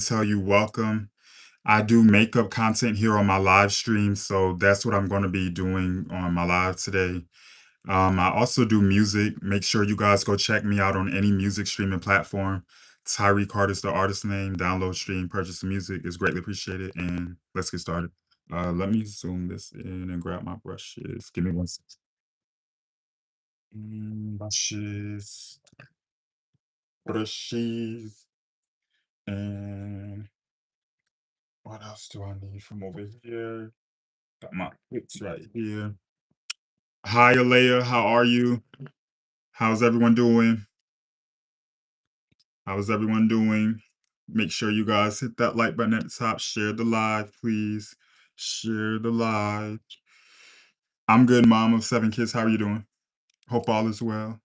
tell you welcome. I do makeup content here on my live stream, so that's what I'm going to be doing on my live today. I also do music. Make sure you guys go check me out on any music streaming platform. Tyree is the artist name. Download, stream, purchase the music is greatly appreciated. And let's get started. Let me zoom this in and grab my brushes. Give me one second. Brushes, brushes, and what else do I need from over here? Got my clips right here. Hi, Alea. How are you? How's everyone doing? How's everyone doing? Make sure you guys hit that like button at the top. Share the live, please. Share the live. I'm good, mom of 7 kids. How are you doing? Hope all is well.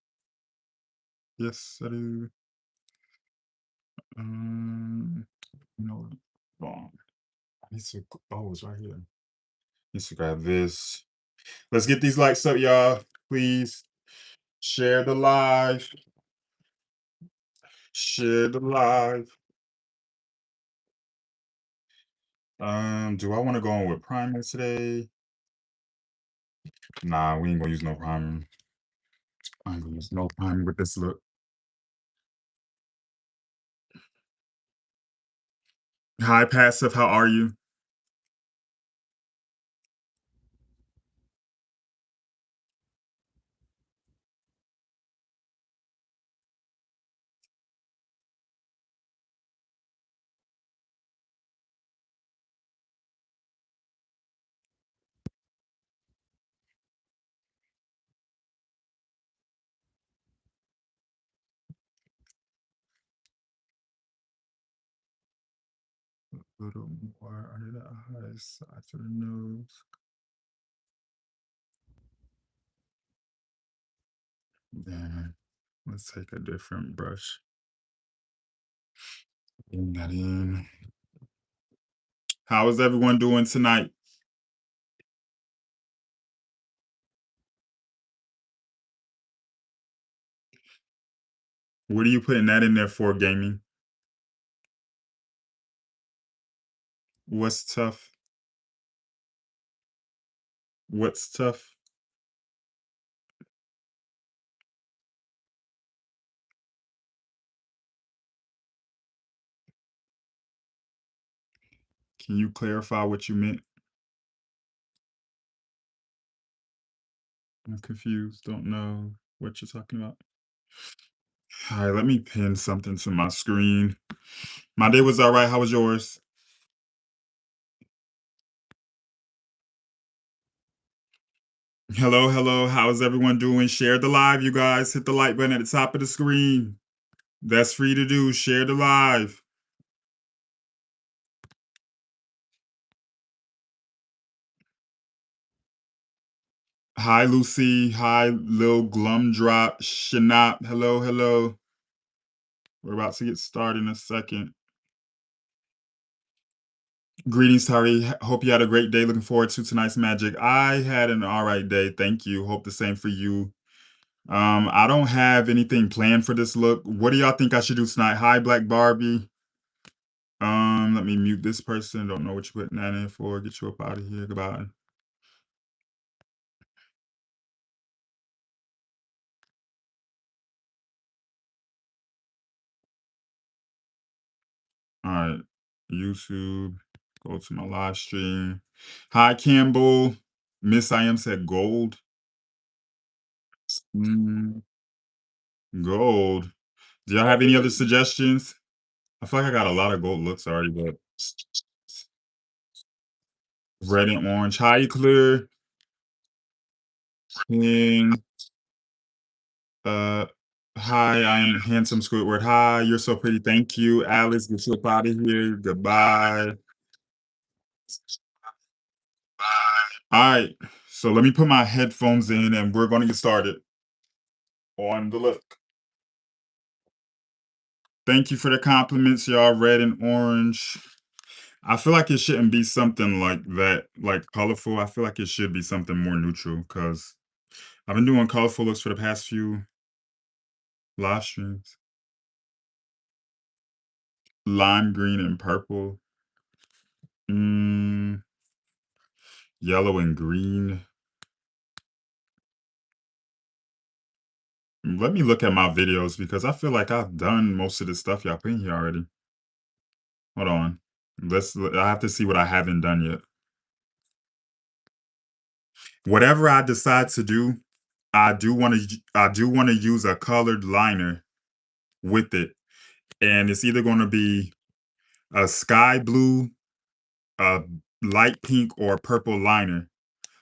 Yes, I do. Um, no, wrong. I need to. Oh, it's right here. Need to grab this. Let's get these likes up, y'all. Please share the live. Share the live. Do I want to go on with primer today? Nah, we ain't gonna use no primer. I ain't gonna use no primer with this look. Hi, Passive. How are you? A little more under the eyes, side to the nose. Then let's take a different brush. Bring that in. How is everyone doing tonight? What are you putting that in there for, gaming? What's tough? What's tough? Can you clarify what you meant? I'm confused. Don't know what you're talking about. All right, let me pin something to my screen. My day was all right. How was yours? Hello, hello. How's everyone doing? Share the live, you guys. Hit the like button at the top of the screen. That's free to do. Share the live. Hi, Lucy. Hi, Lil Glumdrop. Shanop. Hello, hello. We're about to get started in a second. Greetings, Tyree. Hope you had a great day. Looking forward to tonight's magic. I had an all right day. Thank you. Hope the same for you. I don't have anything planned for this look. What do y'all think I should do tonight? Hi, Black Barbie. Let me mute this person. Don't know what you're putting that in for. Get you up out of here. Goodbye. All right. YouTube. Go to my live stream. Hi, Campbell. Miss I am said gold. Mm, gold. Do y'all have any other suggestions? I feel like I got a lot of gold looks already, but red and orange. Hi, Clear. King. Uh, hi, I am handsome Squidward. Hi, you're so pretty. Thank you, Alice. Get you up out of here. Goodbye. All right, so let me put my headphones in, and we're going to get started on the look. Thank you for the compliments, y'all. Red and orange. I feel like it shouldn't be something like that, like colorful. I feel like it should be something more neutral because I've been doing colorful looks for the past few live streams. lime green and purple. Mm, yellow and green. Let me look at my videos because I feel like I've done most of the stuff y'all put in here already. Hold on. I have to see what I haven't done yet. Whatever I decide to do, I do want to use a colored liner with it. And it's either going to be a sky blue, a light pink, or a purple liner.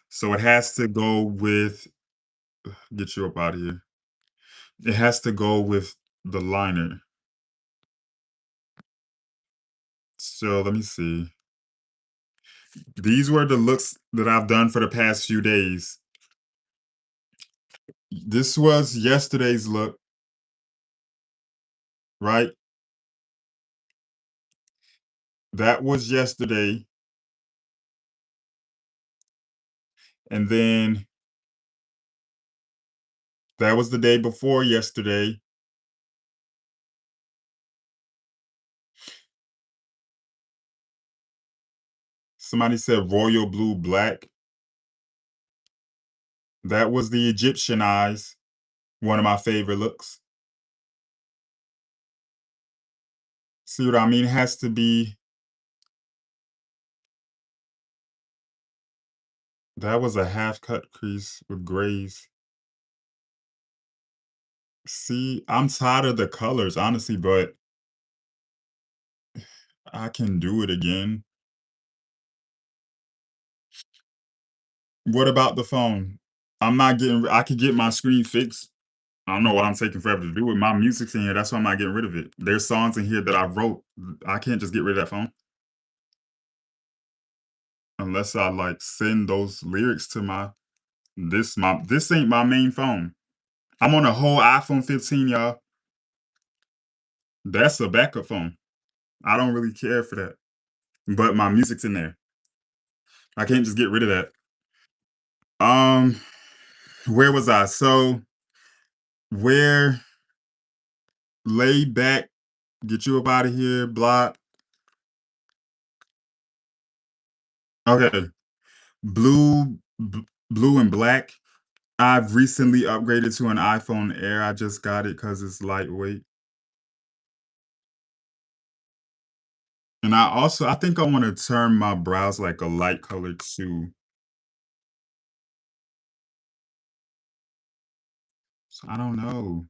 So it has to go with get you up out of here. It has to go with the liner. So let me see. These were the looks that I've done for the past few days. This was yesterday's look, right? That was yesterday. And then that was the day before yesterday. Somebody said royal blue black. That was the Egyptian eyes, one of my favorite looks. See what I mean? It has to be that was a half cut crease with grays. See, I'm tired of the colors, honestly, but I can do it again. What about the phone? I'm not getting I could get my screen fixed. I don't know what I'm taking forever to do with my music's in here. That's why I'm not getting rid of it. There's songs in here that I wrote. I can't just get rid of that phone unless I like send those lyrics to my this ain't my main phone. I'm on a whole iPhone 15, y'all. That's a backup phone. I don't really care for that. But my music's in there. I can't just get rid of that. Um, where was I? So where lay back, get you up out of here, block. Okay. Blue and black. I've recently upgraded to an iPhone Air. I just got it because it's lightweight. And I think I want to turn my brows like a light color too. So I don't know.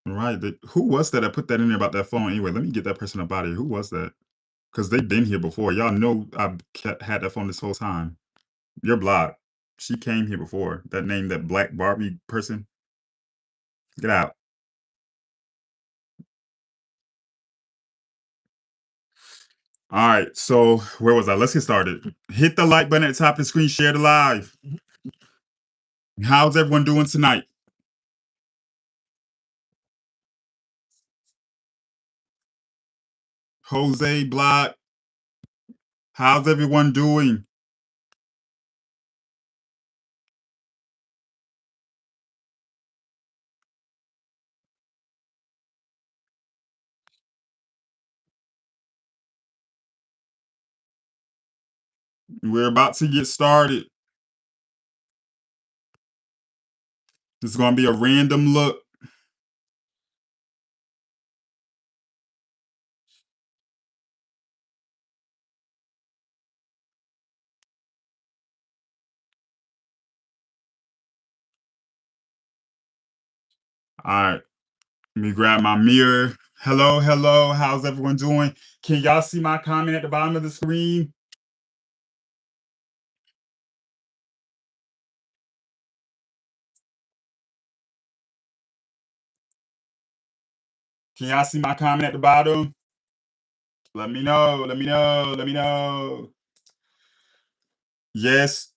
Right. Who was that put that in there about that phone? Anyway, let me get that person up out of here. Who was that? Because they've been here before. Y'all know had that phone this whole time. You're blocked. She came here before. That name, that Black Barbie person. Get out. All right. So where was I? Let's get started. Hit the like button at the top of the screen. Share the live. How's everyone doing tonight? Jose Block. How's everyone doing? We're about to get started. This is going to be a random look. All right. Let me grab my mirror. Hello, hello. How's everyone doing? Can y'all see my comment at the bottom of the screen? Can y'all see my comment at the bottom? Let me know. Let me know. Let me know. Yes.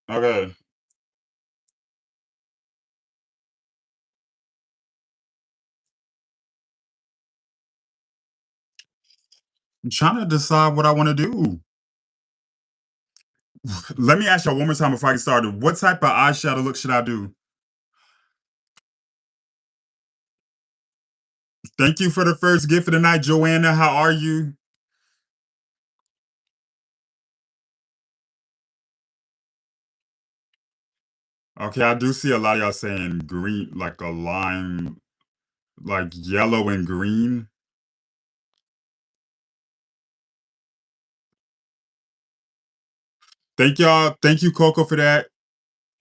Okay. I'm trying to decide what I want to do. Let me ask y'all one more time before I get started. What type of eyeshadow look should I do? Thank you for the first gift of the night, Joanna. How are you? Okay, I do see a lot of y'all saying green, like a lime, like yellow and green. Thank y'all. Thank you, Coco, for that.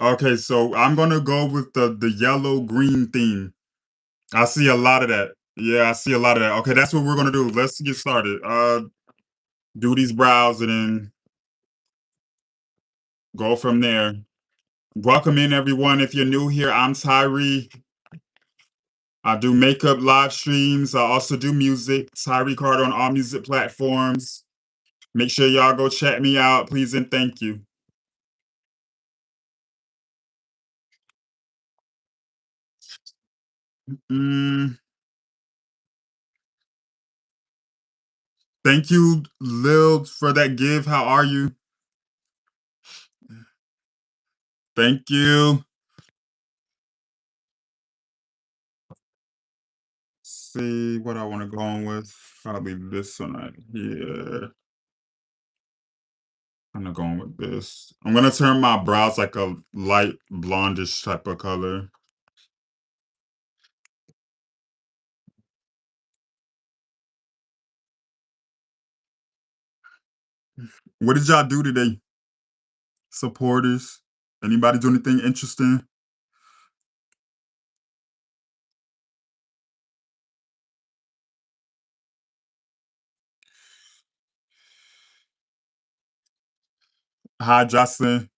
Okay, so I'm gonna go with the yellow green theme. I see a lot of that. Yeah, I see a lot of that. Okay, that's what we're gonna do. Let's get started. Do these brows and then go from there. Welcome in everyone. If you're new here, I'm Tyree. I do makeup live streams. I also do music. Tyree Carter on all music platforms. Make sure y'all go check me out, please and thank you. Mm, thank you, Lil, for that give. How are you? Thank you. See what I want to go on with. Probably this one right here. I'm gonna go on with this. I'm gonna turn my brows like a light blondish type of color. What did y'all do today, supporters? Anybody do anything interesting? Hi, Jocelyn.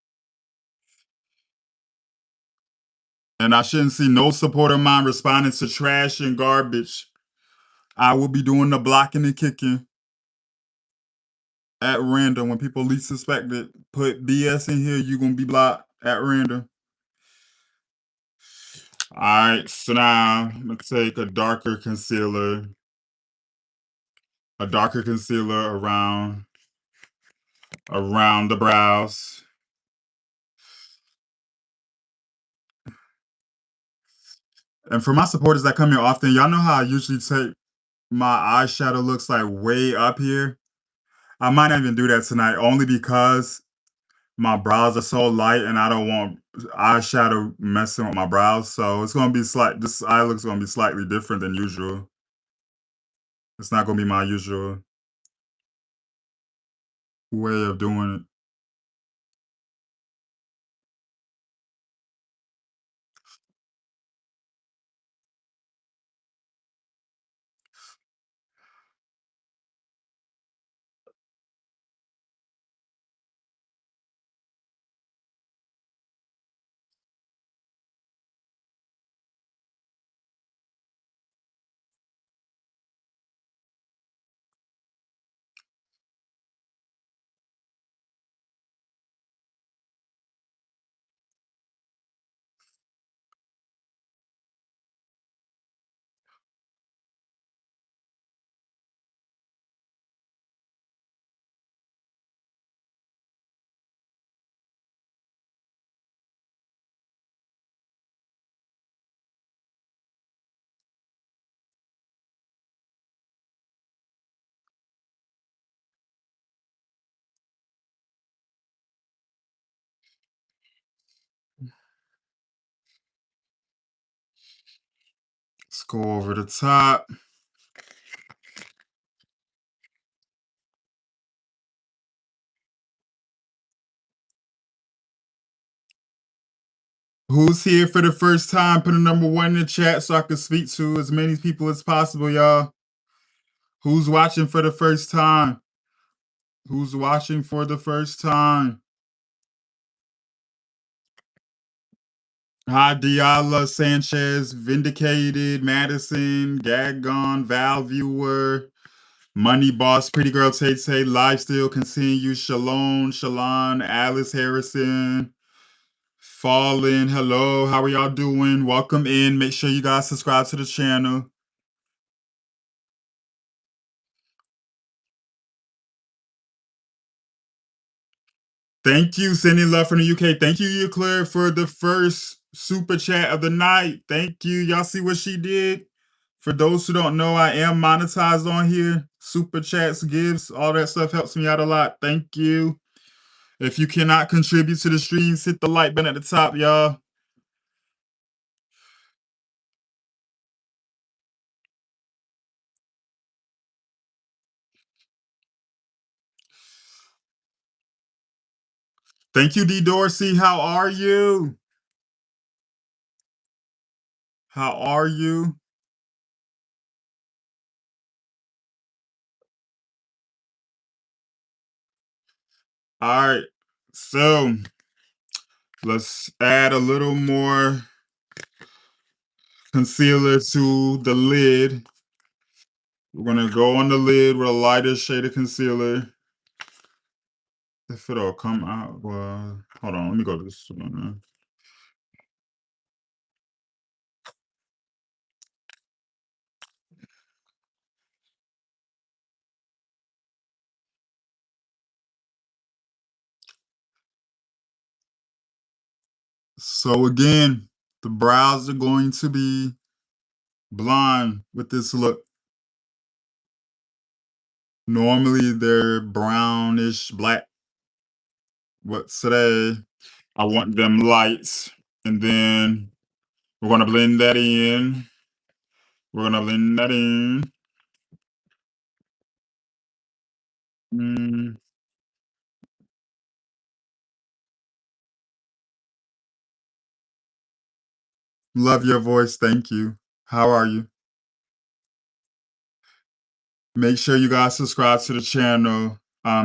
And I shouldn't see no supporter of mine responding to trash and garbage. I will be doing the blocking and kicking at random when people least suspect it. Put BS in here, you're gonna be blocked at random. Alright, so now I'm gonna take a darker concealer around the brows. And for my supporters that come here often, y'all know how I usually take my eyeshadow looks like way up here. I might not even do that tonight, only because my brows are so light and I don't want eyeshadow messing with my brows. So it's gonna be this eye look's gonna be slightly different than usual. It's not gonna be my usual way of doing it. Let's go over the top. Who's here for the first time? Put a number one in the chat so I can speak to as many people as possible, y'all. Who's watching for the first time? Who's watching for the first time? Hi, Diala, Sanchez, Vindicated, Madison, Gaggon, Val Viewer, Money Boss, Pretty Girl Tay Tay, Live Still Continue, Shalom, Shalon, Alice Harrison, Fallen, hello, how are y'all doing? Welcome in. Make sure you guys subscribe to the channel. Thank you, sending love from the UK. Thank you, Euclid, for the first super chat of the night. Thank you. Y'all see what she did? For those who don't know, I am monetized on here. Super chats, gifts, all that stuff helps me out a lot. Thank you. If you cannot contribute to the streams, hit the like button at the top, y'all. Thank you, D Dorsey. How are you? How are you? All right. So let's add a little more concealer to the lid. We're gonna go on the lid with a lighter shade of concealer. If it'll come out, well, hold on. Let me go to this one. So again, the brows are going to be blonde with this look. Normally they're brownish black, but today I want them lights. And then we're gonna blend that in. We're gonna blend that in. Mm, love your voice. Thank you. How are you? Make sure you guys subscribe to the channel.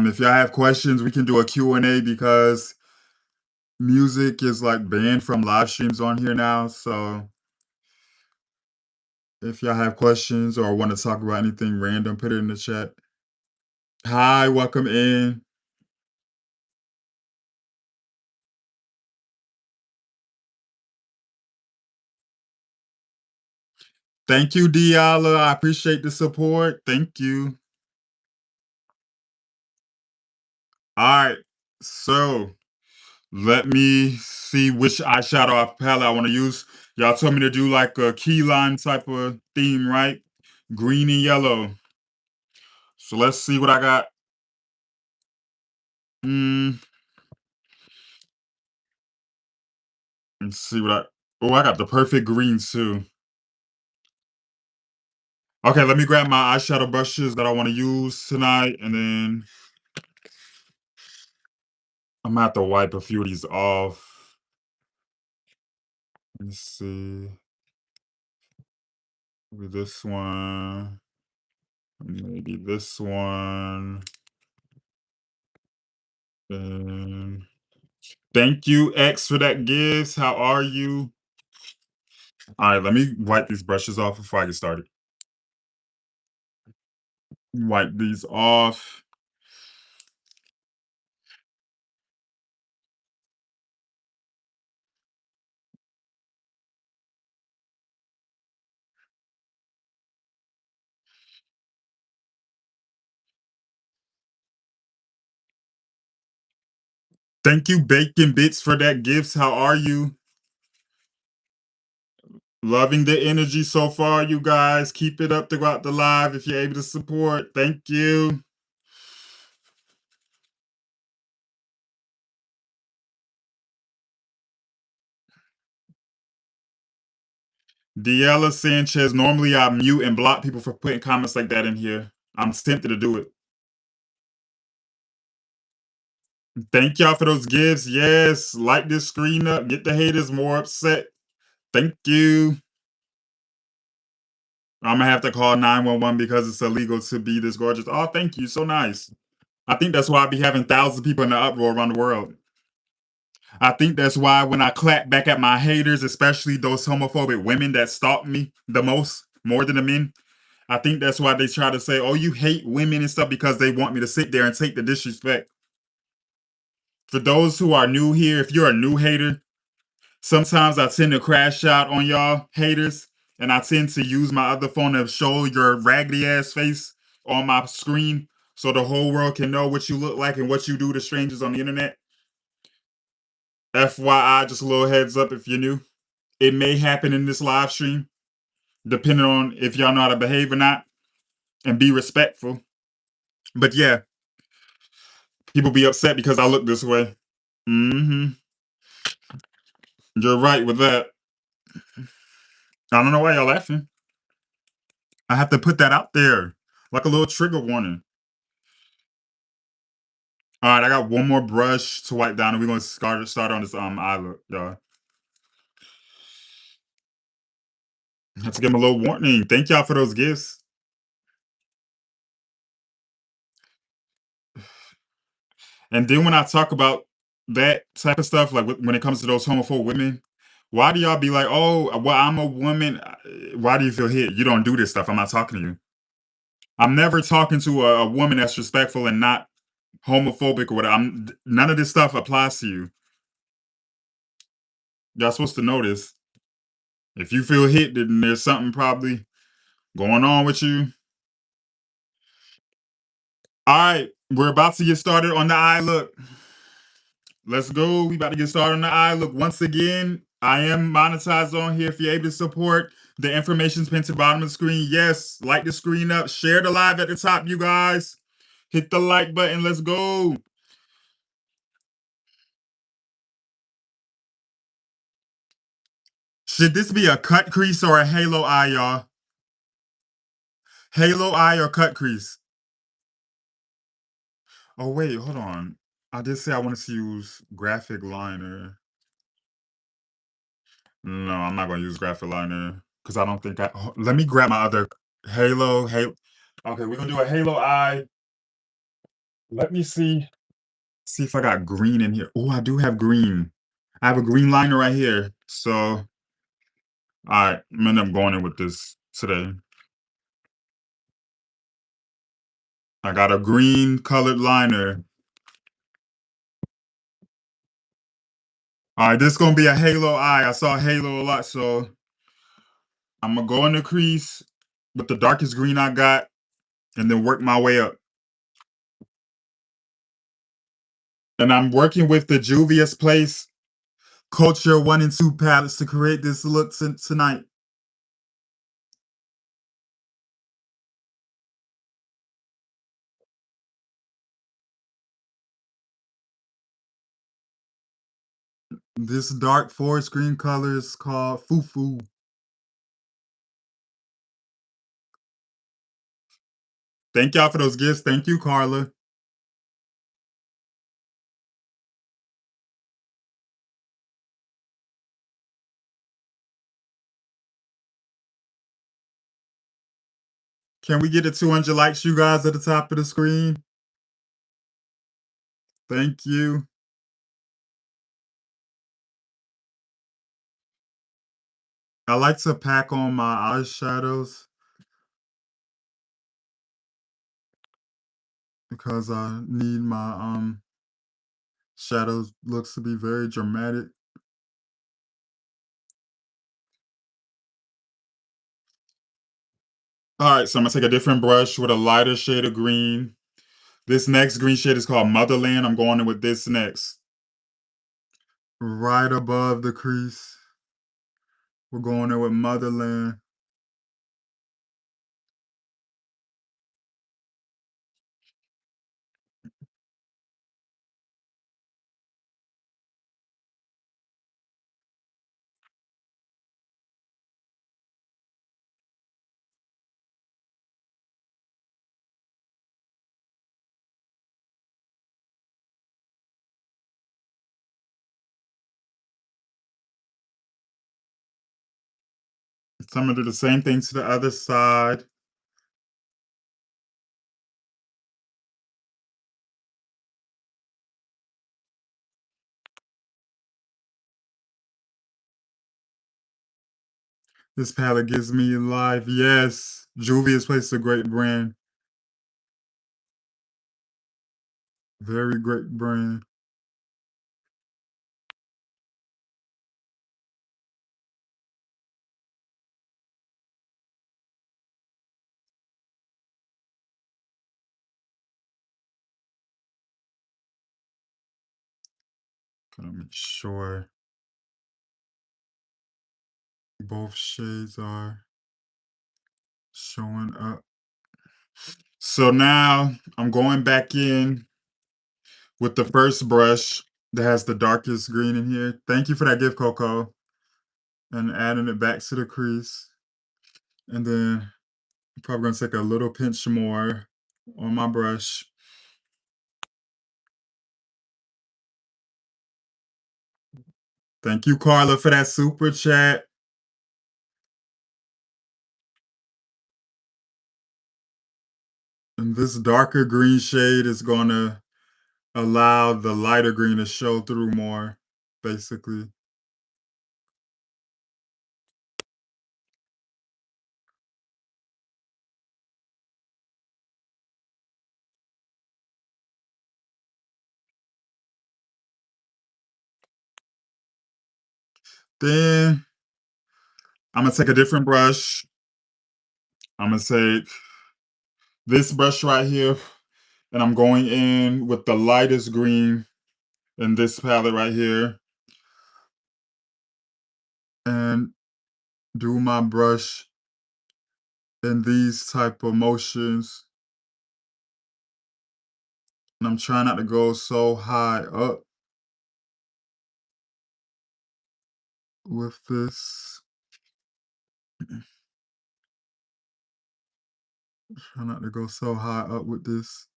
If y'all have questions, we can do a Q&A because music is like banned from live streams on here now. So if y'all have questions or want to talk about anything random, put it in the chat. Hi, welcome in. Thank you, Diala. I appreciate the support. Thank you. All right. So let me see which eyeshadow palette I want to use. Y'all told me to do like a key lime type of theme, right? Green and yellow. So let's see what I got. Mm, let's see what I. Oh, I got the perfect green too. Okay, let me grab my eyeshadow brushes that I want to use tonight, and then I'm gonna have to wipe a few of these off. Let's see. Maybe this one. Maybe this one. And thank you, X, for that gift. How are you? All right, let me wipe these brushes off before I get started. Wipe these off. Thank you, Bacon Bits, for that gift. How are you? Loving the energy so far, you guys. Keep it up throughout the live if you're able to support. Thank you. Diella Sanchez, normally I mute and block people for putting comments like that in here. I'm tempted to do it. Thank y'all for those gifts. Yes, light this screen up. Get the haters more upset. Thank you. I'm gonna have to call 911 because it's illegal to be this gorgeous. Oh, thank you. So nice. I think that's why I be having thousands of people in the uproar around the world. I think that's why when I clap back at my haters, especially those homophobic women that stalk me the most, more than the men, I think that's why they try to say, oh, you hate women and stuff because they want me to sit there and take the disrespect. For those who are new here, if you're a new hater, sometimes I tend to crash out on y'all haters, and I tend to use my other phone to show your raggedy ass face on my screen so the whole world can know what you look like and what you do to strangers on the internet. FYI, just a little heads up if you're new. It may happen in this live stream. depending on if y'all know how to behave or not and be respectful. But yeah, people be upset because I look this way. Hmm. You're right with that. I don't know why y'all laughing. I have to put that out there like a little trigger warning. All right, I got one more brush to wipe down, and we're gonna start on this eye look, y'all. Have to give them a little warning. Thank y'all for those gifts. And then when I talk about that type of stuff, like when it comes to those homophobe women, why do y'all be like, oh, well, I'm a woman. Why do you feel hit? You don't do this stuff. I'm not talking to you. I'm never talking to a woman that's respectful and not homophobic or whatever. None of this stuff applies to you. Y'all supposed to know this. If you feel hit, then there's something probably going on with you. All right, we're about to get started on the eye look. Let's go. We about to get started on the eye look. Once again, I am monetized on here. If you're able to support, the information's pinned to the bottom of the screen. Yes, light the screen up. Share the live at the top, you guys. Hit the like button. Let's go. Should this be a cut crease or a halo eye, y'all? Halo eye or cut crease? Oh, wait, hold on. I did say I wanted to use graphic liner. No, I'm not going to use graphic liner because I don't think let me grab my other halo. Okay, we're going to do a halo eye. Let me see if I got green in here. Oh, I do have green. I have a green liner right here. So, all right, I'm end up going in with this today. I got a green colored liner. All right, this is gonna be a halo eye. I saw halo a lot, so I'm gonna go in the crease with the darkest green I got, and then work my way up. And I'm working with the Juvia's Place Culture 1 and 2 palettes to create this look tonight. This dark forest green color is called Fufu. Thank y'all for those gifts. Thank you, Carla. Can we get to 200 likes, you guys, at the top of the screen? Thank you. I like to pack on my eyeshadows because I need my shadows looks to be very dramatic. All right, so I'm gonna take a different brush with a lighter shade of green. This next green shade is called Motherland. I'm going in with this next. Right above the crease. We're going in with Motherland. So I'm gonna do the same thing to the other side. This palette gives me life. Yes, Juvia's Place is a great brand. Very great brand. Gotta make sure both shades are showing up. So now I'm going back in with the first brush that has the darkest green in here. Thank you for that gift, Coco. And adding it back to the crease. And then I'm probably gonna take a little pinch more on my brush. Thank you, Carla, for that super chat. And this darker green shade is gonna allow the lighter green to show through more, basically. Then I'm gonna take a different brush. I'm gonna take this brush right here, and I'm going in with the lightest green in this palette right here, and do my brush in these type of motions. And I'm trying not to go so high up with this. Try not to go so high up with this.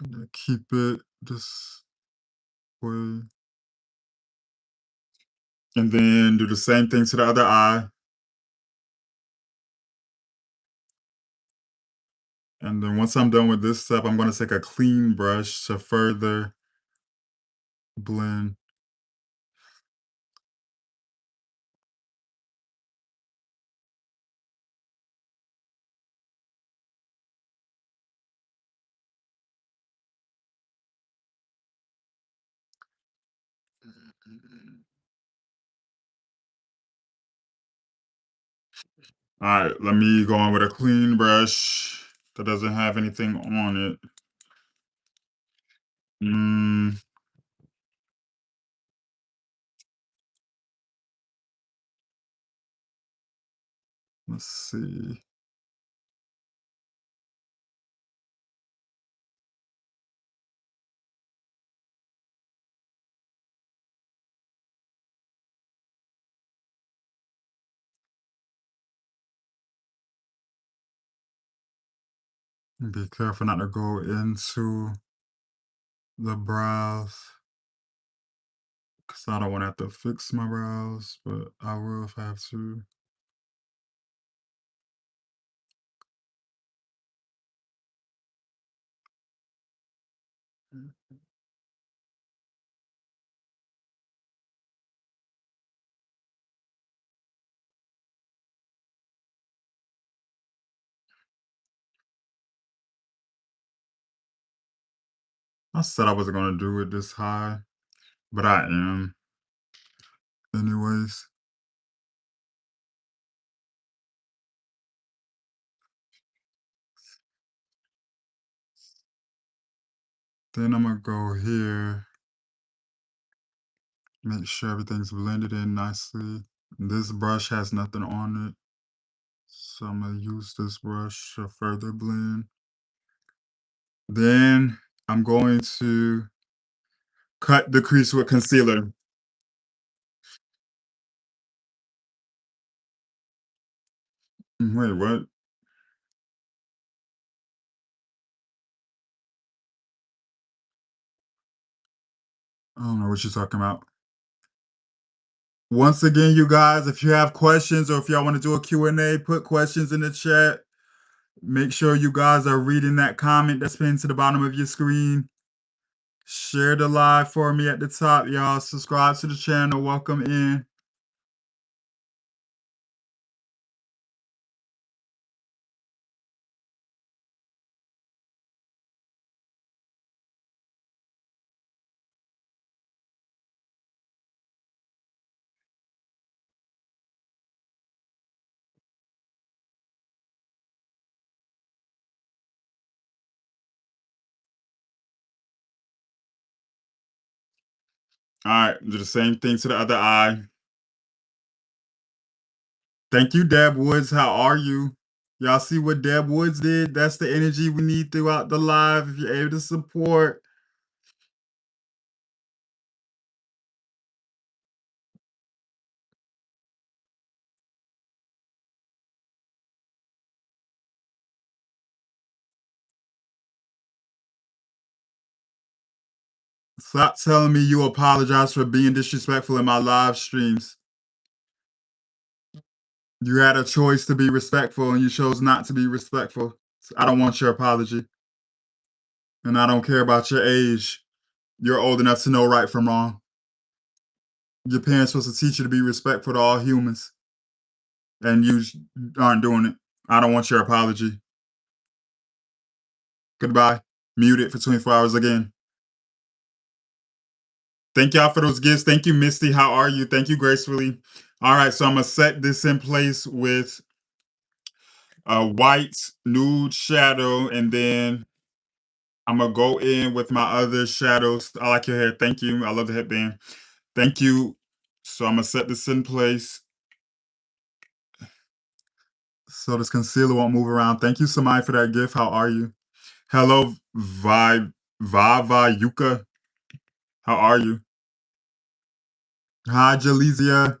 Gonna keep it this way. And then do the same thing to the other eye. And then once I'm done with this step, I'm gonna take a clean brush to further blend. All right, let me go on with a clean brush that doesn't have anything on it. Mm, let's see. Be careful not to go into the brows, because I don't want to have to fix my brows, but I will if I have to. I said I wasn't going to do it this high, but I am. Anyways. Then I'm going to go here, make sure everything's blended in nicely. This brush has nothing on it, so I'm going to use this brush to further blend. Then I'm going to cut the crease with concealer. Wait, what? I don't know what you're talking about. Once again, you guys, if you have questions or if y'all want to do a Q&A, put questions in the chat. Make sure you guys are reading that comment that's pinned to the bottom of your screen. Share the live for me at the top, y'all. Subscribe to the channel. Welcome in. All right, do the same thing to the other eye. Thank you, Deb Woods. How are you? Y'all see what Deb Woods did? That's the energy we need throughout the live. If you're able to support, stop telling me you apologize for being disrespectful in my live streams. You had a choice to be respectful and you chose not to be respectful. So I don't want your apology. And I don't care about your age. You're old enough to know right from wrong. Your parents supposed to teach you to be respectful to all humans. And you aren't doing it. I don't want your apology. Goodbye. Mute it for 24 hours again. Thank y'all for those gifts. Thank you, Misty. How are you? Thank you, Gracefully. All right, so I'm gonna set this in place with a white nude shadow, and then I'm gonna go in with my other shadows. I like your hair. Thank you. I love the headband. Thank you. So I'm gonna set this in place so this concealer won't move around. Thank you, Samai, for that gift. How are you? Hello, Vava Yuka. How are you? Hi, Jalesia.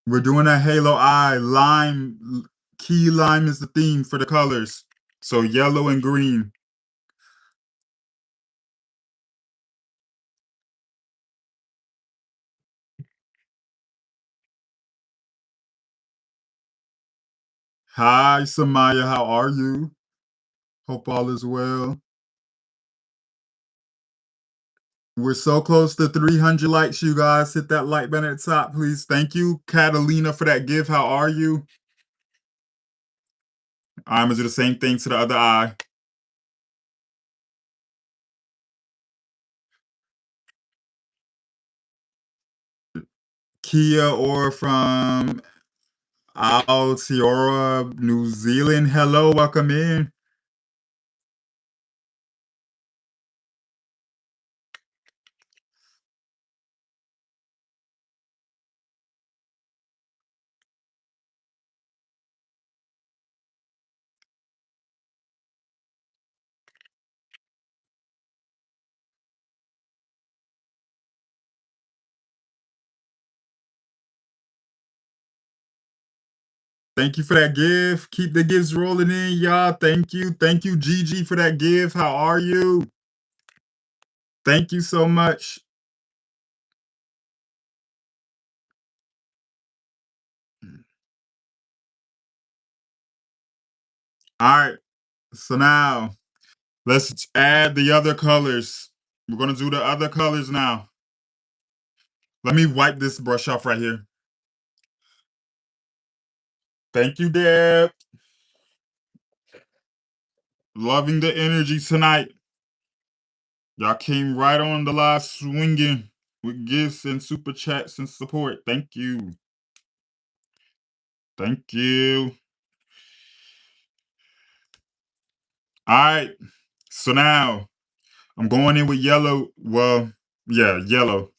We're doing a halo eye. Lime, key lime is the theme for the colors. So yellow and green. Hi, Samaya. How are you? Hope all is well. We're so close to 300 likes, you guys. Hit that like button at the top, please. Thank you, Catalina, for that gift. How are you? I'm gonna do the same thing to the other eye. Kia or from Aotearoa, New Zealand. Hello, welcome in. Thank you for that gift. Keep the gifts rolling in, y'all. Thank you. Thank you, Gigi, for that gift. How are you? Thank you so much. All right. So now let's add the other colors. We're going to do the other colors now. Let me wipe this brush off right here. Thank you, Deb. Loving the energy tonight. Y'all came right on the live swinging with gifts and super chats and support. Thank you. Thank you. All right. So now I'm going in with yellow. Well, yeah, yellow.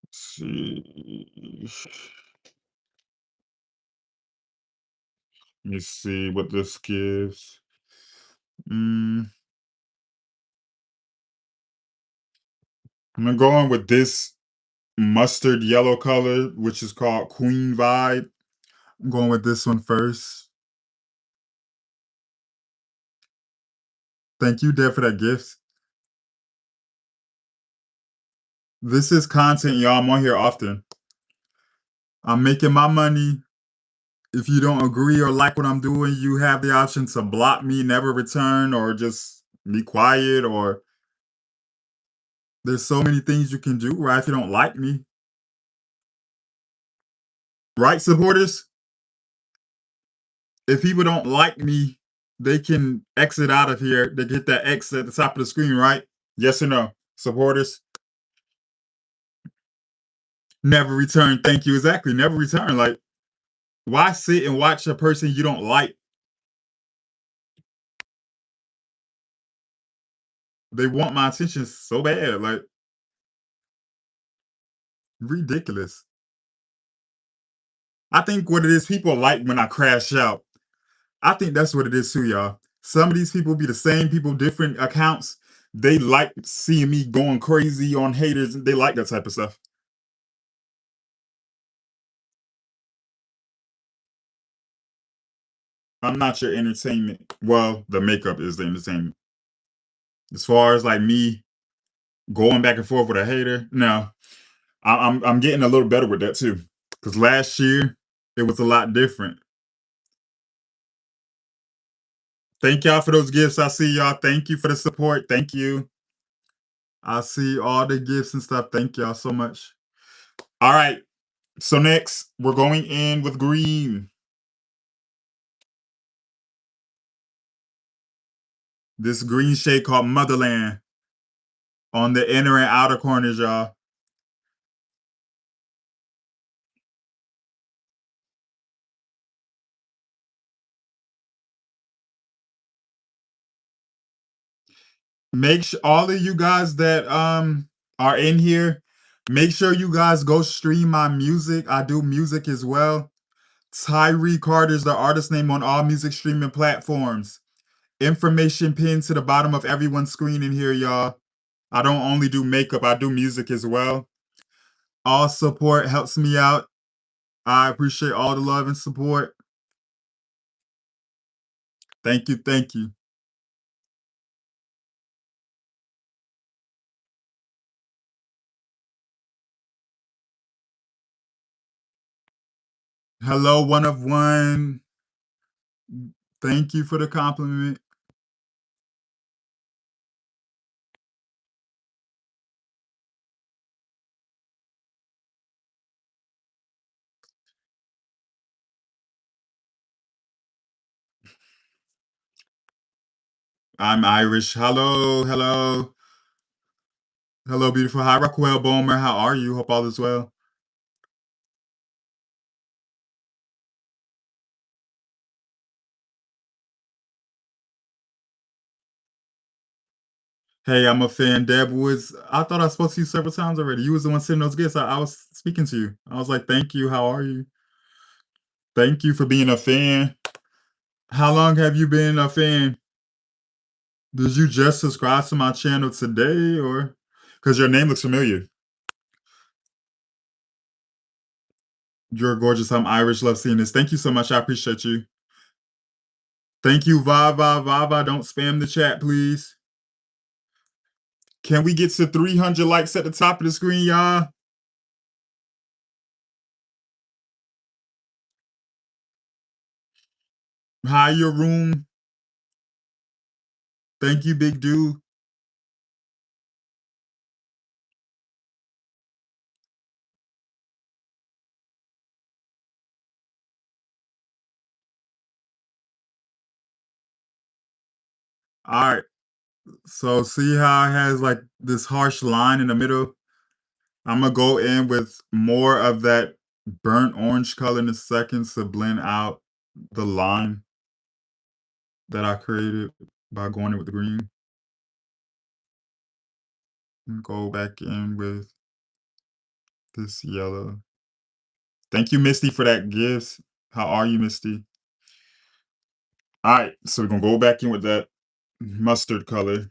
Let's see. Let me see what this gives. Mm, I'm gonna go in with this mustard yellow color, which is called Queen Vibe. I'm going with this one first. Thank you, Deb, for that gift. This is content, y'all. I'm on here often. I'm making my money. If you don't agree or like what I'm doing, you have the option to block me, never return, or just be quiet. Or there's so many things you can do, right? If you don't like me, right, supporters? If people don't like me, they can exit out of here. They get that X at the top of the screen, right? Yes or no, supporters? Never return. Thank you. Exactly. Never return. Like, why sit and watch a person you don't like They want my attention so bad, like, ridiculous. I think what it is, people like when I crash out. I think that's what it is too, y'all. Some of these people be the same people, different accounts. They like seeing me going crazy on haters. They like that type of stuff. I'm not your entertainment. Well, the makeup is the entertainment. As far as like me going back and forth with a hater, no. I'm getting a little better with that too. Because last year it was a lot different. Thank y'all for those gifts. I see y'all. Thank you for the support. Thank you. I see all the gifts and stuff. Thank y'all so much. All right. So next, we're going in with green. This green shade called Motherland on the inner and outer corners, y'all. Make sure all of you guys that are in here, make sure you guys go stream my music. I do music as well. Tyree Carter's the artist name on all music streaming platforms. Information pinned to the bottom of everyone's screen in here, y'all. I don't only do makeup, I do music as well. All support helps me out. I appreciate all the love and support. Thank you, thank you. Hello, one of one. Thank you for the compliment. I'm Irish. Hello, hello. Hello, beautiful. Hi, Raquel Bomer. How are you? Hope all is well. Hey, I'm a fan. Deb Woods. I thought I spoke to you several times already. You was the one sending those gifts. I was speaking to you. I was like, thank you. How are you? Thank you for being a fan. How long have you been a fan? Did you just subscribe to my channel today or because your name looks familiar? You're gorgeous. I'm Irish. Love seeing this. Thank you so much. I appreciate you. Thank you, Vava. Vava, don't spam the chat, please. Can we get to 300 likes at the top of the screen, y'all? Hi, your room. Thank you, big dude. All right. So see how it has like this harsh line in the middle? I'm gonna go in with more of that burnt orange color in a second to blend out the line that I created by going in with the green. And go back in with this yellow. Thank you, Misty, for that gift. How are you, Misty? All right, so we're gonna go back in with that mustard color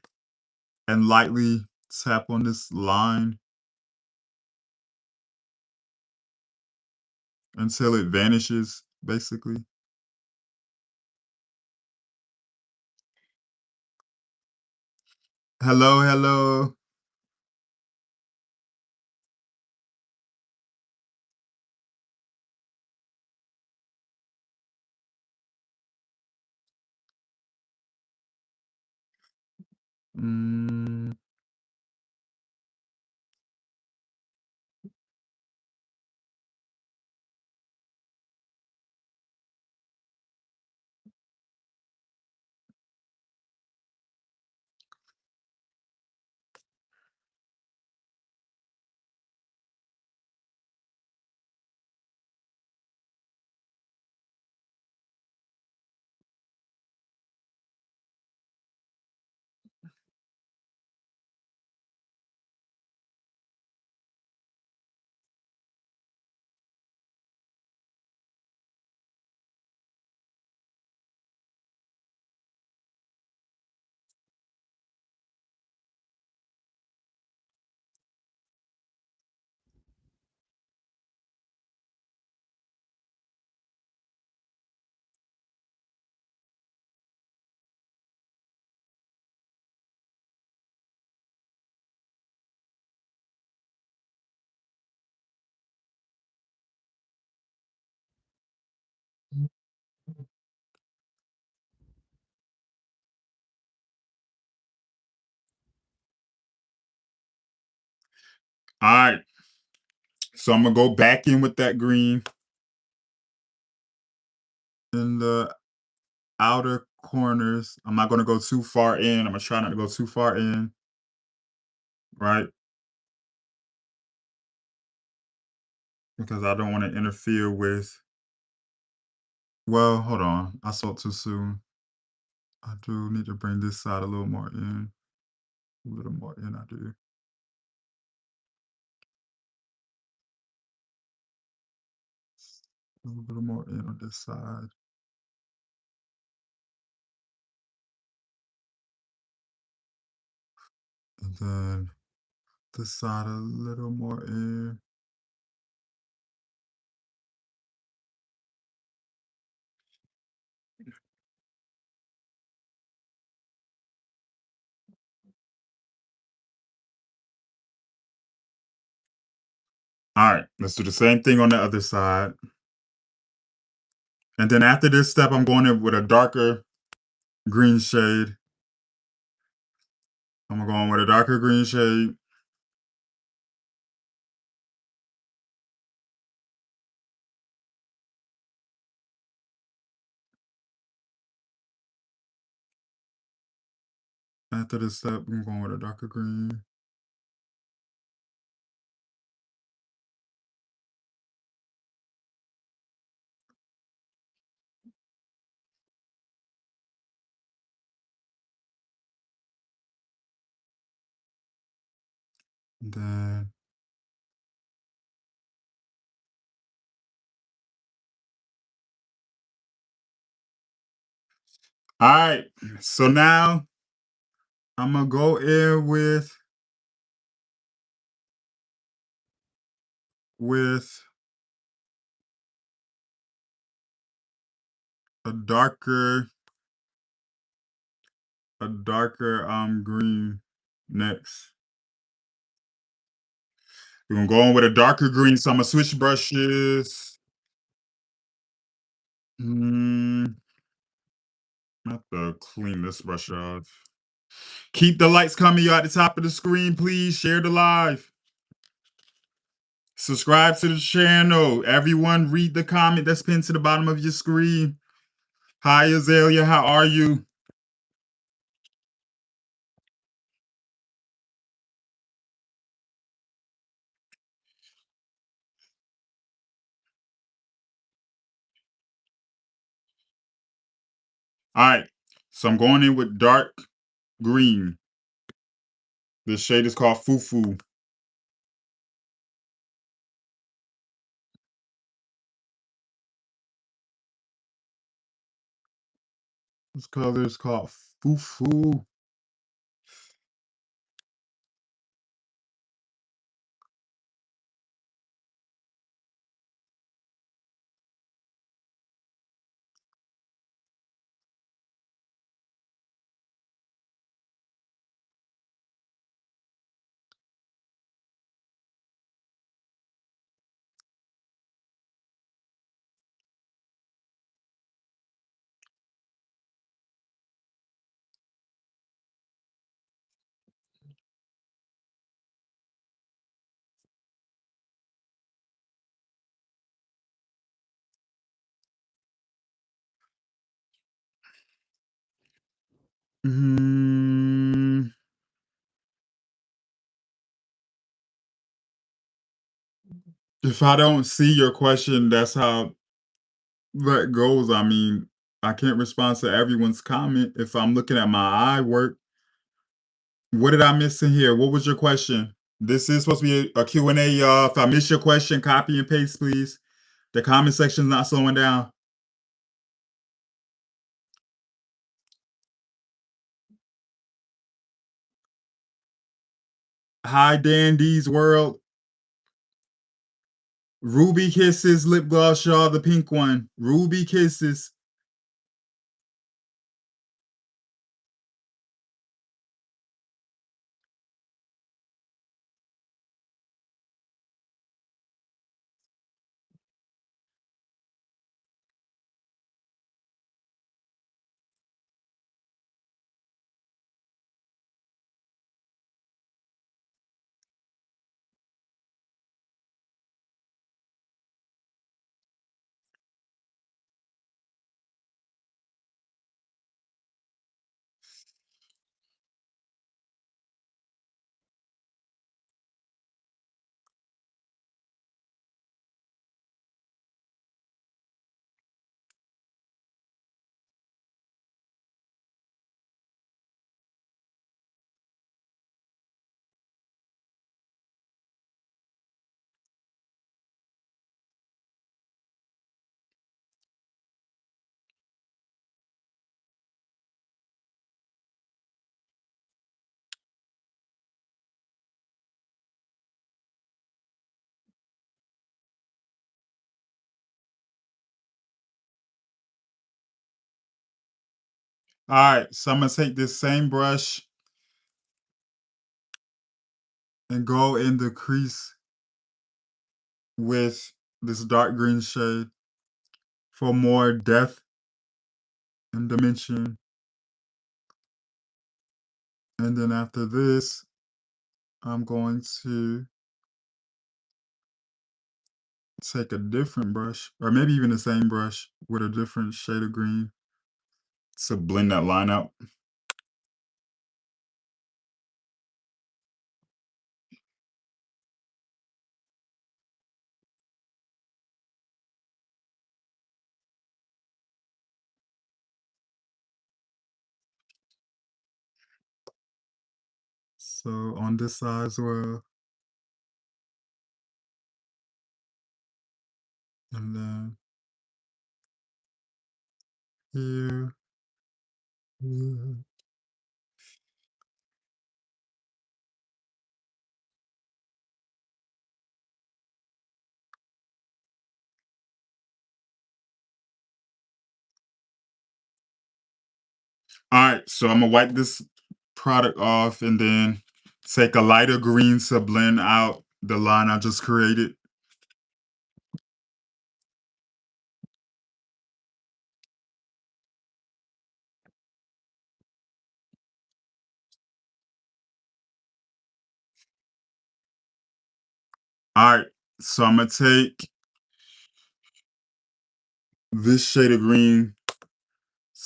and lightly tap on this line until it vanishes, basically. Hello, hello. Mm, All right. So I'm gonna go back in with that green in the outer corners. I'm not gonna go too far in. I'm gonna try not to go too far in, right? Because I don't want to interfere with. Well, hold on. I saw it too soon. I do need to bring this side a little more in. A little more in, I do. A little more in on this side. And then this side a little more in. All right, let's do the same thing on the other side. And then after this step, I'm going in with a darker green shade. I'm going with a darker green shade. After this step, I'm going with a darker green. And then, all right. So now I'm gonna go in with a darker green next. We're gonna go in with a darker green, so I'm gonna switch brushes. Mm, I have to clean this brush off. Keep the lights coming. You at the top of the screen, please. Share the live. Subscribe to the channel. Everyone, read the comment that's pinned to the bottom of your screen. Hi, Azalea. How are you? All right. So I'm going in with dark green. This shade is called Fufu. This color is called Fufu. Mm, if I don't see your question, that's how that goes. I mean, I can't respond to everyone's comment if I'm looking at my eye work. What did I miss in here? What was your question? This is supposed to be a Q&A, y'all. If I miss your question, copy and paste, please. The comment section's not slowing down. Hi, Dandy's World. Ruby Kisses lip gloss, y'all. The pink one. Ruby Kisses. Alright, so I'm gonna take this same brush and go in the crease with this dark green shade for more depth and dimension. And then after this, I'm going to take a different brush, or maybe even the same brush with a different shade of green to blend that line out. So on this side as well. And then here. Here. Alright, so I'm gonna wipe this product off and then take a lighter green to blend out the line I just created. Alright, so I'm gonna take this shade of green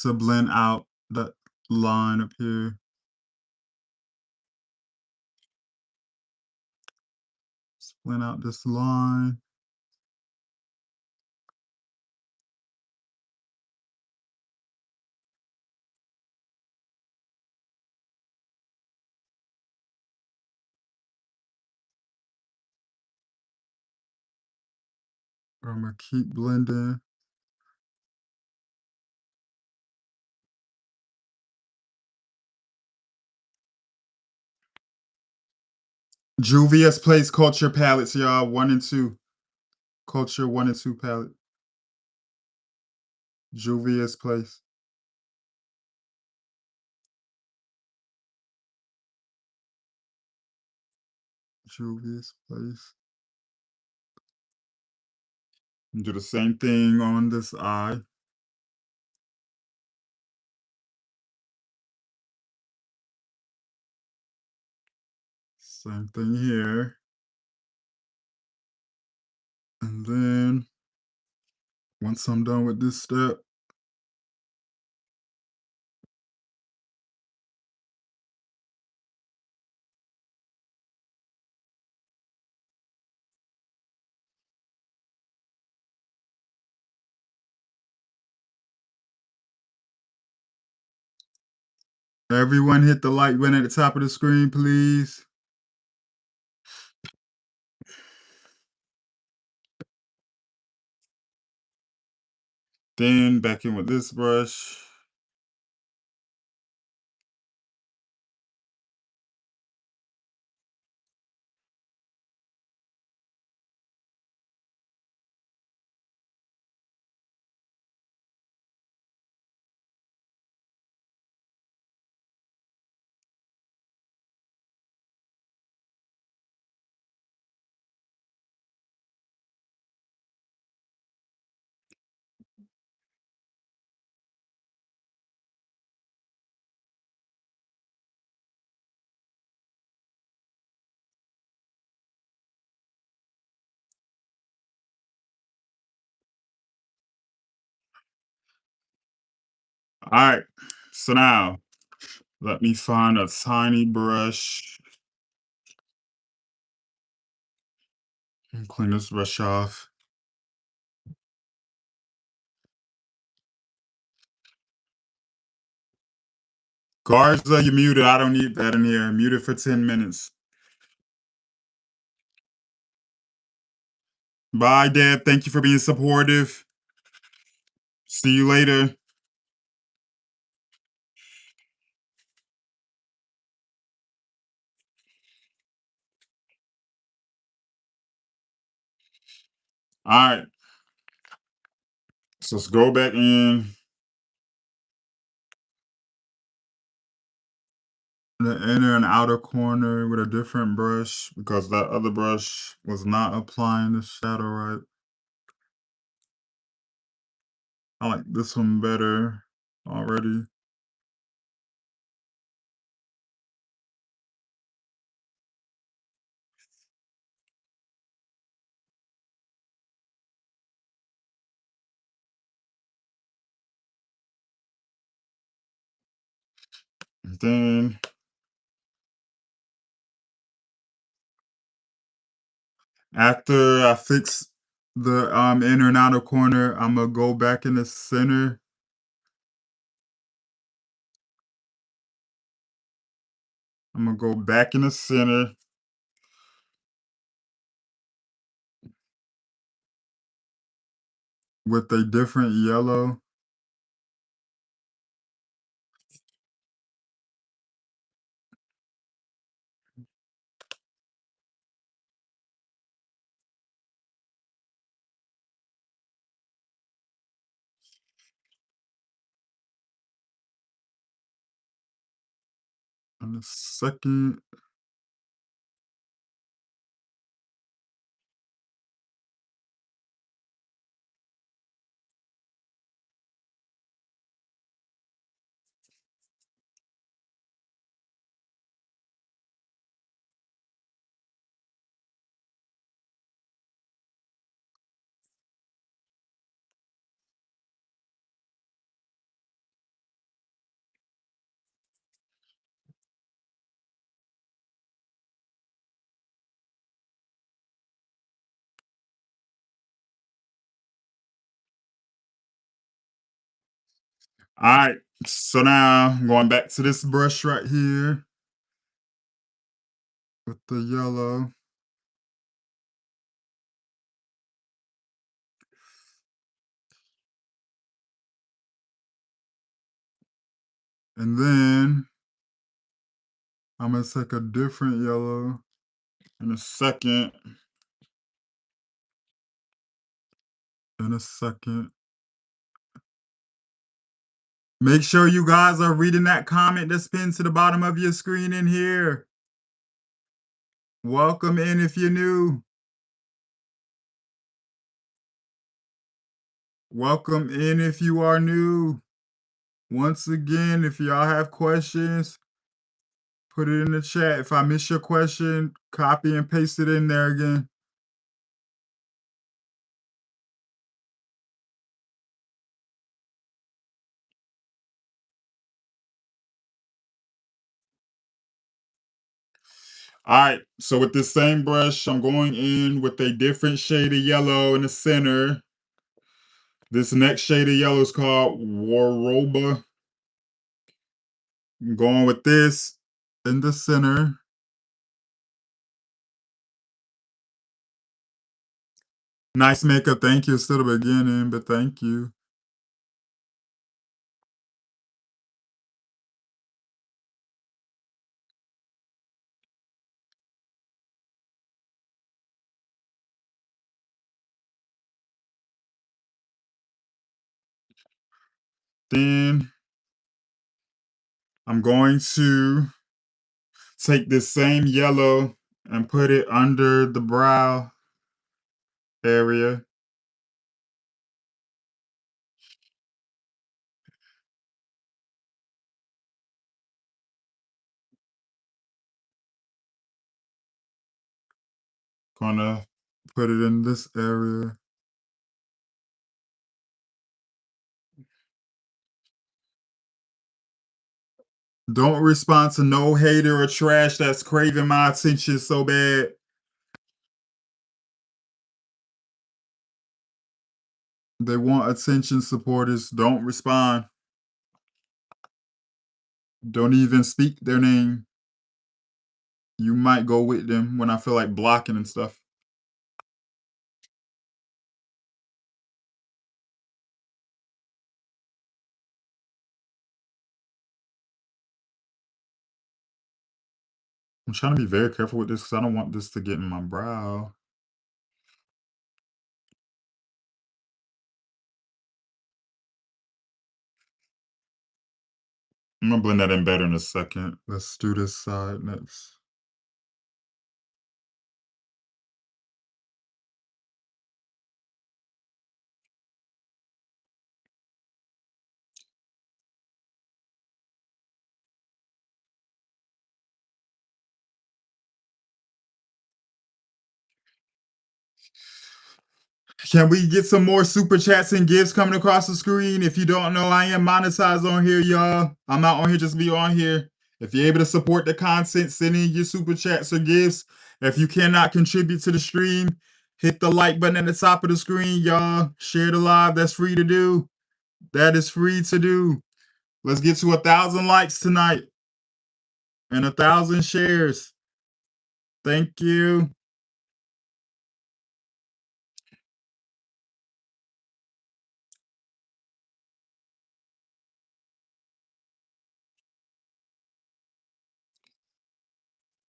to blend out that line up here. Just blend out this line. I'm gonna keep blending. Juvia's Place Culture palettes, y'all. 1 and 2. Culture 1 and 2 palette. Juvia's Place. Juvia's Place. Do the same thing on this eye. Same thing here. And then once I'm done with this step, everyone hit the like button at the top of the screen, please. Then back in with this brush. All right. So now let me find a tiny brush and clean this brush off. Garza, you muted. I don't need that in here. Muted for 10 minutes. Bye, Deb. Thank you for being supportive. See you later. All right. So let's go back in. the inner and outer corner with a different brush because that other brush was not applying the shadow right. I like this one better already. Then after I fix the inner and outer corner, I'm gonna go back in the center. I'm gonna go back in the center with a different yellow. In a second. All right. So now I'm going back to this brush right here with the yellow. And then I'm gonna take a different yellow in a second. In a second. Make sure you guys are reading that comment that's pinned to the bottom of your screen in here. Welcome in if you're new. Welcome in if you are new. Once again, if y'all have questions, put it in the chat. If I miss your question, copy and paste it in there again. All right, so with this same brush, I'm going in with a different shade of yellow in the center. This next shade of yellow is called Waroba. I'm going with this in the center. Nice makeup. Thank you. Still the beginning, but thank you. Then I'm going to take this same yellow and put it under the brow area. Gonna put it in this area. Don't respond to no hater or trash that's craving my attention so bad. They want attention, supporters. Don't respond. Don't even speak their name. You might go with them when I feel like blocking and stuff. I'm trying to be very careful with this because I don't want this to get in my brow. I'm gonna blend that in better in a second. Let's do this side next. Can we get some more super chats and gifts coming across the screen? If you don't know, I am monetized on here, y'all. I'm not on here just to be on here. If you're able to support the content, send in your super chats or gifts. If you cannot contribute to the stream, hit the like button at the top of the screen, y'all. Share the live. That's free to do. That is free to do. Let's get to 1,000 likes tonight and 1,000 shares. Thank you.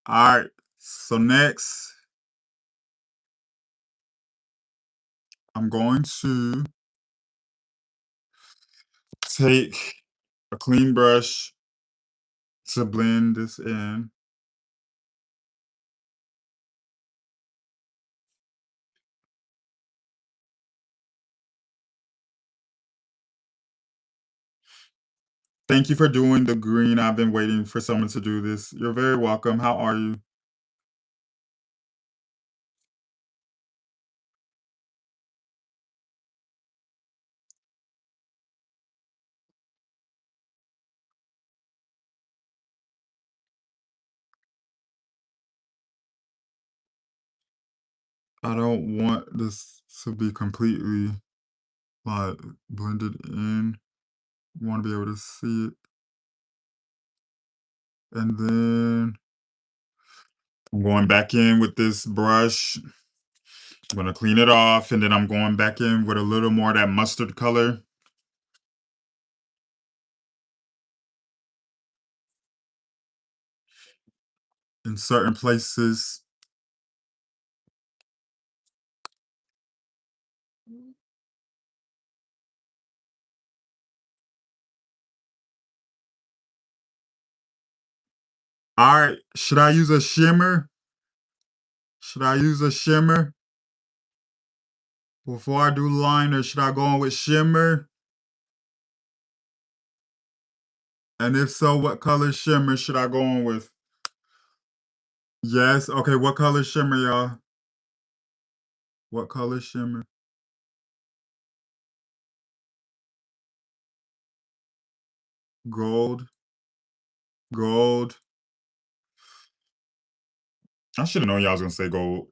All right. So next, I'm going to take a clean brush to blend this in. Thank you for doing the green. I've been waiting for someone to do this. You're very welcome. How are you? I don't want this to be completely like blended in. Want to be able to see it. And then I'm going back in with this brush. I'm going to clean it off. And then I'm going back in with a little more of that mustard color. In certain places. All right. Should I use a shimmer? Should I use a shimmer? Before I do liner, should I go in with shimmer? And if so, what color shimmer should I go on with? Yes. Okay, what color shimmer, y'all? What color shimmer? Gold. Gold. I should have known y'all was gonna say gold.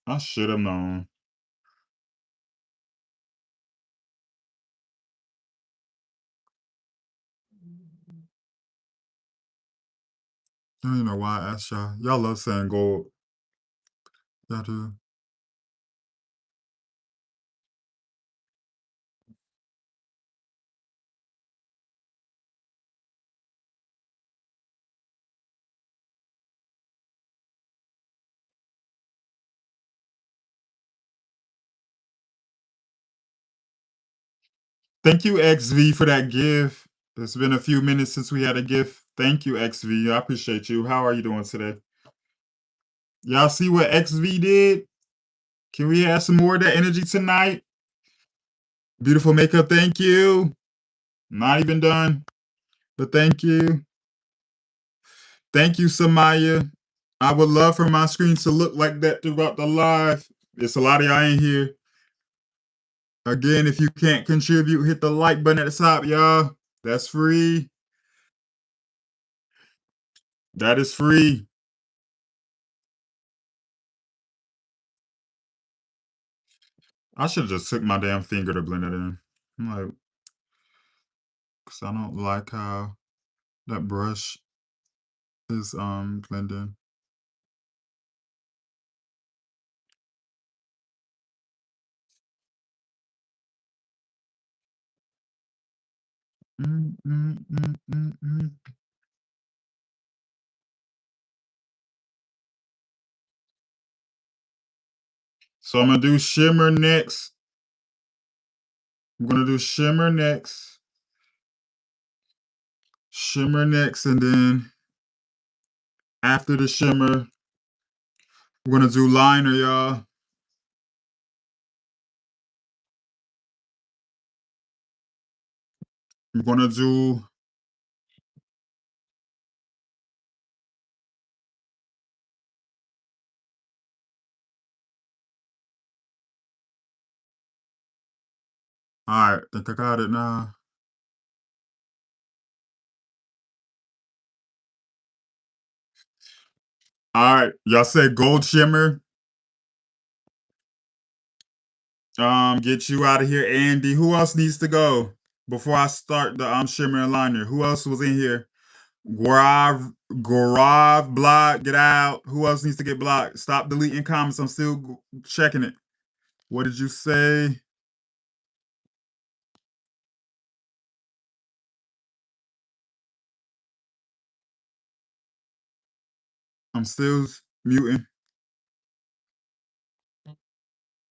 I should have known. I don't even know why I asked y'all. Y'all love saying gold. Y'all do. Thank you, XV, for that gift. It's been a few minutes since we had a gift. Thank you, XV. I appreciate you. How are you doing today? Y'all see what XV did? Can we have some more of that energy tonight? Beautiful makeup, thank you. Not even done, but thank you. Thank you, Samaya. I would love for my screen to look like that throughout the live. It's a lot of y'all in here. Again, if you can't contribute, hit the like button at the top, y'all. That's free. That is free. I should have just took my damn finger to blend it in. I'm like, because I don't like how that brush is blending. Mm, mm, mm, mm, mm. So I'm gonna do shimmer next. I'm gonna do shimmer next. Shimmer next, and then after the shimmer, we're gonna do liner, y'all. I'm gonna do all right, think I got it now. All right, y'all said gold shimmer. Get you out of here, Andy. Who else needs to go before I start the shimmer and liner? Who else was in here? Gaurav, block, get out. Who else needs to get blocked? Stop deleting comments. I'm still checking it. What did you say? I'm still muting.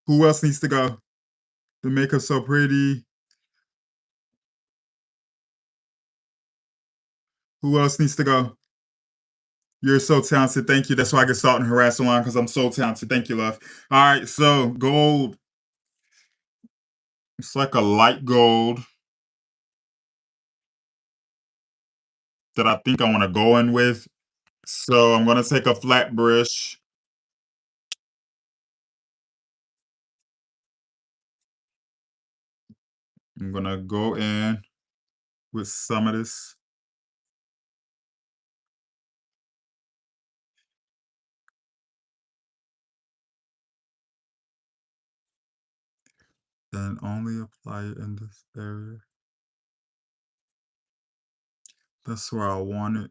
Who else needs to go? The makeup so pretty. Who else needs to go? You're so talented. Thank you. That's why I get salt and harassed online because I'm so talented. Thank you, love. All right, so gold. It's like a light gold that I think I want to go in with. So I'm going to take a flat brush. I'm going to go in with some of this. Then only apply it in this area. That's where I want it.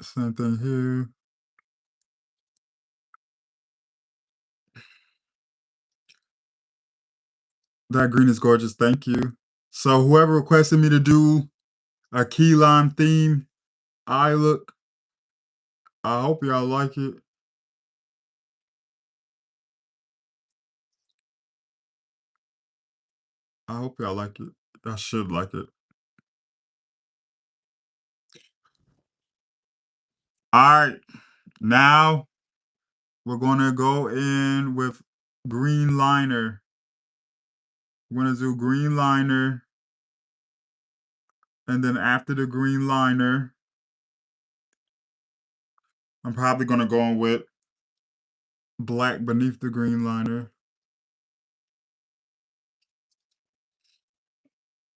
Same thing here. That green is gorgeous. Thank you. So whoever requested me to do a key lime theme eye look, I hope y'all like it. I hope y'all like it. I should like it. All right. Now we're going to go in with green liner. We're going to do green liner. And then after the green liner, I'm probably going to go in with black beneath the green liner.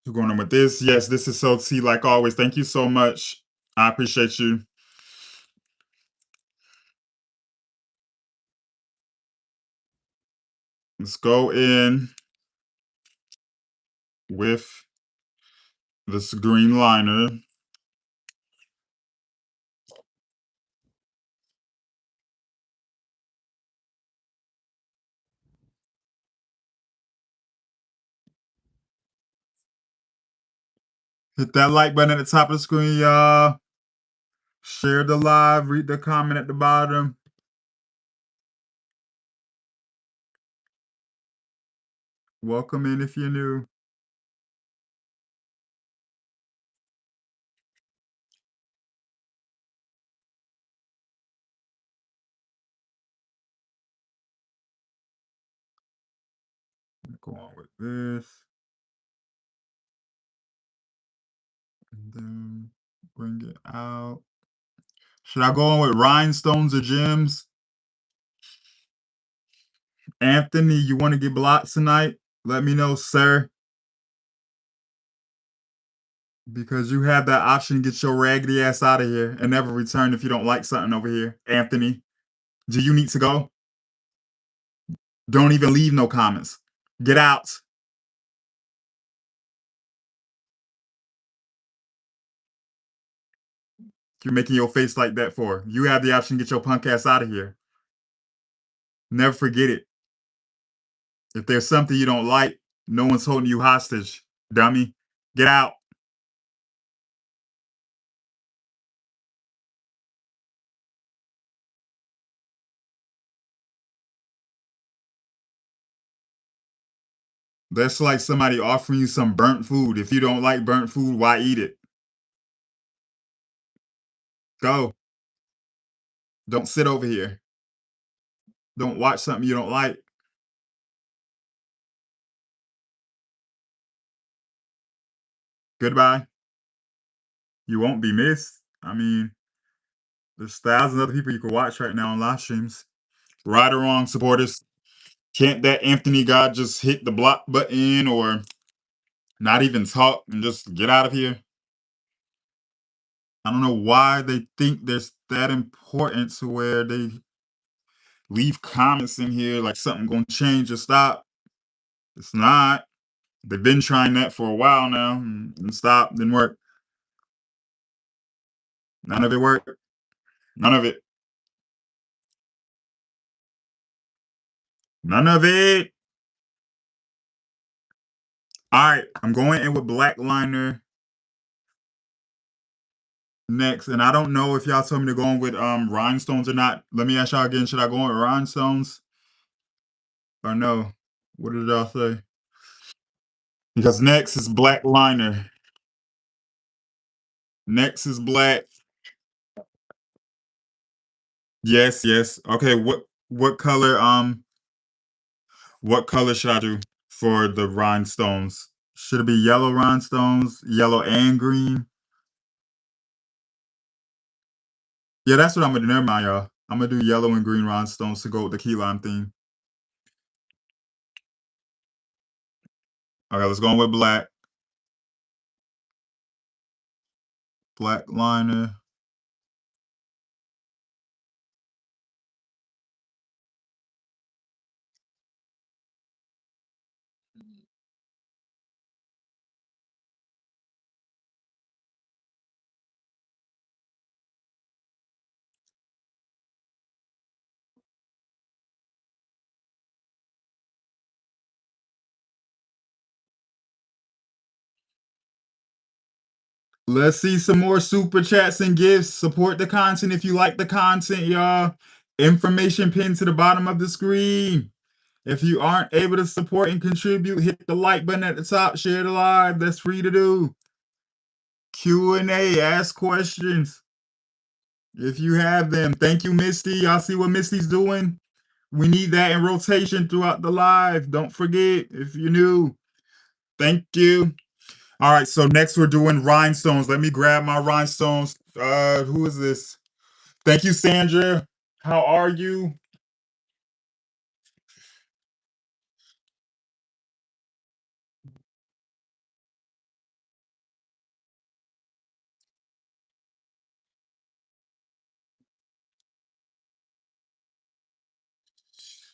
We're going in with this. Yes, this is so tea like always. Thank you so much. I appreciate you. Let's go in with this green liner. Hit that like button at the top of the screen, y'all. Share the live, read the comment at the bottom. Welcome in if you're new. Go on with this. And then bring it out. Should I go on with rhinestones or gems? Anthony, you want to get blocked tonight? Let me know, sir. Because you have that option to get your raggedy ass out of here and never return if you don't like something over here. Anthony, do you need to go? Don't even leave no comments. Get out. You're making your face like that for? You have the option to get your punk ass out of here. Never forget it. If there's something you don't like, no one's holding you hostage, dummy. Get out. That's like somebody offering you some burnt food. If you don't like burnt food, why eat it? Go. Don't sit over here. Don't watch something you don't like. Goodbye. You won't be missed. I mean, there's thousands of other people you can watch right now on live streams. Right or wrong, supporters. Can't that Anthony guy just hit the block button or not even talk and just get out of here? I don't know why they think there's that important to where they leave comments in here like something gonna change or stop. It's not. They've been trying that for a while now and stop, didn't work. None of it worked. None of it. None of it. All right, I'm going in with black liner next, and I don't know if y'all told me to go in with rhinestones or not. Let me ask y'all again: should I go in with rhinestones or no? What did y'all say? Because next is black liner. Next is black. Yes, yes. Okay, what color should I do for the rhinestones? Should it be yellow rhinestones, yellow and green? Yeah, that's what I'm gonna do. Never mind, y'all. I'm gonna do yellow and green rhinestones to go with the key lime theme. Okay, let's go in with black. Black liner. Let's see some more super chats and gifts. Support the content if you like the content, y'all. Information pinned to the bottom of the screen. If you aren't able to support and contribute, hit the like button at the top. Share the live. That's free to do. Q&A. Ask questions if you have them. Thank you, Misty. Y'all see what Misty's doing? We need that in rotation throughout the live. Don't forget if you're new. Thank you. All right, so next we're doing rhinestones. Let me grab my rhinestones. Who is this? Thank you, Sandra. How are you?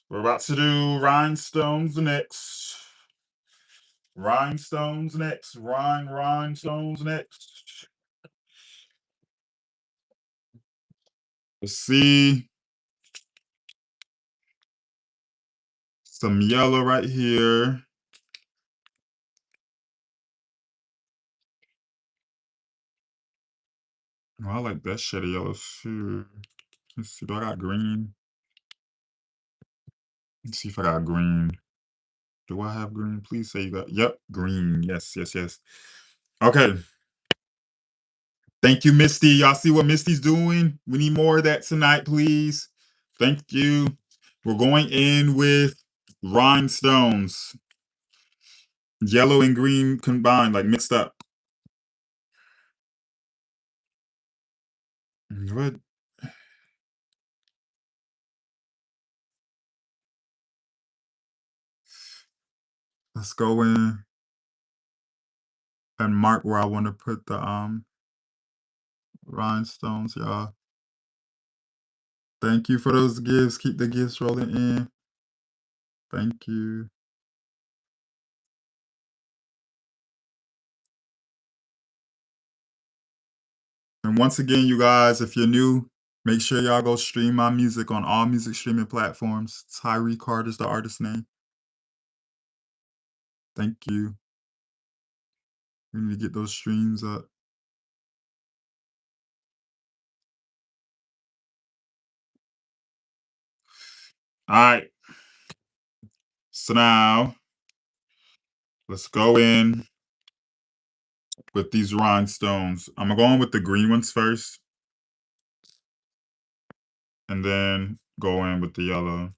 We're about to do rhinestones next. Rhinestones next. Rhinestones next. Let's see. Some yellow right here. Oh, I like that shade of yellow too. Let's see, do I got green? Let's see if I got green. Do I have green? Please say you got, yep, green. Yes, yes, yes. Okay. Thank you, Misty. Y'all see what Misty's doing? We need more of that tonight, please. Thank you. We're going in with rhinestones. Yellow and green combined, like mixed up. What? Let's go in and mark where I want to put the rhinestones, y'all. Thank you for those gifts. Keep the gifts rolling in. Thank you. And once again, you guys, if you're new, make sure y'all go stream my music on all music streaming platforms. Tyree Carter's the artist name. Thank you. We need to get those streams up. All right. So now let's go in with these rhinestones. I'm gonna go in with the green ones first, and then go in with the yellow.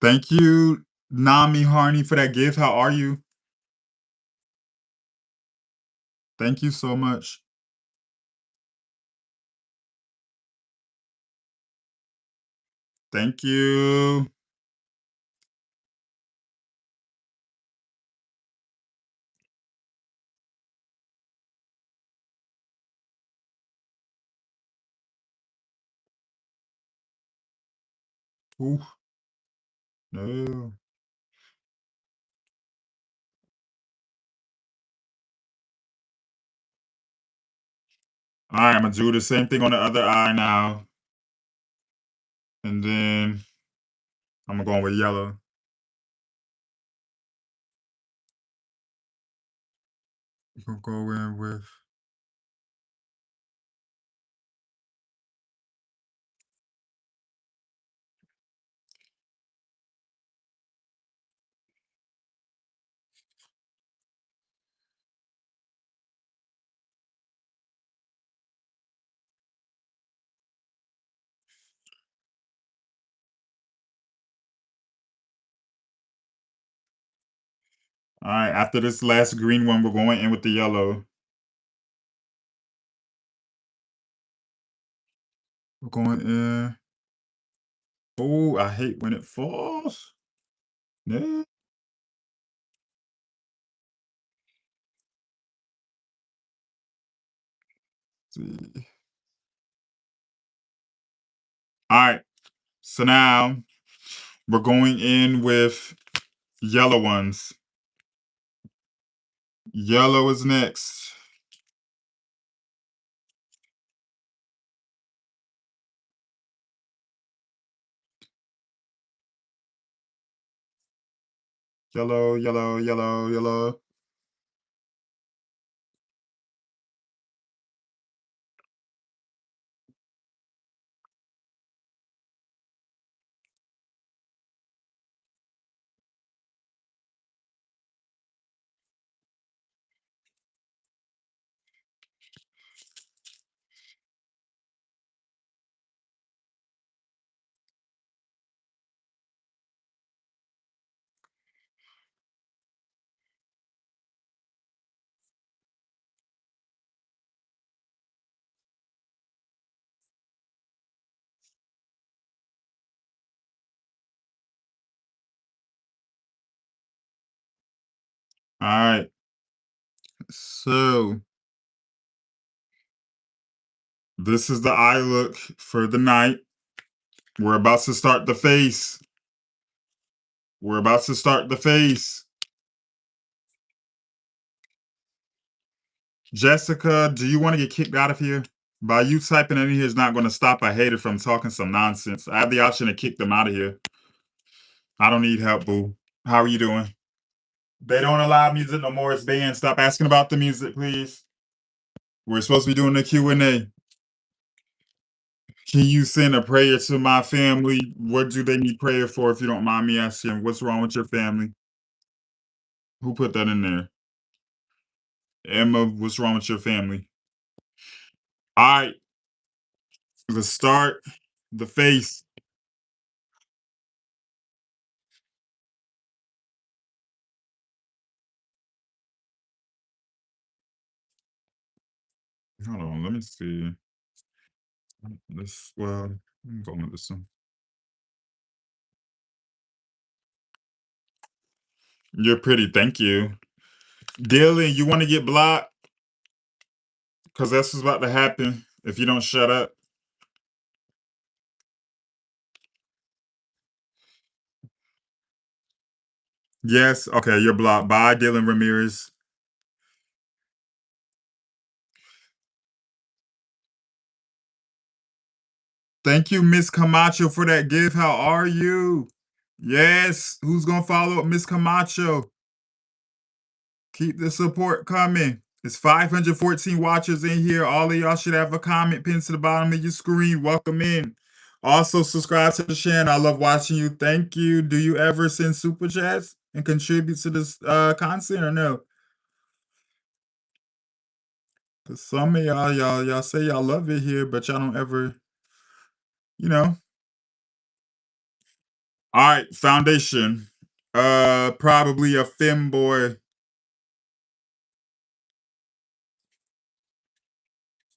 Thank you, Nami Harney, for that gift. How are you? Thank you so much. Thank you. Ooh, no. All right, I'm gonna do the same thing on the other eye now, and then I'm gonna go in with yellow. I'm gonna go in with. All right, after this last green one, we're going in with the yellow. We're going in. Oh, I hate when it falls. Yeah. See. All right, so now we're going in with yellow ones. Yellow is next. Yellow, yellow, yellow, yellow. All right, so this is the eye look for the night. We're about to start the face. We're about to start the face. Jessica, do you want to get kicked out of here? By you typing in here is not going to stop a hater from talking some nonsense. I have the option to kick them out of here. I don't need help, boo. How are you doing? They don't allow music no more. It's banned. Stop asking about the music, please. We're supposed to be doing the Q&A. Can you send a prayer to my family? What do they need prayer for, if you don't mind me asking? What's wrong with your family? Who put that in there? Emma, what's wrong with your family? All right, let's start the face. Hold on, let me see. This, well, I'm going with this one. You're pretty. Thank you. Dylan, you want to get blocked? Because that's what's about to happen if you don't shut up. Yes. Okay, you're blocked. Bye, Dylan Ramirez. Thank you, Miss Camacho, for that gift. How are you? Yes. Who's going to follow up Miss Camacho? Keep the support coming. It's 514 watchers in here. All of y'all should have a comment pinned to the bottom of your screen. Welcome in. Also, subscribe to the channel. I love watching you. Thank you. Do you ever send super chats and contribute to this content or no? Cause some of y'all say y'all love it here, but y'all don't ever, you know. All right, foundation. Probably a femboy.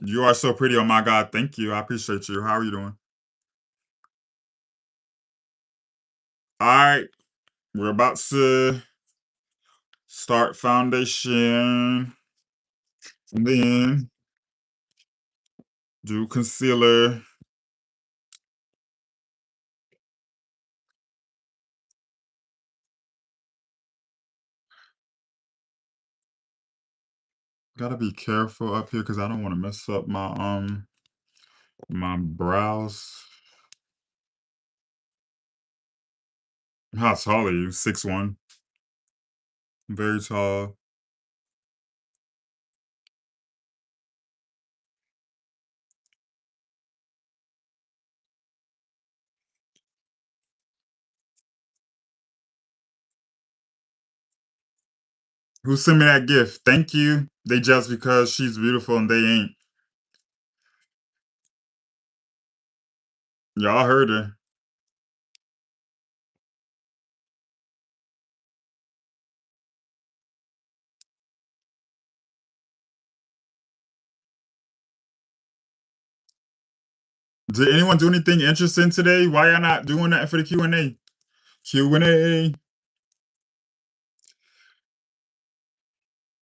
You are so pretty. Oh my God, thank you. I appreciate you. How are you doing? All right, we're about to start foundation, and then do concealer. Gotta be careful up here because I don't want to mess up my brows. How tall are you? 6'1". Very tall. Who sent me that gift? Thank you. They just because she's beautiful and they ain't. Y'all heard her. Did anyone do anything interesting today? Why y'all not doing that for the Q&A? Q&A.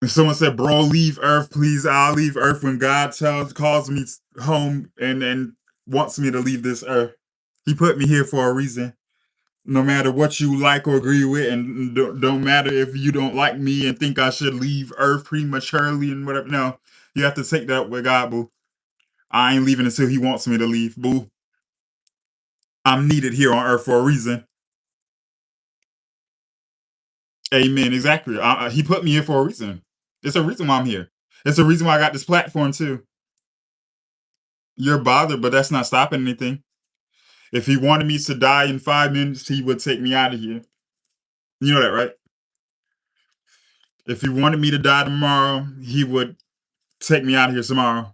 If someone said, "Bro, leave Earth, please." I'll leave Earth when God calls me home and wants me to leave this Earth. He put me here for a reason. No matter what you like or agree with, and don't matter if you don't like me and think I should leave Earth prematurely and whatever. No, you have to take that with God, boo. I ain't leaving until He wants me to leave, boo. I'm needed here on Earth for a reason. Amen. Exactly. He put me here for a reason. It's a reason why I'm here. It's a reason why I got this platform too. You're bothered, but that's not stopping anything. If he wanted me to die in 5 minutes, he would take me out of here. You know that, right? If he wanted me to die tomorrow, he would take me out of here tomorrow.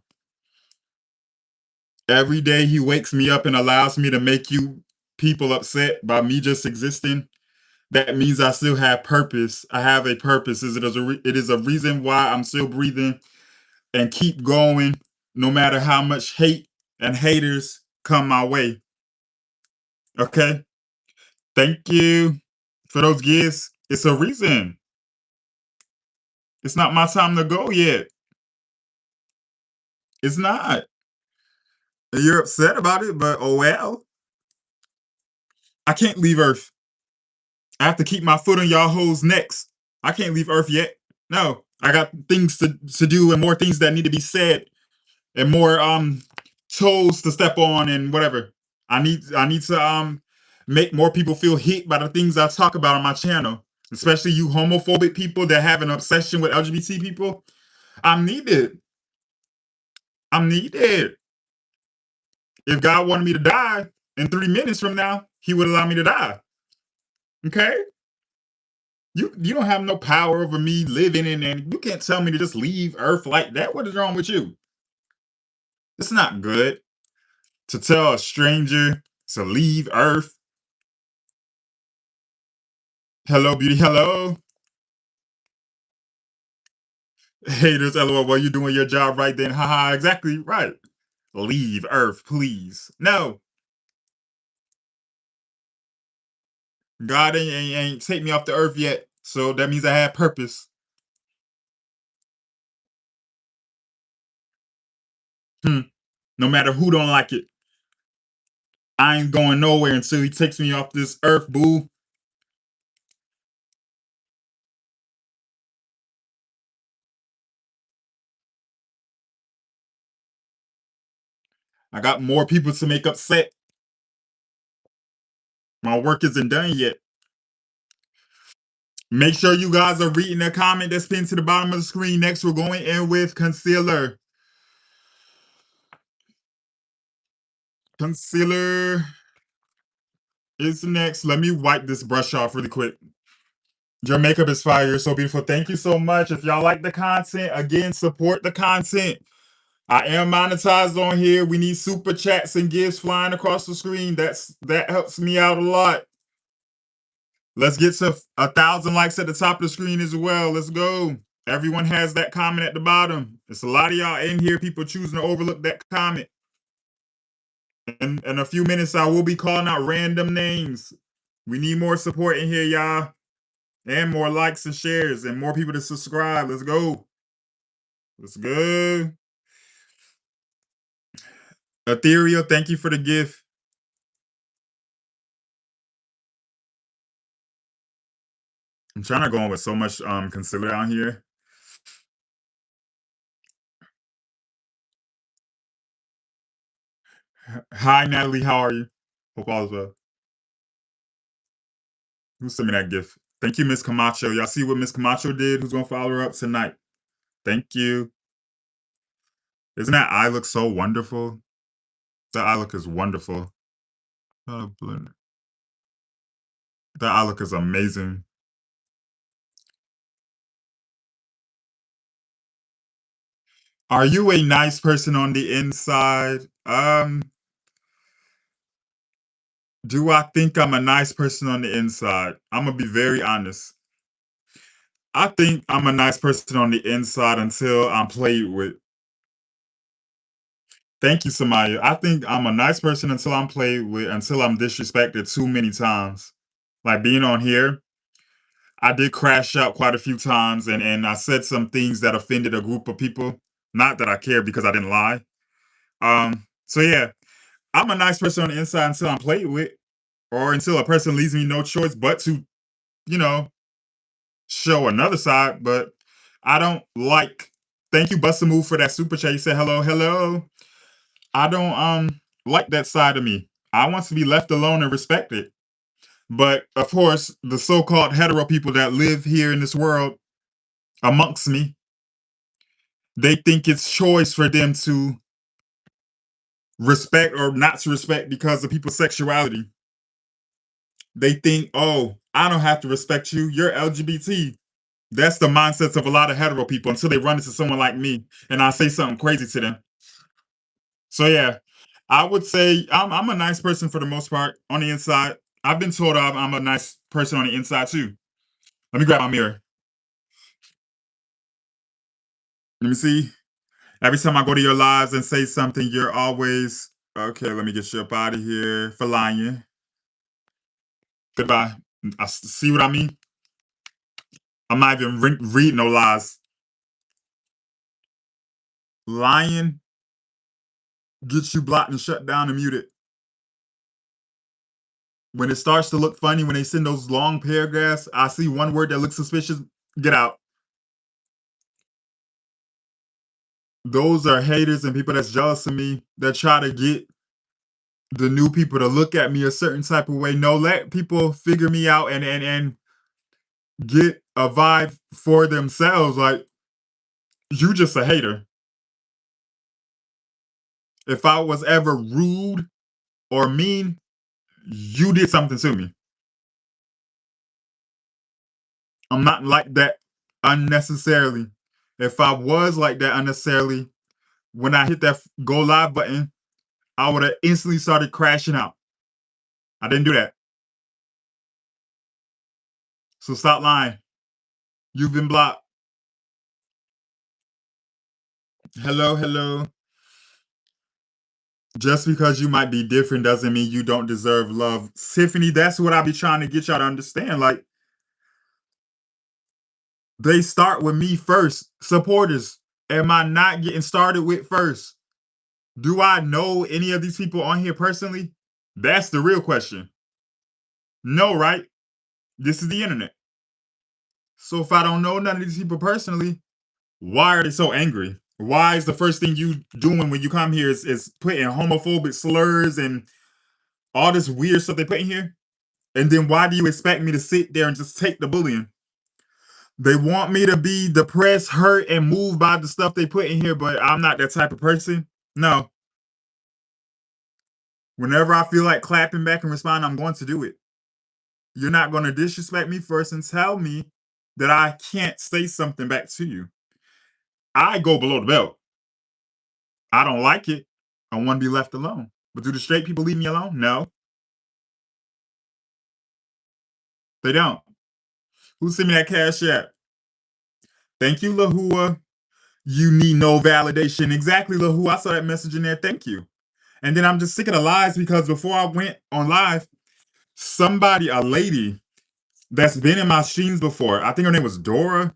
Every day he wakes me up and allows me to make you people upset by me just existing. That means I still have purpose. I have a purpose. It is a reason why I'm still breathing and keep going no matter how much hate and haters come my way. Okay? Thank you for those gifts. It's a reason. It's not my time to go yet. It's not. You're upset about it, but oh well. I can't leave Earth. I have to keep my foot on y'all hoes' necks. I can't leave Earth yet. No. I got things to do and more things that need to be said and more toes to step on and whatever. I need to make more people feel hit by the things I talk about on my channel. Especially you homophobic people that have an obsession with LGBT people. I'm needed. I'm needed. If God wanted me to die in 3 minutes from now, he would allow me to die. Okay? You don't have no power over me living and you can't tell me to just leave Earth like that. What is wrong with you? It's not good to tell a stranger to leave Earth. Hello, beauty. Hello. Haters, lol. Well, you're doing your job right then. Haha, exactly right. Leave Earth, please. No. God ain't take me off the Earth yet. So that means I had purpose. Hmm. No matter who don't like it, I ain't going nowhere until he takes me off this earth, boo. I got more people to make upset. My work isn't done yet. Make sure you guys are reading the comment that's pinned to the bottom of the screen. Next, we're going in with concealer. Concealer is next. Let me wipe this brush off really quick. Your makeup is fire. You're so beautiful. Thank you so much. If y'all like the content, again, support the content. I am monetized on here. We need super chats and gifts flying across the screen. That helps me out a lot. Let's get to 1,000 likes at the top of the screen as well. Let's go. Everyone has that comment at the bottom. It's a lot of y'all in here. People choosing to overlook that comment. In a few minutes, I will be calling out random names. We need more support in here, y'all. And more likes and shares and more people to subscribe. Let's go. Let's go. Ethereal, thank you for the gift. I'm trying to go on with so much concealer out here. Hi, Natalie. How are you? Hope all is well. Who sent me that gift? Thank you, Miss Camacho. Y'all see what Miss Camacho did? Who's gonna follow her up tonight? Thank you. Isn't that eye look so wonderful? That eye look is wonderful. Oh, that eye look is amazing. Are you a nice person on the inside? Do I think I'm a nice person on the inside? I'm gonna be very honest. I think I'm a nice person on the inside until I'm played with. Thank you, Samaya. I think I'm a nice person until I'm played with, until I'm disrespected too many times. Like being on here, I did crash out quite a few times and I said some things that offended a group of people. Not that I care because I didn't lie. So yeah, I'm a nice person on the inside until I'm played with, or until a person leaves me no choice but to, you know, show another side. But I don't like. Thank you, Busta Move, for that super chat. You said hello, hello. I don't like that side of me. I want to be left alone and respected. But of course, the so-called hetero people that live here in this world amongst me, they think it's choice for them to respect or not to respect because of people's sexuality. They think, oh, I don't have to respect you. You're LGBT. That's the mindsets of a lot of hetero people until they run into someone like me and I say something crazy to them. So yeah, I would say I'm a nice person for the most part on the inside. I've been told I'm a nice person on the inside too. Let me grab my mirror. Let me see. Every time I go to your lives and say something, you're always okay. Let me get you up out of here for lying. Goodbye. See what I mean? I'm not even reading no lies. Lying gets you blocked and shut down and muted. When it starts to look funny, when they send those long paragraphs, I see one word that looks suspicious. Get out. Those are haters and people that's jealous of me that try to get the new people to look at me a certain type of way. No, let people figure me out and get a vibe for themselves. Like, you just a hater. If I was ever rude or mean, you did something to me. I'm not like that unnecessarily. If I was like that unnecessarily, when I hit that go live button, I would have instantly started crashing out. I didn't do that. So stop lying. You've been blocked. Hello, hello. Just because you might be different doesn't mean you don't deserve love. Tiffany, that's what I be trying to get y'all to understand. Like, They start with me first. Supporters, am I not getting started with first? Do I know any of these people on here personally? That's the real question. No, right? This is the internet. So if I don't know none of these people personally, why are they so angry? Why is the first thing you doing when you come here is putting homophobic slurs and all this weird stuff they put in here? And then why do you expect me to sit there and just take the bullying? They want me to be depressed, hurt, and moved by the stuff they put in here, but I'm not that type of person. No. Whenever I feel like clapping back and responding, I'm going to do it. You're not going to disrespect me first and tell me that I can't say something back to you. I go below the belt. I don't like it. I want to be left alone. But do the straight people leave me alone? No, they don't. Who sent me that cash app? Thank you, Lahua. You need no validation. Exactly, Lahua. I saw that message in there. Thank you. And then I'm just sick of the lies because before I went on live, somebody, a lady that's been in my streams before, I think her name was Dora.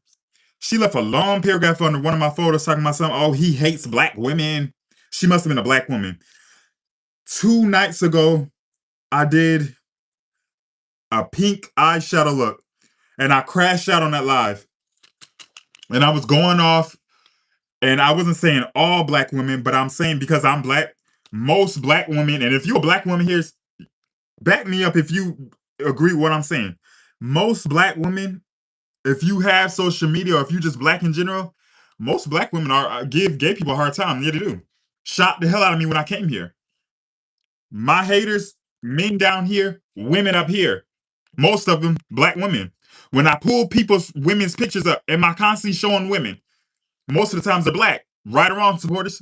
She left a long paragraph under one of my photos talking about something. Oh, he hates black women. She must have been a black woman. 2 nights ago, I did a pink eyeshadow look and I crashed out on that live. And I was going off, and I wasn't saying all black women, but I'm saying because I'm black, most black women, and if you're a black woman here, back me up if you agree with what I'm saying. Most black women, if you have social media or if you just black in general, most black women are give gay people a hard time. Yeah, they do. Shocked the hell out of me when I came here. My haters, men down here, women up here. Most of them black women. When I pull people's women's pictures up, am I constantly showing women? Most of the times they're black. Right or wrong, supporters?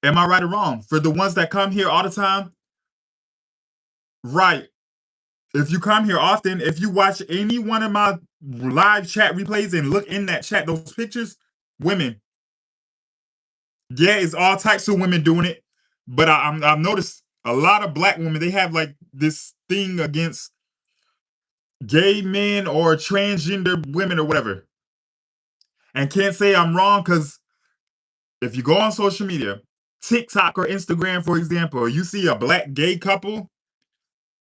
Am I right or wrong? For the ones that come here all the time, right. If you come here often, if you watch any one of my live chat replays and look in that chat, those pictures, women. Yeah, it's all types of women doing it. But I've noticed a lot of black women, they have like this thing against gay men or transgender women or whatever. And can't say I'm wrong because if you go on social media, TikTok or Instagram, for example, you see a black gay couple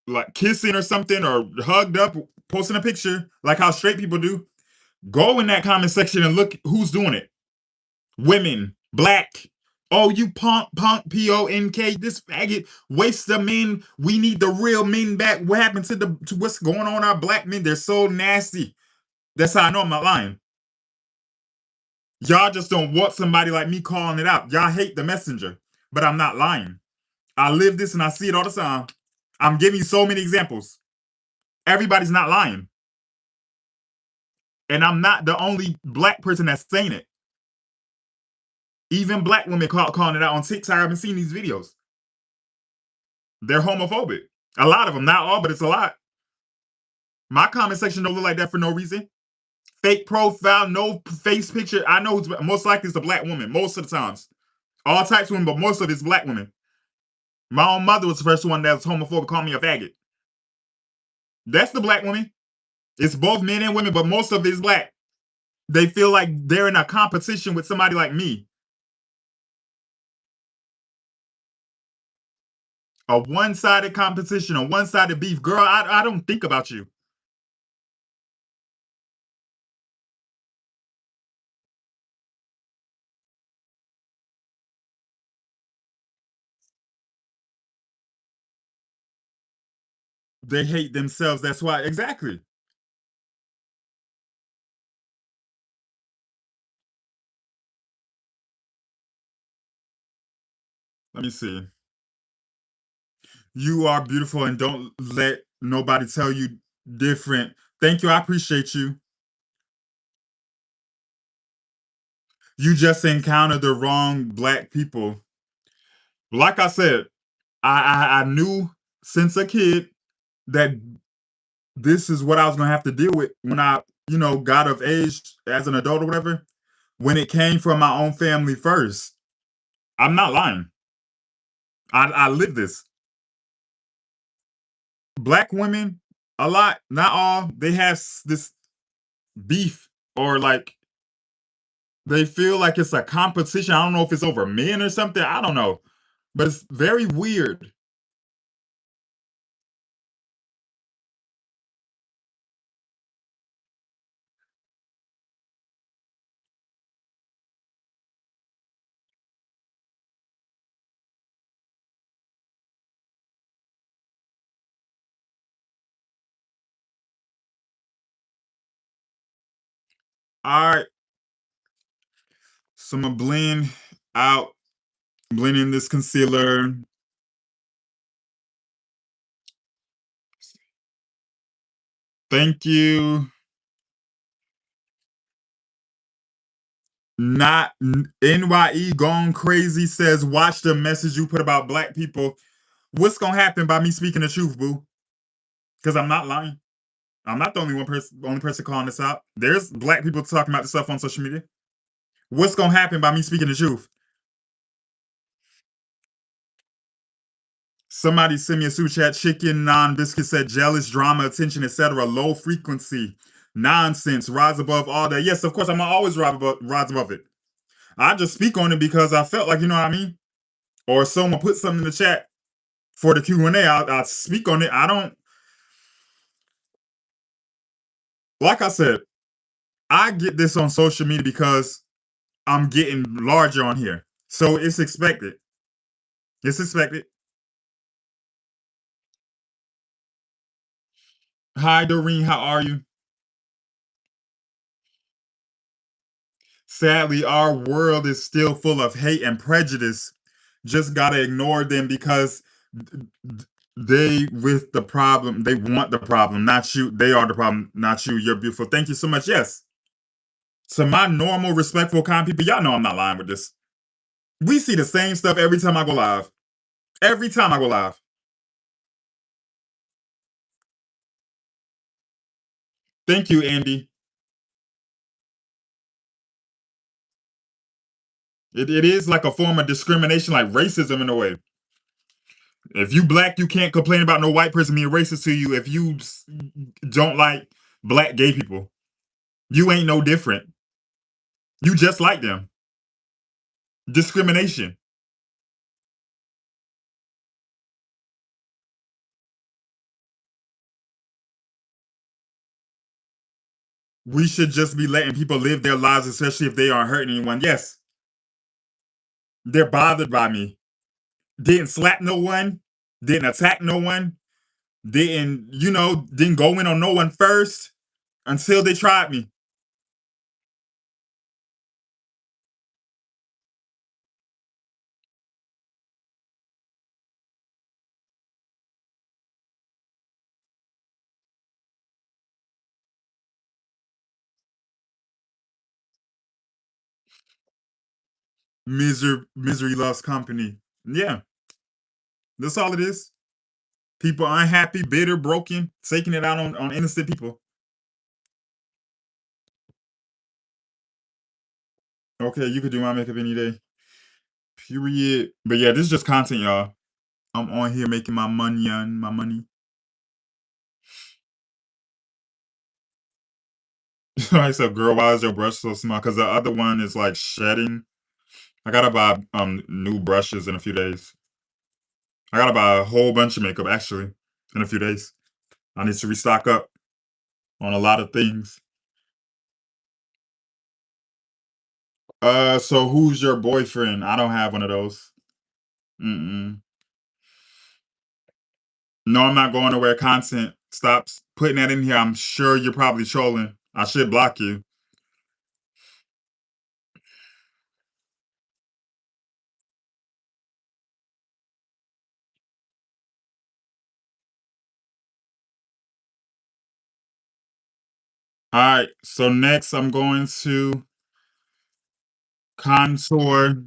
like kissing or something or hugged up, posting a picture like how straight people do, go in that comment section and look who's doing it. Women, black. Oh, you punk, P-O-N-K, this faggot, waste of men. We need the real men back. What happened to what's going on with our black men? They're so nasty. That's how I know I'm not lying. Y'all just don't want somebody like me calling it out. Y'all hate the messenger, but I'm not lying. I live this and I see it all the time. I'm giving you so many examples. Everybody's not lying. And I'm not the only black person that's saying it. Even black women calling it out on TikTok. I've been seeing these videos. They're homophobic. A lot of them, not all, but it's a lot. My comment section don't look like that for no reason. Fake profile, no face picture. I know most likely it's a black woman most of the times. All types of women, but most of it's black women. My own mother was the first one that was homophobic, called me a faggot. That's the black woman. It's both men and women, but most of it is black. They feel like they're in a competition with somebody like me. A one-sided competition, a one-sided beef. Girl, I don't think about you. They hate themselves. That's why. Exactly. Let me see. You are beautiful and don't let nobody tell you different. Thank you. I appreciate you. You just encountered the wrong black people. Like I said, I knew since a kid that this is what I was gonna have to deal with when I, got of age as an adult or whatever. When it came from my own family first. I'm not lying. I live this. black women, a lot, not all, they have this beef or like they feel like it's a competition. I don't know if it's over men or something. I don't know, but it's very weird. All right, so I'm gonna out, blend in this concealer. Thank you. Not NYE Gone Crazy says, watch the message you put about black people. What's gonna happen by me speaking the truth, boo? Because I'm not lying. I'm not the only person calling this out. There's black people talking about this stuff on social media. What's gonna happen by me speaking the truth? Somebody send me a super chat. Chicken non biscuit said jealous, drama, attention, etc. Low frequency, nonsense, rise above all that. Yes, of course, I'm gonna always rise above it. I just speak on it because I felt like, you know what I mean? Or someone put something in the chat for the Q&A. I'll speak on it. I don't, like I said, I get this on social media because I'm getting larger on here. So it's expected. It's expected. Hi, Doreen. How are you? Sadly, our world is still full of hate and prejudice. Just gotta ignore them because they with the problem. They want the problem, not you. They are the problem, not you. You're beautiful. Thank you so much. Yes. To my normal, respectful, kind people, y'all know I'm not lying with this. We see the same stuff every time I go live. Every time I go live. Thank you, Andy. It is like a form of discrimination, like racism in a way. If you black, you can't complain about no white person being racist to you if you don't like black gay people. You ain't no different. You just like them. Discrimination. We should just be letting people live their lives, especially if they aren't hurting anyone. Yes, they're bothered by me. Didn't slap no one, didn't attack no one, didn't go in on no one first until they tried me. Misery loves company. Yeah, that's all it is. People unhappy, bitter, broken, taking it out on innocent people. Okay, you could do my makeup any day. Period. But yeah, this is just content, y'all. I'm on here making my money on my money. I said, girl, why is your brush so small? Because the other one is like shedding. I gotta buy new brushes in a few days. I gotta buy a whole bunch of makeup actually in a few days. I need to restock up on a lot of things. So who's your boyfriend? I don't have one of those. Mm-mm. No, I'm not going to wear content. Stop putting that in here. I'm sure you're probably trolling. I should block you. All right. So next, I'm going to contour.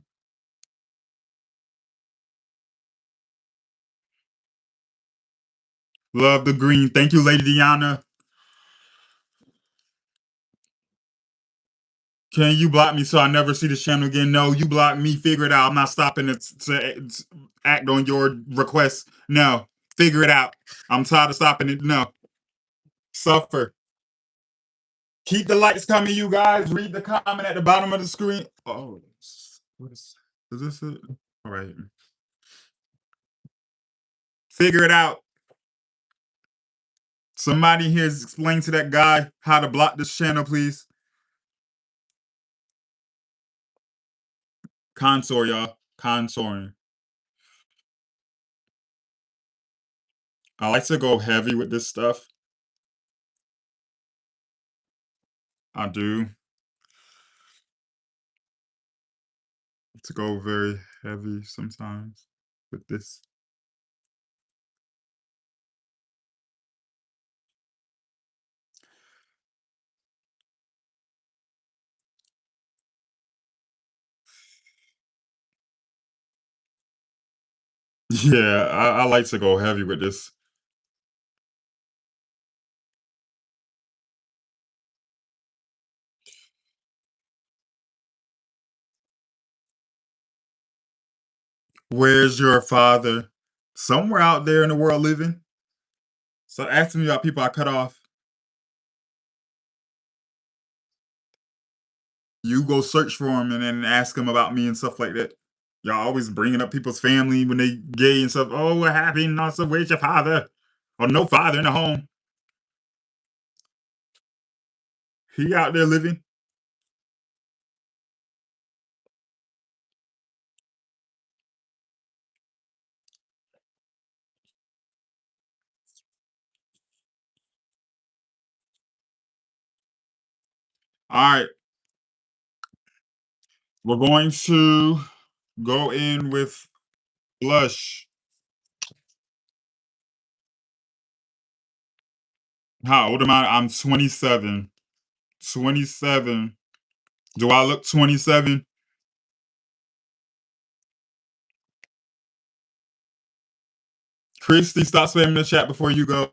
Love the green. Thank you, Lady Diana. Can you block me so I never see this channel again? No, you block me. Figure it out. I'm not stopping to act on your request. No. Figure it out. I'm tired of stopping it. No. Suffer. Keep the lights coming, you guys. Read the comment at the bottom of the screen. Oh, what is this it? All right. Figure it out. Somebody here explain to that guy how to block this channel, please. Contour, y'all. Contouring. I like to go heavy with this stuff. I do. To go very heavy sometimes with this. Yeah, I like to go heavy with this. Where's your father? Somewhere out there in the world living. So asking me about people I cut off. You go search for them and then ask them about me and stuff like that. Y'all always bringing up people's family when they gay and stuff. Oh, what happened? Also, where's your father? Or no father in the home. He out there living. All right. We're going to go in with blush. How old am I? I'm 27. 27. Do I look 27? Christy, stop spamming the chat before you go.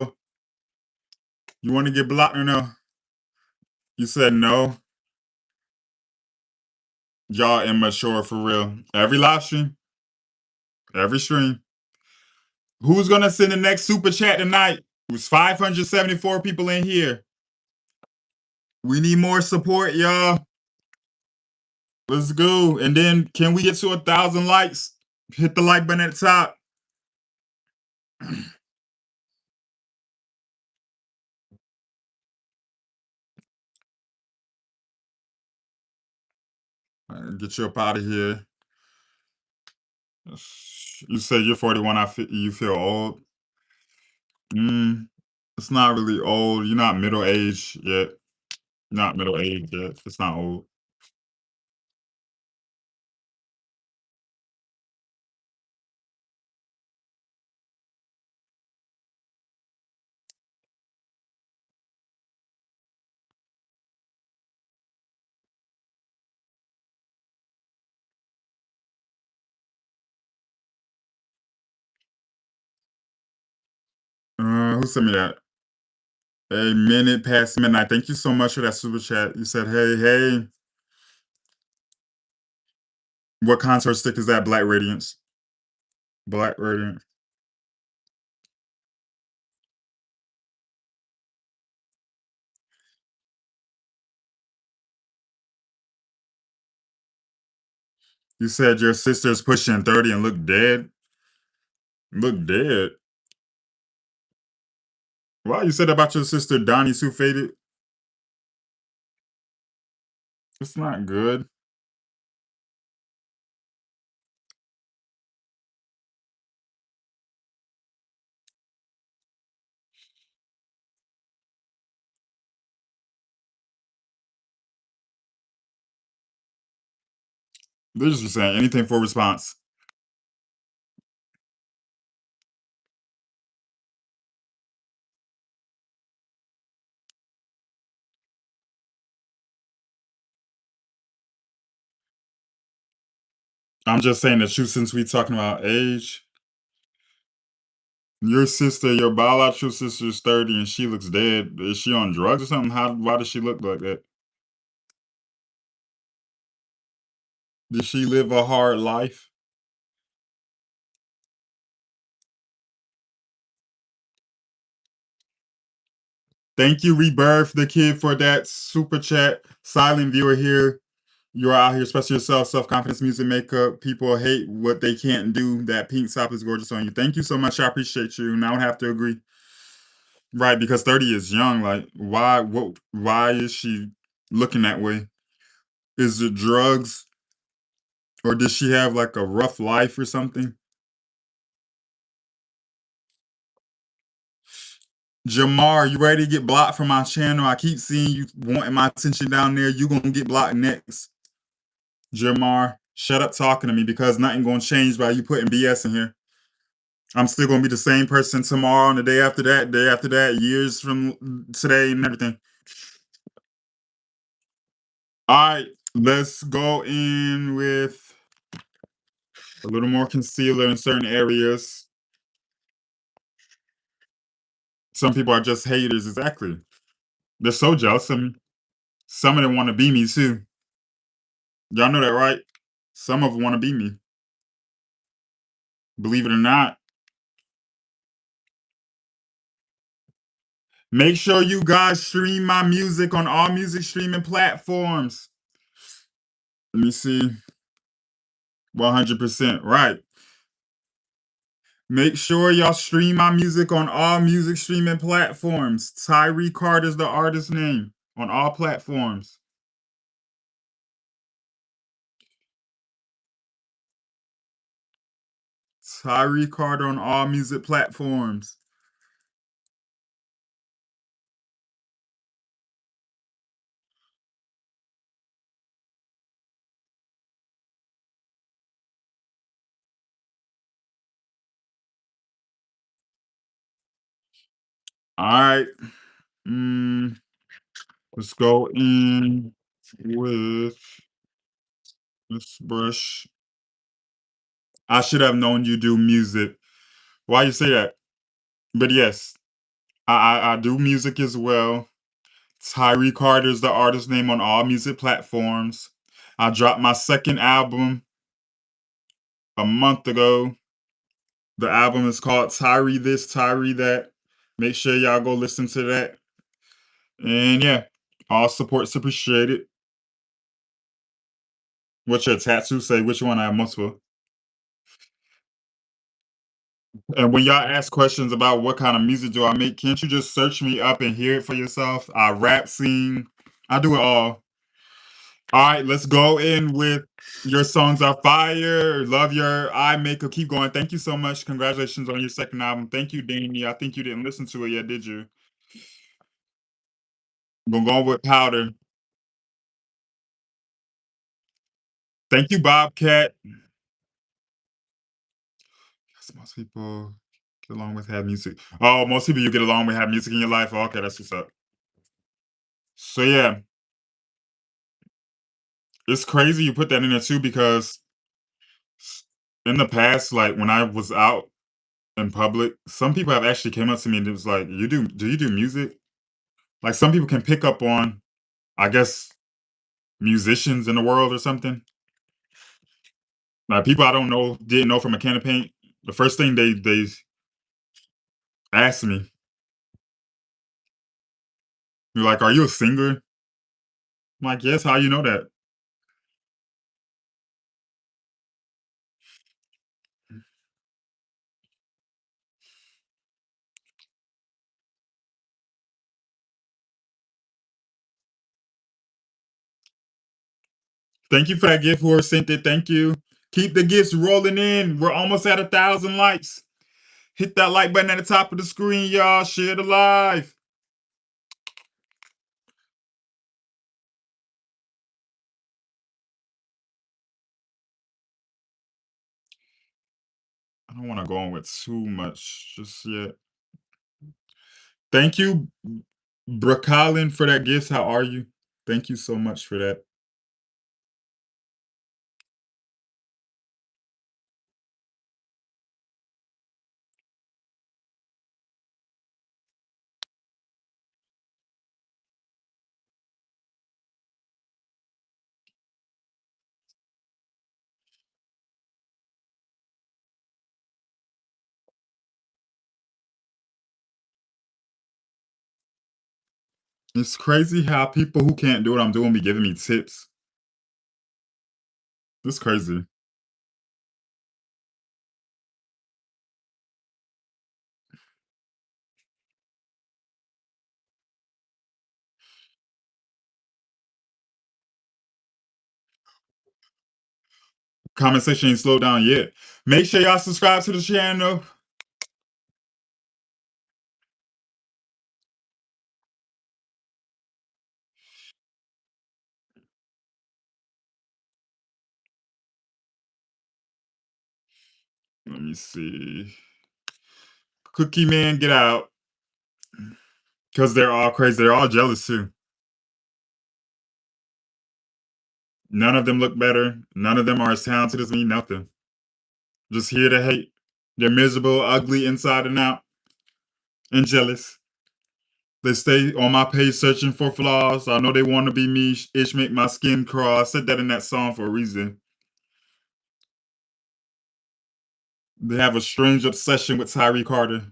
You want to get blocked or no? You said no. Y'all immature for real. Every live stream, every stream. Who's gonna send the next super chat tonight? It was 574 people in here. We need more support, y'all. Let's go. And then can we get to 1,000 likes? Hit the like button at the top. Get you up out of here. You say you're 41. You feel old. It's not really old. You're not middle aged yet. Not middle aged yet. It's not old. Who sent me that? A minute past midnight. Thank you so much for that super chat. You said, hey, hey. What contour stick is that? Black Radiance. Black Radiance. You said your sister's pushing 30 and look dead. Look dead. Why you said about your sister Donnie Sue faded? It's not good. They're just saying anything for response. I'm just saying that you, since we talking about age, your sister, your biological sister is 30 and she looks dead. Is she on drugs or something? Why does she look like that? Did she live a hard life? Thank you, Rebirth the Kid, for that super chat. Silent viewer here. You're out here, especially yourself, self-confidence, music, makeup. People hate what they can't do. That pink top is gorgeous on you. Thank you so much. I appreciate you. And I don't have to agree. Right, because 30 is young. Like, why is she looking that way? Is it drugs? Or does she have like a rough life or something? Jamar, you ready to get blocked from my channel? I keep seeing you wanting my attention down there. You gonna get blocked next. Jamar, shut up talking to me because nothing gonna change by you putting BS in here. I'm still gonna be the same person tomorrow and the day after that, years from today and everything. All right, let's go in with a little more concealer in certain areas. Some people are just haters, exactly. They're so jealous of me. Some of them want to be me too. Y'all know that, right? Some of them want to be me. Believe it or not. Make sure you guys stream my music on all music streaming platforms. Let me see. 100% right. Make sure y'all stream my music on all music streaming platforms. Tyree Carter's the artist name on all platforms. Tyree Carter on all music platforms. All right. Mm, let's go in with this brush. I should have known you do music. Why you say that? But yes, I do music as well. Tyree Carter is the artist name on all music platforms. I dropped my second album a month ago. The album is called Tyree This, Tyree That. Make sure y'all go listen to that. And yeah, all support's appreciated. What's your tattoo say? Which one? I have multiple. And when y'all ask questions about what kind of music do I make, can't you just search me up and hear it for yourself? I rap, sing, I do it all. All right, let's go in with your songs are fire. Love your eye makeup. Keep going. Thank you so much. Congratulations on your second album. Thank you, Danny. I think you didn't listen to it yet, did you? Gonna go with powder. Thank you, Bobcat. Yes, most people get along with have music. Oh, most people you get along with have music in your life. Oh, okay, that's what's up. So yeah, it's crazy you put that in there too because in the past, like when I was out in public, some people have actually came up to me and it was like, do you do music? Like some people can pick up on, I guess, musicians in the world or something. Like people I don't know, didn't know from a can of paint. The first thing they asked me, they're like, "Are you a singer?" I'm like, "Yes." How you know that? Thank you for that gift, whoever sent it. Thank you. Keep the gifts rolling in. We're almost at 1,000 likes. Hit that like button at the top of the screen, y'all. Share the live. I don't want to go on with too much just yet. Thank you, Brooklyn, for that gift. How are you? Thank you so much for that. It's crazy how people who can't do what I'm doing be giving me tips. It's crazy. Comment section ain't slowed down yet. Make sure y'all subscribe to the channel. Let me see. Cookie Man, get out. Because they're all crazy. They're all jealous too. None of them look better. None of them are as talented as me. Nothing. Just here to hate. They're miserable, ugly inside and out, and jealous. They stay on my page searching for flaws. I know they want to be me. Itch make my skin crawl. I said that in that song for a reason. They have a strange obsession with Tyree Carter.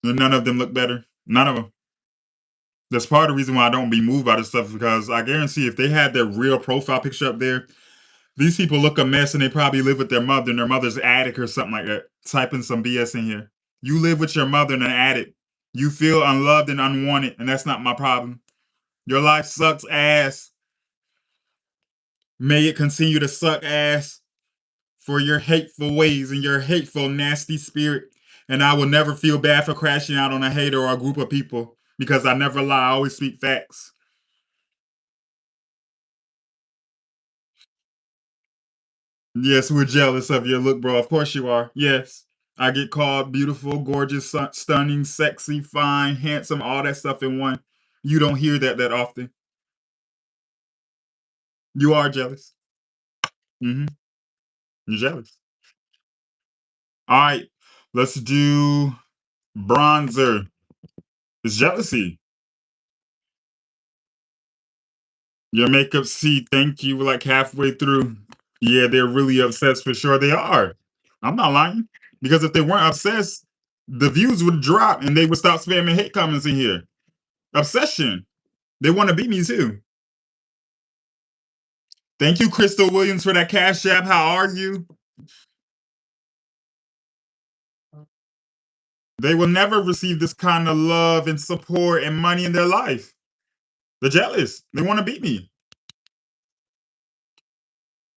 And none of them look better. None of them. That's part of the reason why I don't be moved by this stuff because I guarantee if they had their real profile picture up there, these people look a mess and they probably live with their mother in their mother's attic or something like that. Typing some BS in here. You live with your mother in an attic. You feel unloved and unwanted, and that's not my problem. Your life sucks ass. May it continue to suck ass for your hateful ways and your hateful, nasty spirit. And I will never feel bad for crashing out on a hater or a group of people because I never lie. I always speak facts. Yes, we're jealous of your look, bro. Of course you are. Yes. I get called beautiful, gorgeous, stunning, sexy, fine, handsome, all that stuff in one. You don't hear that often. You are jealous. Mm-hmm. You're jealous. All right. Let's do bronzer. It's jealousy. Your makeup see, thank you, we're like halfway through. Yeah, they're really obsessed for sure. They are. I'm not lying. Because if they weren't obsessed, the views would drop and they would stop spamming hate comments in here. Obsession. They want to beat me too. Thank you, Crystal Williams, for that cash app. How are you? They will never receive this kind of love and support and money in their life. They're jealous. They want to beat me.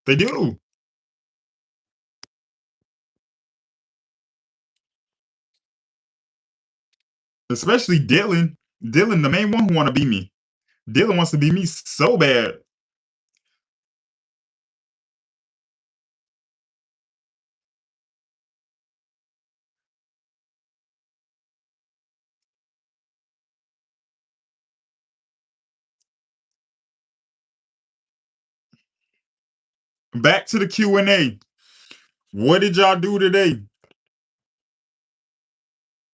They do. Especially Dylan. Dylan, the main one who want to beat me. Dylan wants to beat me so bad. Back to the Q&A. What did y'all do today?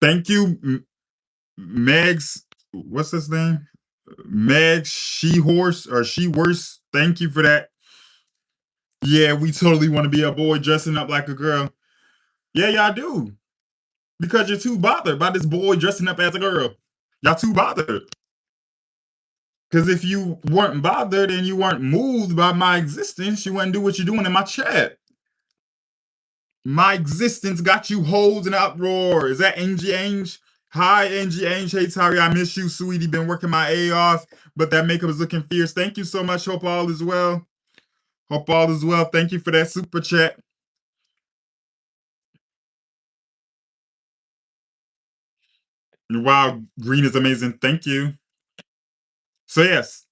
Thank you, Megs. What's his name? Meg She Horse or She Worse. Thank you for that. Yeah, we totally want to be a boy dressing up like a girl. Yeah, y'all do. Because you're too bothered by this boy dressing up as a girl. Y'all too bothered. Because if you weren't bothered and you weren't moved by my existence, you wouldn't do what you're doing in my chat. My existence got you hoes in an uproar. Is that Angie Ange? Hi, Angie Ange. Hey, Tyree, I miss you, sweetie. Been working my A off, but that makeup is looking fierce. Thank you so much. Hope all is well. Hope all is well. Thank you for that super chat. Wow, green is amazing. Thank you. So, yes,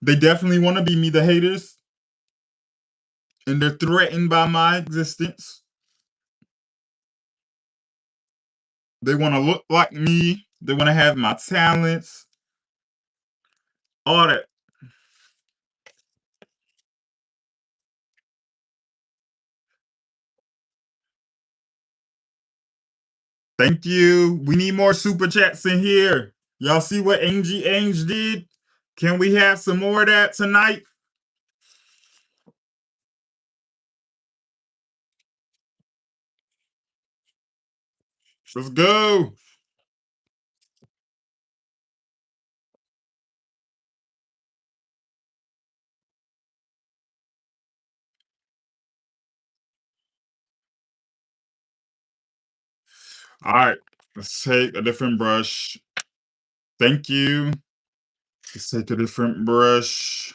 they definitely want to be me, the haters, and they're threatened by my existence. They want to look like me. They want to have my talents. All that. Thank you. We need more super chats in here. Y'all see what Angie Ange did? Can we have some more of that tonight? Let's go. All right. Let's take a different brush. Thank you. Let's take a different brush.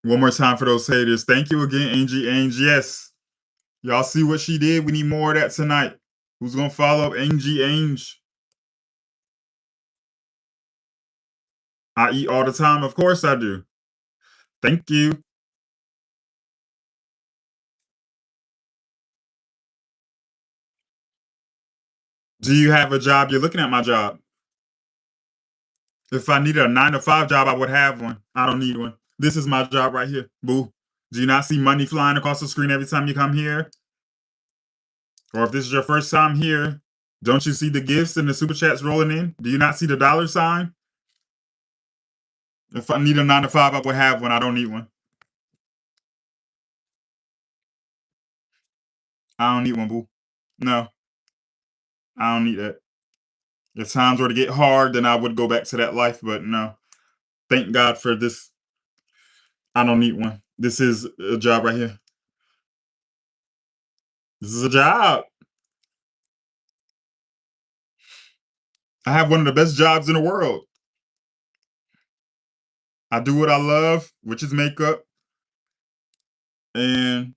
One more time for those haters. Thank you again, Angie Ange. Yes. Y'all see what she did? We need more of that tonight. Who's gonna follow up Angie Ange? I eat all the time. Of course I do. Thank you. Do you have a job? You're looking at my job. If I needed a 9 to 5 job, I would have one. I don't need one. This is my job right here. Boo. Do you not see money flying across the screen every time you come here? Or if this is your first time here, don't you see the gifts and the super chats rolling in? Do you not see the dollar sign? If I need a 9 to 5, I would have one. I don't need one. I don't need one, boo. No, I don't need that. If times were to get hard, then I would go back to that life, but no. Thank God for this. I don't need one. This is a job right here. This is a job. I have one of the best jobs in the world. I do what I love, which is makeup, and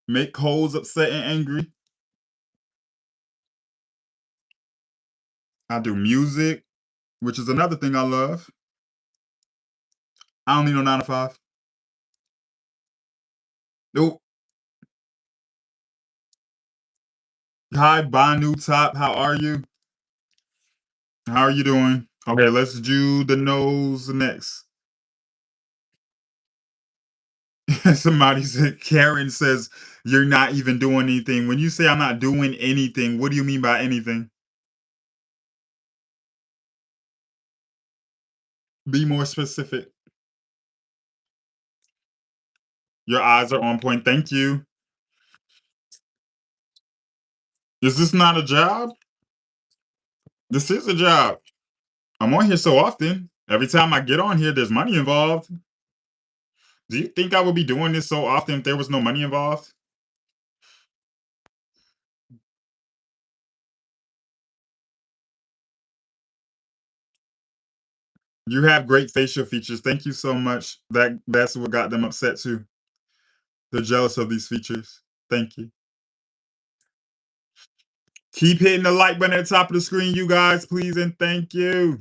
make hoes upset and angry. I do music, which is another thing I love. I don't need no 9 to 5. Nope. Hi, Banu Top. How are you? How are you doing? Okay, let's do the nose next. Somebody said, Karen says, you're not even doing anything. When you say I'm not doing anything, what do you mean by anything? Be more specific. Your eyes are on point. Thank you. Is this not a job? This is a job. I'm on here so often. Every time I get on here, there's money involved. Do you think I would be doing this so often if there was no money involved? You have great facial features. Thank you so much. That's what got them upset too. They're jealous of these features. Thank you. Keep hitting the like button at the top of the screen, you guys, please, and thank you.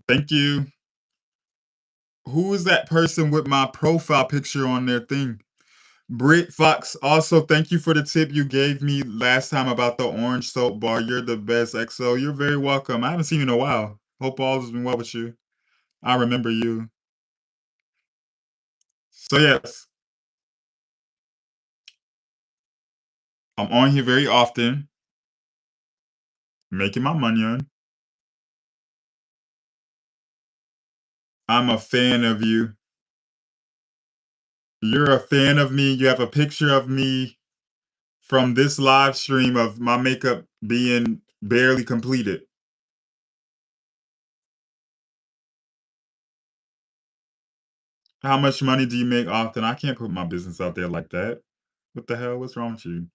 Thank you. Who is that person with my profile picture on their thing? Brit Fox, also thank you for the tip you gave me last time about the orange soap bar. You're the best, XO. You're very welcome. I haven't seen you in a while. Hope all has been well with you. I remember you. So yes, I'm on here very often, making my money on. I'm a fan of you. You're a fan of me. You have a picture of me from this live stream of my makeup being barely completed. How much money do you make often? I can't put my business out there like that. What the hell? What's wrong with you?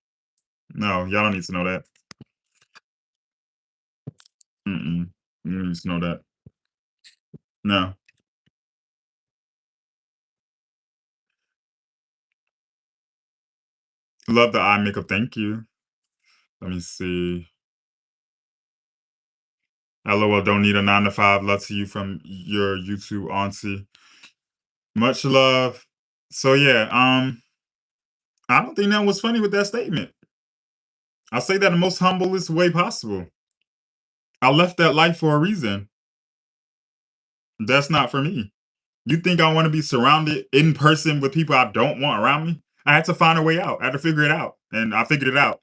No, y'all don't need to know that. Mm-mm. You don't need to know that. No. Love the eye makeup. Thank you. Let me see. LOL, don't need a 9 to 5. Love to you from your YouTube auntie. Much love. So yeah, I don't think that was funny with that statement. I say that in the most humblest way possible. I left that life for a reason. That's not for me. You think I want to be surrounded in person with people I don't want around me? I had to find a way out. I had to figure it out, and I figured it out.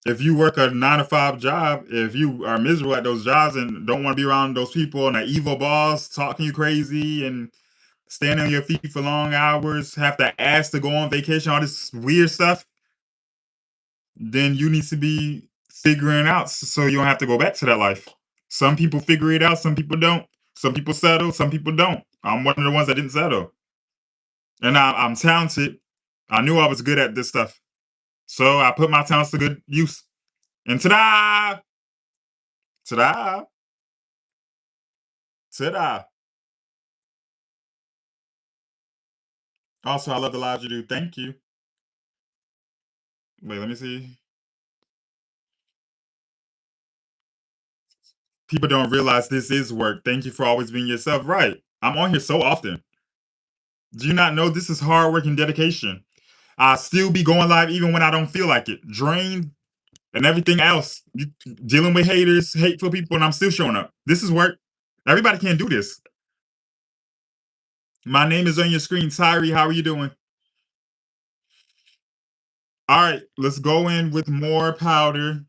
If you work a 9 to 5 job, if you are miserable at those jobs and don't want to be around those people and an evil boss talking you crazy and standing on your feet for long hours, have to ask to go on vacation, all this weird stuff, then you need to be figuring out so you don't have to go back to that life. Some people figure it out, some people don't. Some people settle, some people don't. I'm one of the ones that didn't settle. And I'm talented. I knew I was good at this stuff. So I put my talents to good use. And ta-da! Ta-da! Ta-da! Also, I love the lives you do. Thank you. Wait, let me see. People don't realize this is work. Thank you for always being yourself. Right. I'm on here so often. Do you not know this is hard work and dedication? I still be going live even when I don't feel like it. Drained and everything else. You dealing with haters, hateful people, and I'm still showing up. This is work. Everybody can't do this. My name is on your screen. Tyree, how are you doing? All right, let's go in with more powder.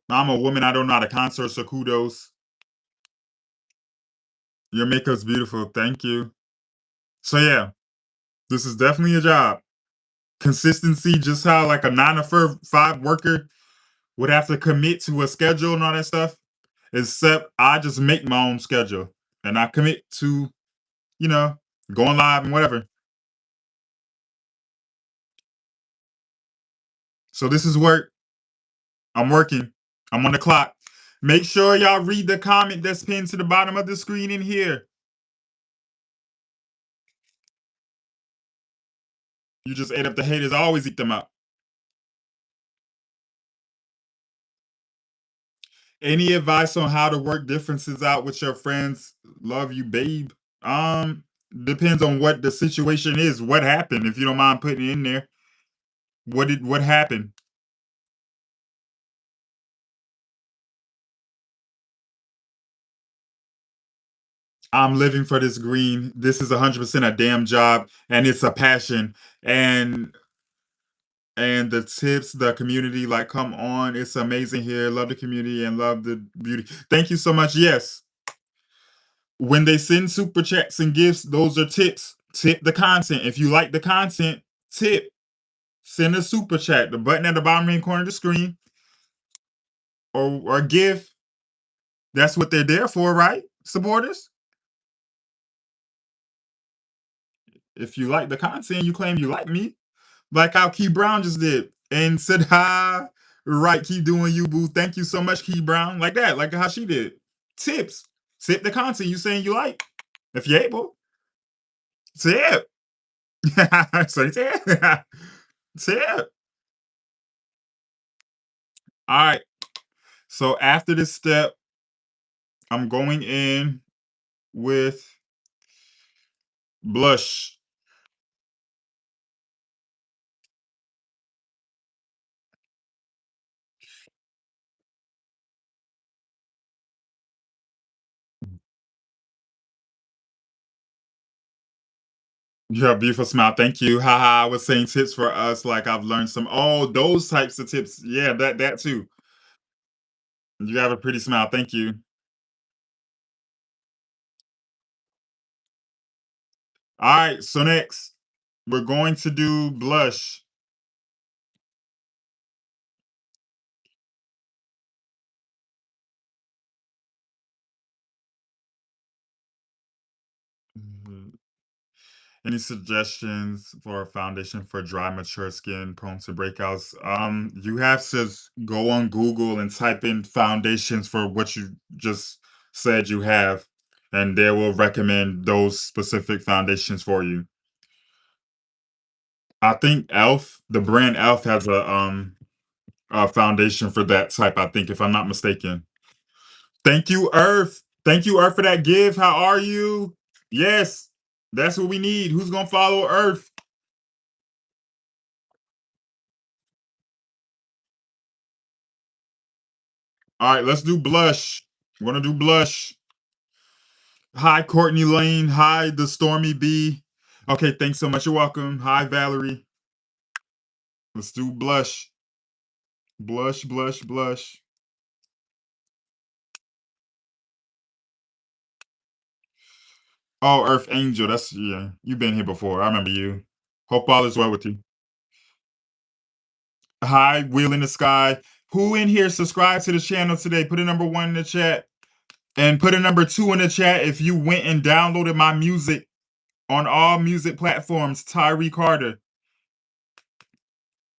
I'm a woman. I don't know how to contour, so kudos. Your makeup's beautiful. Thank you. So yeah, this is definitely a job. Consistency, just how like a 9 to 5 worker would have to commit to a schedule and all that stuff. Except I just make my own schedule and I commit to, you know, going live and whatever. So this is work. I'm working. I'm on the clock. Make sure y'all read the comment that's pinned to the bottom of the screen in here. You just ate up the haters. I always eat them up. Any advice on how to work differences out with your friends? Love you, babe. Depends on what the situation is. What happened? If you don't mind putting it in there. What happened? I'm living for this green. This is 100% a damn job and it's a passion. And the tips, the community, like come on, it's amazing here. Love the community and love the beauty. Thank you so much. Yes. When they send super chats and gifts, those are tips. Tip the content. If you like the content, tip. Send a super chat. The button at the bottom right corner of the screen or give. That's what they're there for, right? Supporters. If you like the content, you claim you like me. Like how Key Brown just did. And said, hi, right, keep doing you, boo. Thank you so much, Key Brown. Like that, like how she did. Tips. Tip the content you saying you like. If you're able. Tip. So tip. Tip. All right. So after this step, I'm going in with blush. You have a beautiful smile. Thank you. Haha. I was saying tips for us. Like I've learned some. Oh, those types of tips. Yeah, that too. You have a pretty smile. Thank you. All right. So next, we're going to do blush. Mhm. Any suggestions for a foundation for dry, mature skin prone to breakouts? You have to go on Google and type in foundations for what you just said you have, and they will recommend those specific foundations for you. I think Elf, the brand Elf, has a foundation for that type. I think, if I'm not mistaken. Thank you, Earth. Thank you, Earth, for that give. How are you? Yes, that's what we need. Who's gonna follow Earth? All right, let's do blush. We're gonna do blush. Hi, Courtney Lane. Hi, the Stormy B. Okay, thanks so much. You're welcome. Hi, Valerie. Let's do blush. Blush, blush, blush. Oh, Earth Angel. That's yeah. You've been here before. I remember you. Hope all is well with you. Hi, Wheel in the Sky. Who in here subscribed to the channel today? Put a number one in the chat. And put a number two in the chat if you went and downloaded my music on all music platforms. Tyree Carter.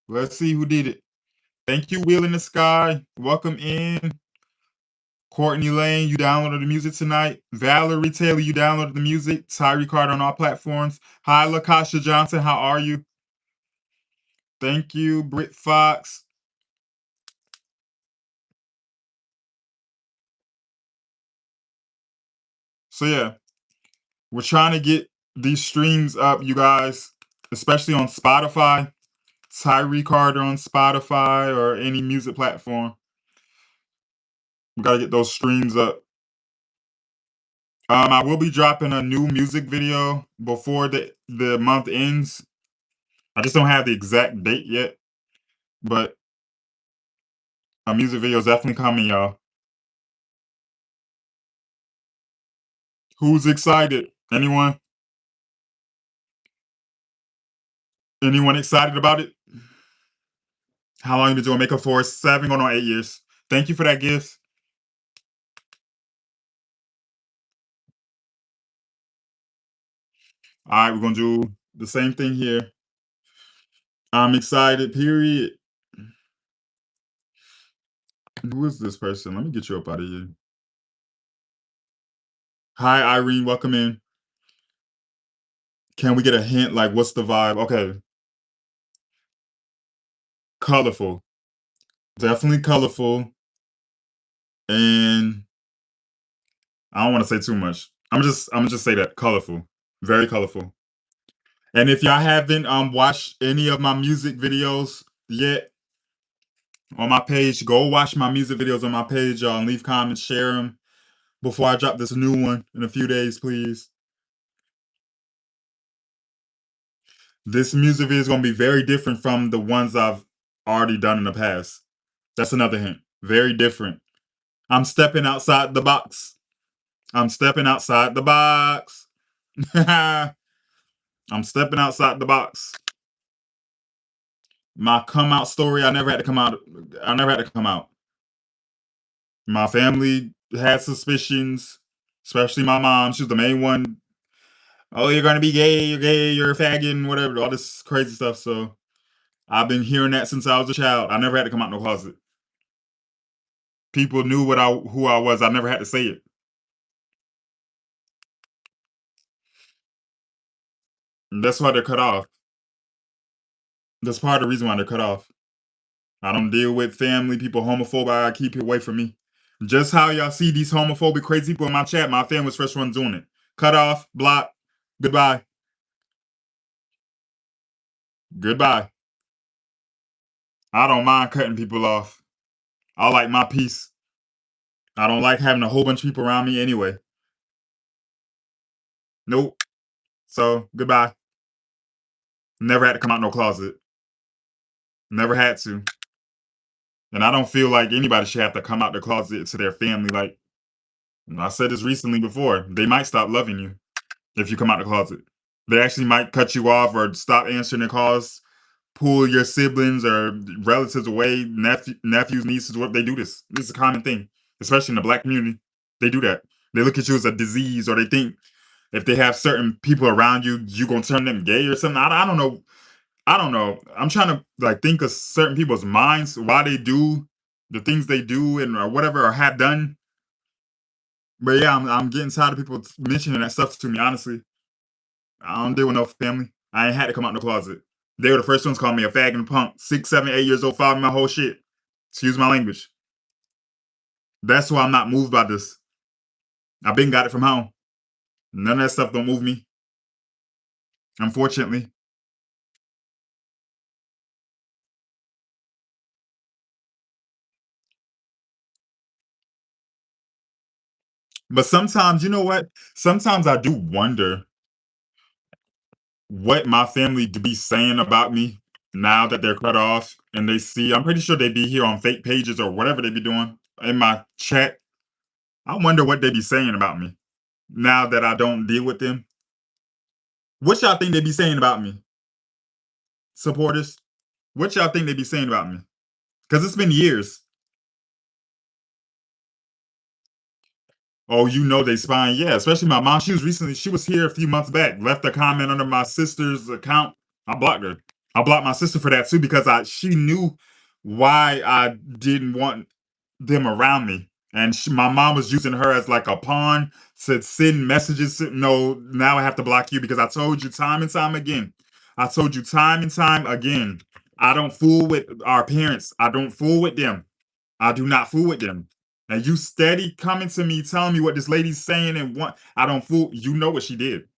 Let's see who did it. Thank you, Wheel in the Sky. Welcome in. Courtney Lane, you downloaded the music tonight. Valerie Taylor, you downloaded the music. Tyree Carter on all platforms. Hi, Lakasha Johnson. How are you? Thank you, Britt Fox. So yeah, we're trying to get these streams up, you guys, especially on Spotify. Tyree Carter on Spotify or any music platform. We gotta get those streams up. I will be dropping a new music video before the month ends. I just don't have the exact date yet, but a music video is definitely coming, y'all. Who's excited? Anyone? Anyone excited about it? How long you been doing makeup for? 7 going on 8 years. Thank you for that gift. All right, we're gonna do the same thing here. I'm excited. Period. Who is this person? Let me get you up out of here. Hi, Irene. Welcome in. Can we get a hint? Like, what's the vibe? Okay, colorful. Definitely colorful. And I don't want to say too much. I'm just say that colorful. Very colorful. And if y'all haven't watched any of my music videos yet on my page, go watch my music videos on my page, y'all, and leave comments, share them before I drop this new one in a few days, please. This music video is gonna be very different from the ones I've already done in the past. That's another hint. Very different. I'm stepping outside the box. I'm stepping outside the box. I'm stepping outside the box. My come out story, I never had to come out. I never had to come out. My family had suspicions, especially my mom. She was the main one. Oh, you're gonna be gay, you're a faggot, and whatever, all this crazy stuff. So I've been hearing that since I was a child. I never had to come out no closet. People knew who I was. I never had to say it. And that's why they're cut off. That's part of the reason why they're cut off. I don't deal with family, people homophobic. I keep it away from me. Just how y'all see these homophobic crazy people in my chat, my family's first one doing it. Cut off, block, goodbye. Goodbye. I don't mind cutting people off. I like my peace. I don't like having a whole bunch of people around me anyway. Nope. So, goodbye. Never had to come out no closet. Never had to. And I don't feel like anybody should have to come out the closet to their family. Like, I said this recently before. They might stop loving you if you come out the closet. They actually might cut you off or stop answering their calls, pull your siblings or relatives away, nephews, nieces. What they do this? This is a common thing, especially in the black community. They do that. They look at you as a disease, or they think if they have certain people around you, you gonna turn them gay or something. I don't know. I don't know. I'm trying to like think of certain people's minds, why they do the things they do and or whatever or have done. But yeah, I'm getting tired of people mentioning that stuff to me. Honestly, I don't deal with no family. I ain't had to come out in the closet. They were the first ones calling me a fag and a punk. 6, 7, 8 years old, following my whole shit. Excuse my language. That's why I'm not moved by this. I've been got it from home. None of that stuff don't move me. Unfortunately. But sometimes, you know what? Sometimes I do wonder what my family to be saying about me now that they're cut off and they see. I'm pretty sure they be here on fake pages or whatever they be doing in my chat. I wonder what they be saying about me now that I don't deal with them. What y'all think they be saying about me, supporters? What y'all think they be saying about me? Because it's been years. Oh, you know they spying. Yeah, especially my mom. She was here a few months back, left a comment under my sister's account. I blocked her. I blocked my sister for that too because she knew why I didn't want them around me. And my mom was using her as like a pawn to send messages. No, now I have to block you because I told you time and time again. I told you time and time again. I don't fool with our parents. I don't fool with them. I do not fool with them. And you steady coming to me telling me what this lady's saying and what I don't fool. You know what she did.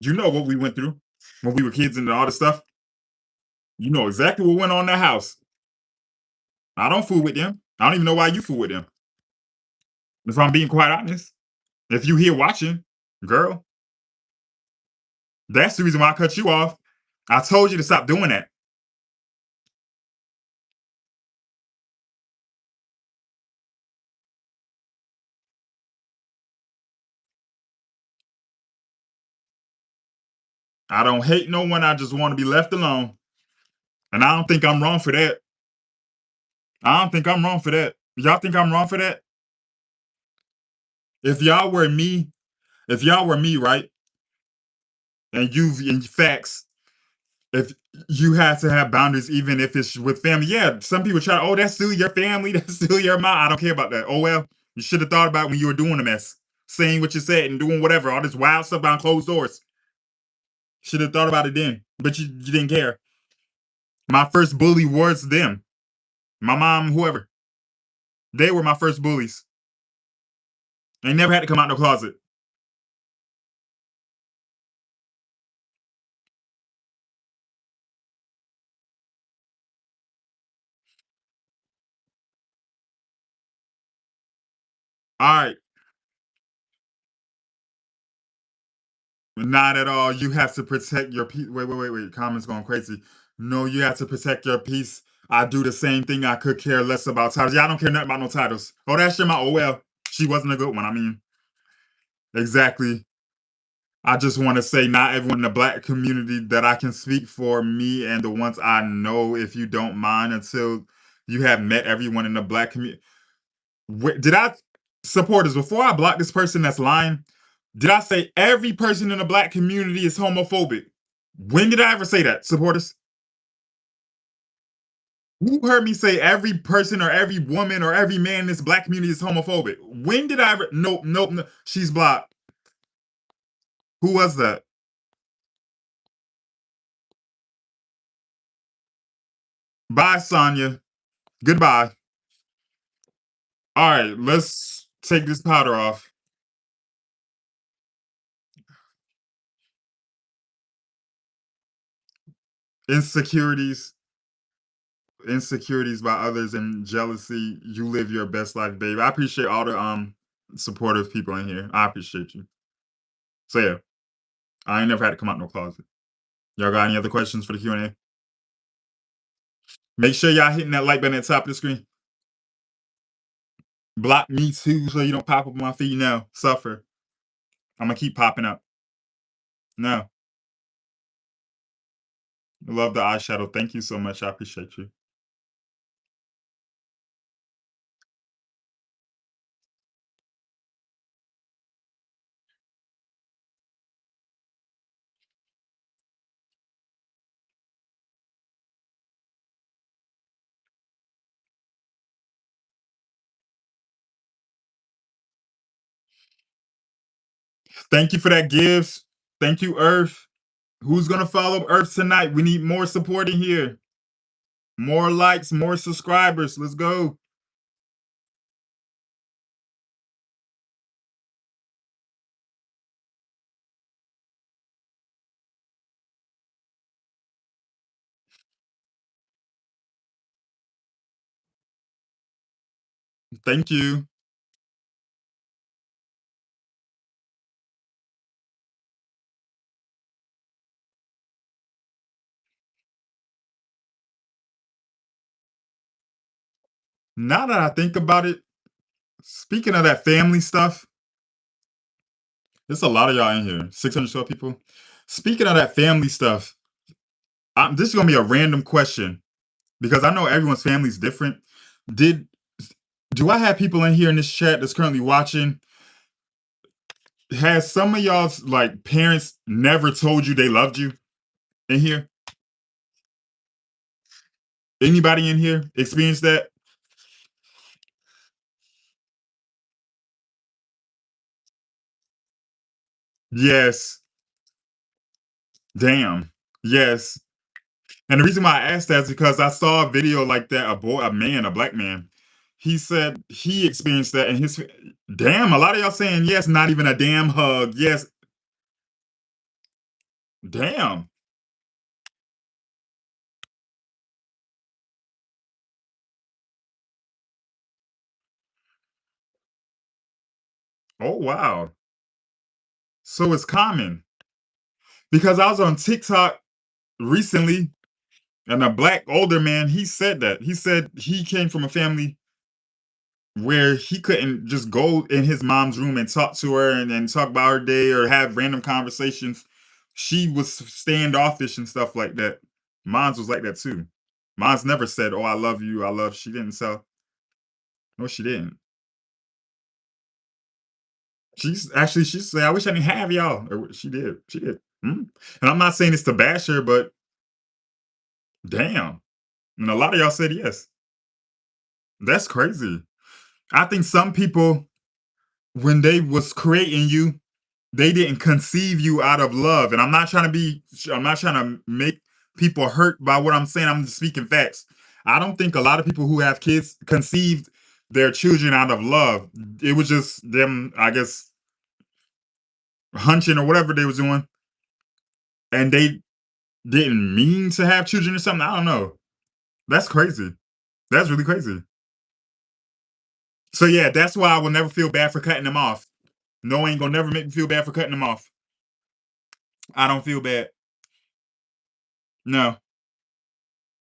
You know what we went through when we were kids and all this stuff. You know exactly what went on in that house. I don't fool with them. I don't even know why you fool with them. If I'm being quite honest. If you here watching, girl, that's the reason why I cut you off. I told you to stop doing that. I don't hate no one. I just want to be left alone. And I don't think I'm wrong for that. I don't think I'm wrong for that. Y'all think I'm wrong for that? If y'all were me, if y'all were me, right? And you've in facts, if you have to have boundaries, even if it's with family. Yeah, some people try, oh, that's still your family, that's still your mom. I don't care about that. Oh well, you should have thought about it when you were doing the mess, saying what you said and doing whatever, all this wild stuff behind closed doors. Should have thought about it then, but you didn't care. My first bully was them, my mom, whoever. They were my first bullies. They never had to come out the closet. All right, not at all. You have to protect your peace. Wait. Comments going crazy. No, you have to protect your peace. I do the same thing. I could care less about titles. Y'all don't care nothing about no titles. Oh, that's your my. Oh well, she wasn't a good one. I mean, exactly. I just want to say, not everyone in the black community that I can speak for me and the ones I know, if you don't mind, until you have met everyone in the black community. Did I, supporters, before I block this person that's lying, did I say every person in the black community is homophobic? When did I ever say that, supporters? Who heard me say every person or every woman or every man in this black community is homophobic? When did I ever? Nope, nope, no. She's blocked. Who was that? Bye, Sonya. Goodbye. All right, let's take this powder off. Insecurities, insecurities by others, and jealousy. You live your best life, babe. I appreciate all the supportive people in here. I appreciate you. So yeah, I ain't never had to come out no closet. Y'all got any other questions for the Q&A? Make sure y'all hitting that like button at the top of the screen. Block me too so you don't pop up on my feed now. Suffer. I'm gonna keep popping up. No. Love the eyeshadow. Thank you so much. I appreciate you. Thank you for that gifts. Thank you, Earth. Who's gonna follow Earth tonight? We need more support in here. More likes, more subscribers. Let's go. Thank you. Now that I think about it, speaking of that family stuff, there's a lot of y'all in here, 612 people. Speaking of that family stuff, this is gonna be a random question because I know everyone's family is different. Did do I have people in here in this chat that's currently watching? Has some of y'all's like parents never told you they loved you in here? Anybody in here experienced that? Yes. Damn. Yes. And the reason why I asked that is because I saw a video like that, a black man. He said he experienced that and damn, a lot of y'all saying yes, not even a damn hug. Yes. Damn. Oh wow. So it's common. Because I was on TikTok recently and a black older man, he said that. He said he came from a family where he couldn't just go in his mom's room and talk to her and talk about her day or have random conversations. She was standoffish and stuff like that. Mine's was like that too. Mine's never said, "Oh, I love you. I love." She didn't tell. No, she didn't. She said, "I wish I didn't have y'all." Or she did. She did. And I'm not saying this to bash her, but damn. And a lot of y'all said yes. That's crazy. I think some people, when they was creating you, they didn't conceive you out of love. And I'm not trying to make people hurt by what I'm saying. I'm just speaking facts. I don't think a lot of people who have kids conceived their children out of love. It was just them, I guess, hunching or whatever they was doing. And they didn't mean to have children or something. I don't know. That's crazy. That's really crazy. So yeah, that's why I will never feel bad for cutting them off. No ain't gonna never make me feel bad for cutting them off. I don't feel bad. No.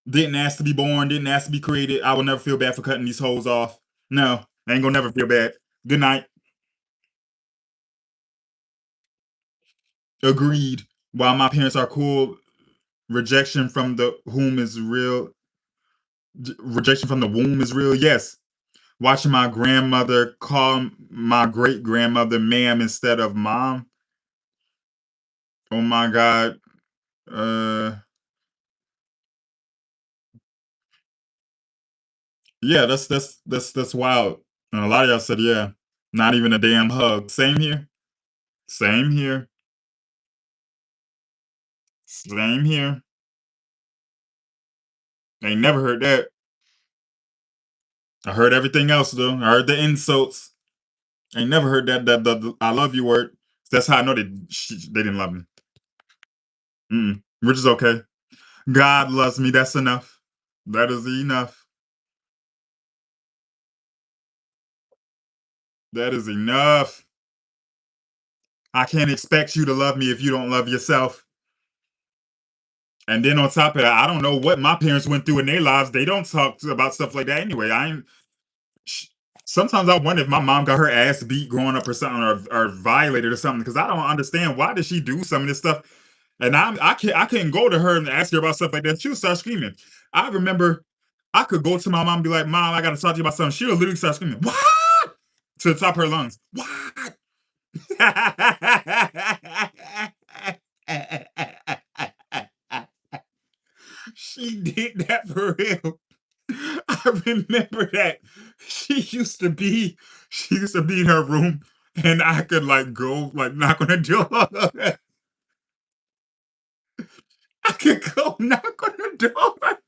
Didn't ask to be born, didn't ask to be created. I will never feel bad for cutting these hoes off. No, I ain't gonna never feel bad. Good night. Agreed. While my parents are cool, rejection from the womb is real. Rejection from the womb is real. Yes. Watching my grandmother call my great grandmother ma'am instead of mom. Oh my God. Uh, yeah, that's wild. And a lot of y'all said, yeah, not even a damn hug. Same here. Same here. Same here. Ain't never heard that. I heard everything else though. I heard the insults. Ain't never heard that I love you word. That's how I know they didn't love me. Which is okay. God loves me. That's enough. That is enough. That is enough. I can't expect you to love me if you don't love yourself. And then on top of that, I don't know what my parents went through in their lives. They don't talk about stuff like that anyway. I ain't. sh- Sometimes I wonder if my mom got her ass beat growing up or something, or violated or something. Because I don't understand why did she do some of this stuff. And I couldn't go to her and ask her about stuff like that. She would start screaming. I remember I could go to my mom and be like, "Mom, I got to talk to you about something." She would literally start screaming, "What?" to the top of her lungs. What? She did that for real. I remember that. She used to be in her room and I could like go like knock on the door. I could go knock on the door.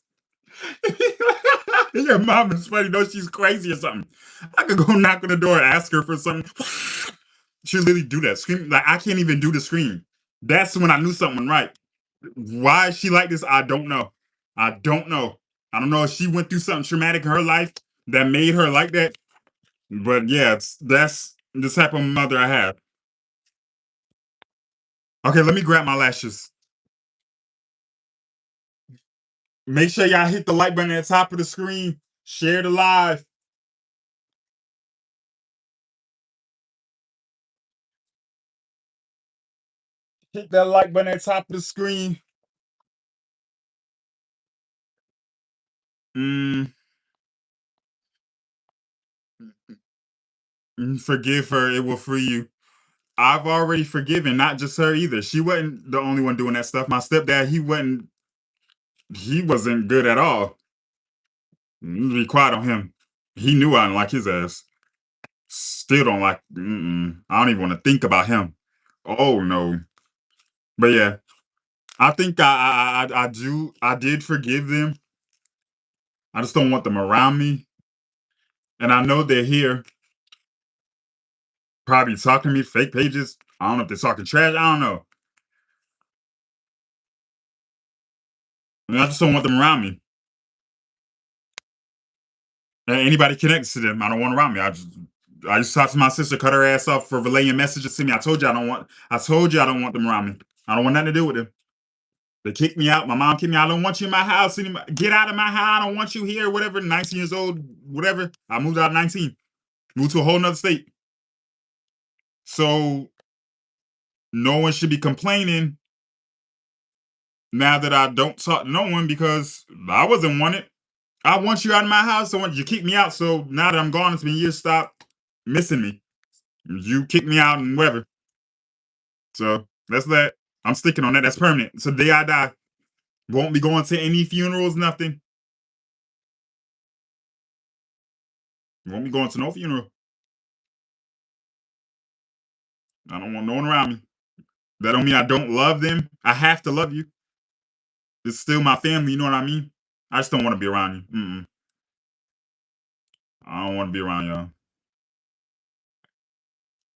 Your mom is funny, though she's crazy or something. I could go knock on the door and ask her for something. She literally do that. Scream like I can't even do the scream. That's when I knew something went right. Why is she like this? I don't know. I don't know. I don't know if she went through something traumatic in her life that made her like that. But yeah, that's the type of mother I have. Okay, let me grab my lashes. Make sure y'all hit the like button at the top of the screen. Share the live. Hit that like button at the top of the screen. Mm, Forgive her, it will free you. I've already forgiven, not just her either. She wasn't the only one doing that stuff. My stepdad, he wasn't good at all. Be quiet on him. He knew I didn't like his ass. Still don't like. I don't even want to think about him. Oh no. But yeah, I think I did forgive them. I just don't want them around me, and I know they're here, probably talking to me, fake pages. I don't know if they're talking trash. I don't know. And I just don't want them around me. And anybody connected to them, I don't want around me. I used to talk to my sister, cut her ass off for relaying messages to me. I told you I don't want. I told you I don't want them around me. I don't want nothing to do with them. They kicked me out. My mom kicked me out. I don't want you in my house anymore. Get out of my house. I don't want you here. Whatever. 19 years old. Whatever. I moved out at 19. Moved to a whole nother state. So no one should be complaining now that I don't talk to no one because I wasn't wanted. I want you out of my house. I want you to kick me out. So now that I'm gone, it's been years. Stop missing me. You kick me out and whatever. So that's that. I'm sticking on that. That's permanent. So the day I die, won't be going to any funerals. Nothing. Won't be going to no funeral. I don't want no one around me. That don't mean I don't love them. I have to love you. It's still my family. You know what I mean? I just don't want to be around you. I don't want to be around y'all.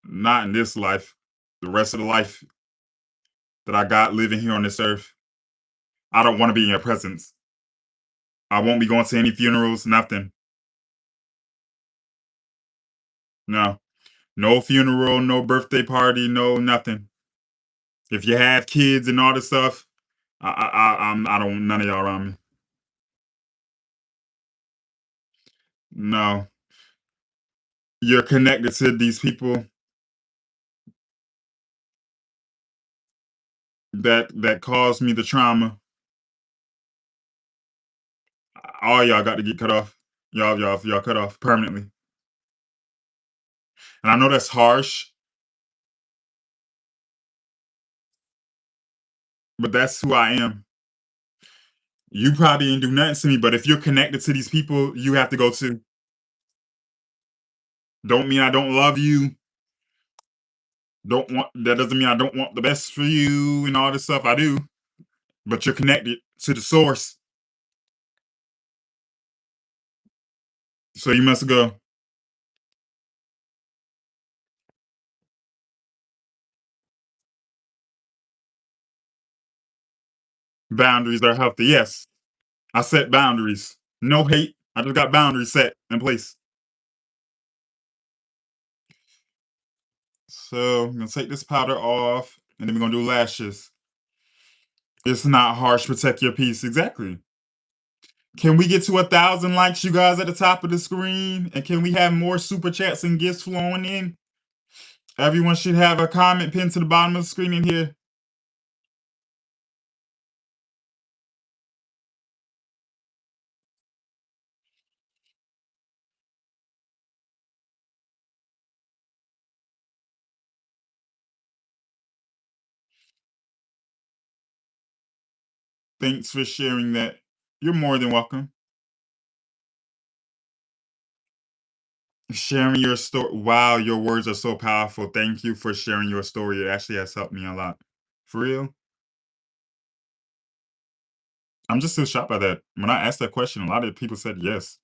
Not in this life. The rest of the life that I got living here on this earth, I don't want to be in your presence. I won't be going to any funerals, nothing. No. No funeral, no birthday party, no nothing. If you have kids and all this stuff, I don't want none of y'all around me. No. You're connected to these people that caused me the trauma. All y'all got to get cut off. Y'all cut off permanently. And I know that's harsh, but that's who I am. You probably ain't do nothing to me, but if you're connected to these people, you have to go to. Don't mean I don't love you. Don't want that doesn't mean I don't want the best for you and all this stuff. I do, but you're connected to the source, so you must go. Boundaries are healthy. Yes, I set boundaries. No hate. I just got boundaries set in place. So I'm gonna take this powder off, and then we're gonna do lashes. It's not harsh. Protect your peace. Exactly. Can we get to 1,000 likes, you guys, at the top of the screen? And can we have more super chats and gifts flowing in? Everyone should have a comment pinned to the bottom of the screen in here. Thanks for sharing that. You're more than welcome. Sharing your story. Wow, your words are so powerful. Thank you for sharing your story. It actually has helped me a lot. For real. I'm just still shocked by that. When I asked that question, a lot of people said yes.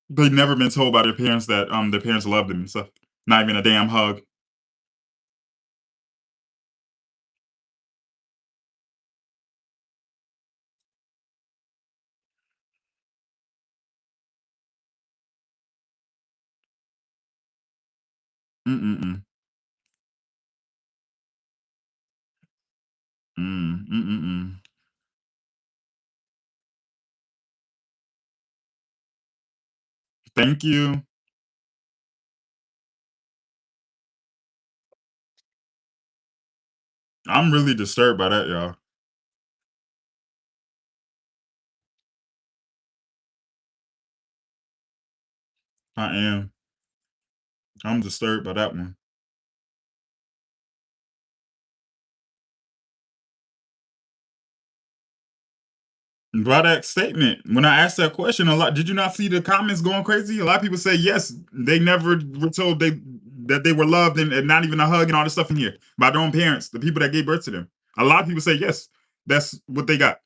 They've never been told by their parents that their parents loved them and stuff. Not even a damn hug. Mm-mm-mm. Mm-mm-mm. Thank you. I'm really disturbed by that, y'all. I am. I'm disturbed by that one. By that statement, when I asked that question, a lot did you not see the comments going crazy? A lot of people say yes, they never were told that they were loved and not even a hug and all this stuff in here by their own parents, the people that gave birth to them. A lot of people say yes, that's what they got.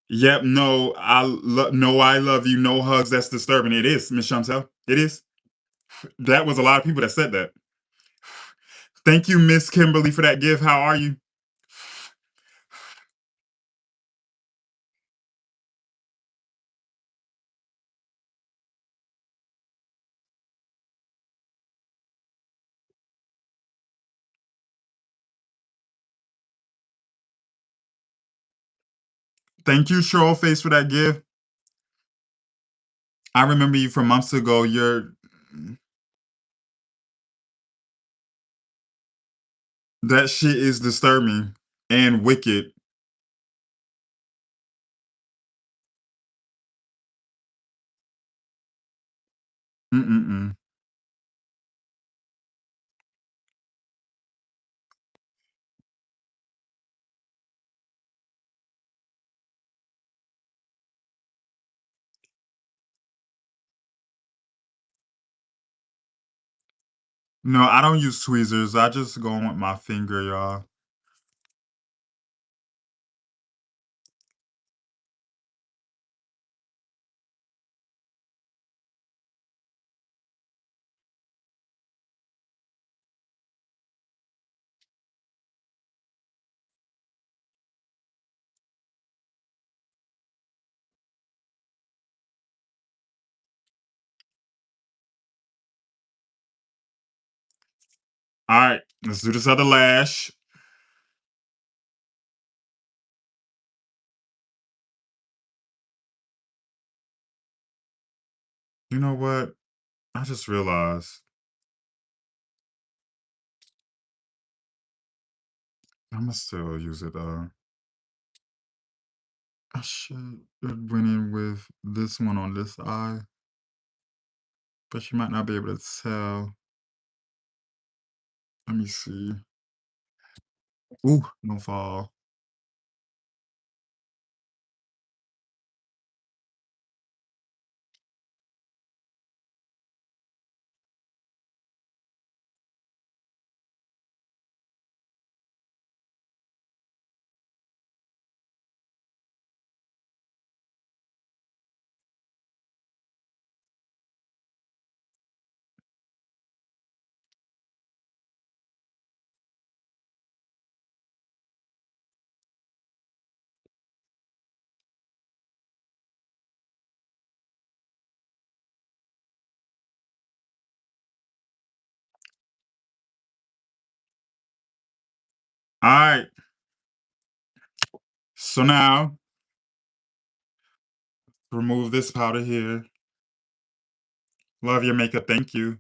Yep, no, no, I love you, no hugs. That's disturbing. It is, Miss Chantel. It is. That was a lot of people that said that. Thank you, Miss Kimberly, for that gift. How are you? Thank you, Cheryl Face, for that gift. I remember you from months ago. You're that shit is disturbing and wicked. Mm-mm-mm. No, I don't use tweezers. I just go on with my finger, y'all. All right, let's do this other lash. You know what? I just realized I'm gonna still use it. I should have went in with this one on this eye, but you might not be able to tell. Let me see. Ooh, no fall. All right. So now remove this powder here. Love your makeup. Thank you.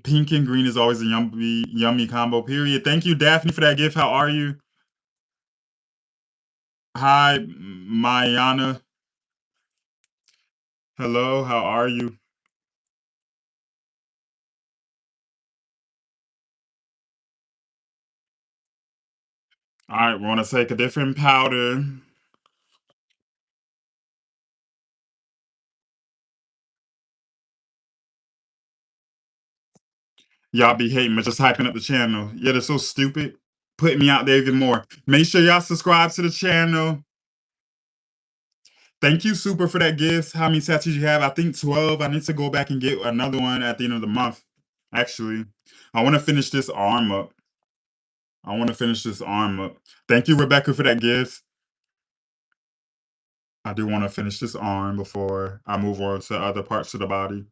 Pink and green is always a yummy, yummy combo. Period. Thank you, Daphne, for that gift. How are you? Hi, Mayana. Hello. How are you? All right. We want to take a different powder. Y'all be hating, but just hyping up the channel. Yeah, they're so stupid. Putting me out there even more. Make sure y'all subscribe to the channel. Thank you, Super, for that gift. How many tattoos you have? I think 12. I need to go back and get another one at the end of the month. Actually, I want to finish this arm up. I want to finish this arm up. Thank you, Rebecca, for that gift. I do want to finish this arm before I move on to other parts of the body.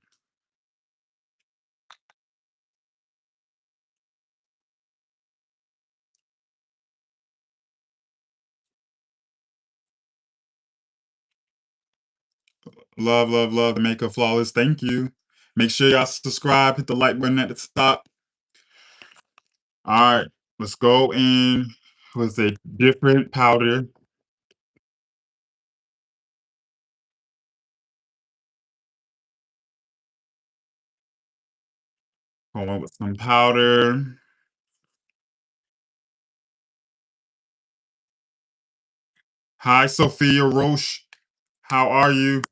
Love, love, love the Makeup Flawless. Thank you. Make sure y'all subscribe, hit the like button at the top. All right, let's go in with a different powder. Going with some powder. Hi, Sophia Roche. How are you?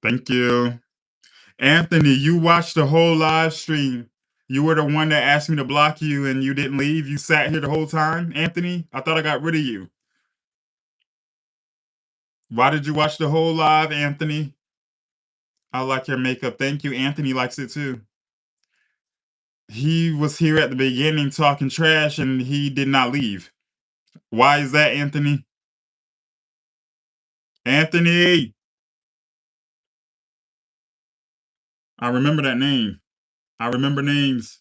Thank you. Anthony, you watched the whole live stream. You were the one that asked me to block you and you didn't leave. You sat here the whole time, Anthony. I thought I got rid of you. Why did you watch the whole live, Anthony? I like your makeup. Thank you. Anthony likes it too. He was here at the beginning talking trash and he did not leave. Why is that, Anthony? Anthony! I remember that name. I remember names.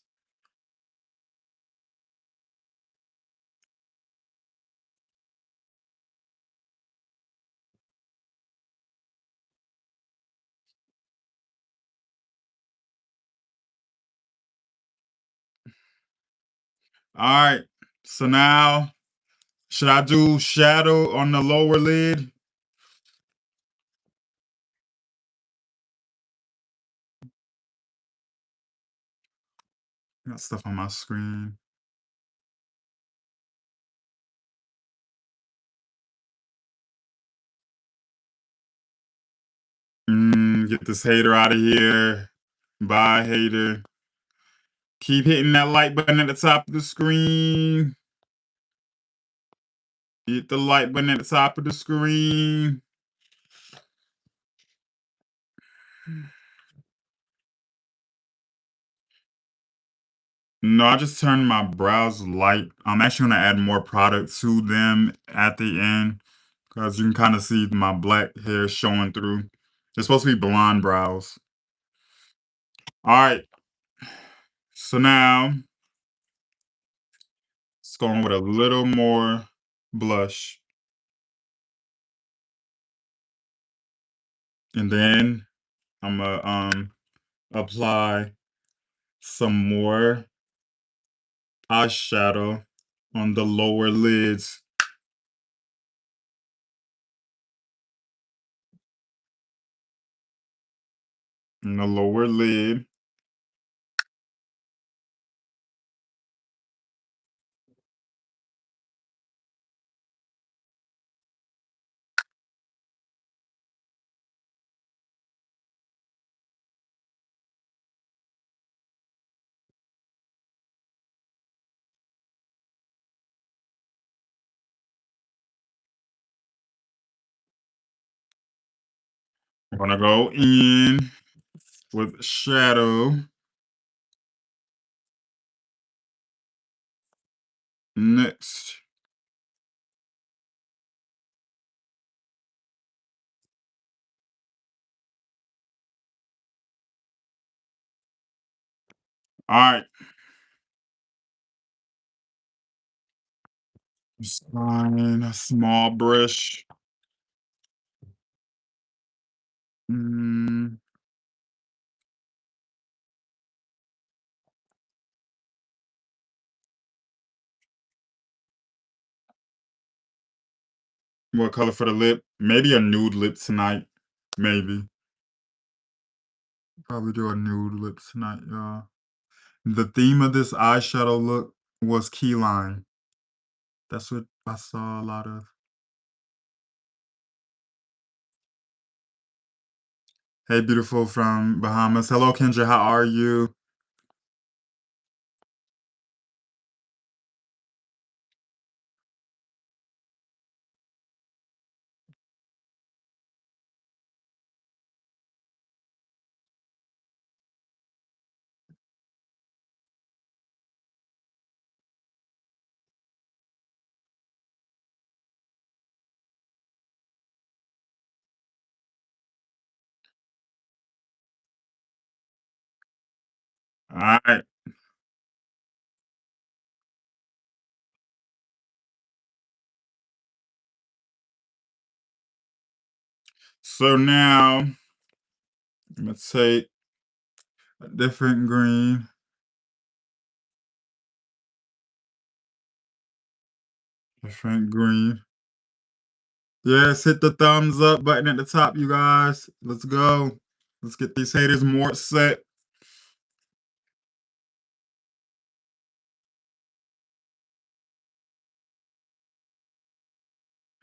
All right. So now, should I do shadow on the lower lid? Got stuff on my screen. Get this hater out of here. Bye, hater. Keep hitting that like button at the top of the screen. Hit the like button at the top of the screen. No, I just turned my brows light. I'm actually gonna add more product to them at the end because you can kind of see my black hair showing through. They're supposed to be blonde brows. All right, so now it's going with a little more blush, and then I'm gonna apply some more eyeshadow on the lower lids. In the lower lid. I'm gonna go in with shadow next. All right. Just find a small brush. Mm, what color for the lip? Maybe a nude lip tonight. Maybe. Probably do a nude lip tonight, y'all. The theme of this eyeshadow look was key lime. That's what I saw a lot of. Hey, beautiful from Bahamas. Hello, Kendra. How are you? Alright. So now I'm gonna take a different green, different green. Yes, hit the thumbs up button at the top, you guys. Let's go. Let's get these haters more upset.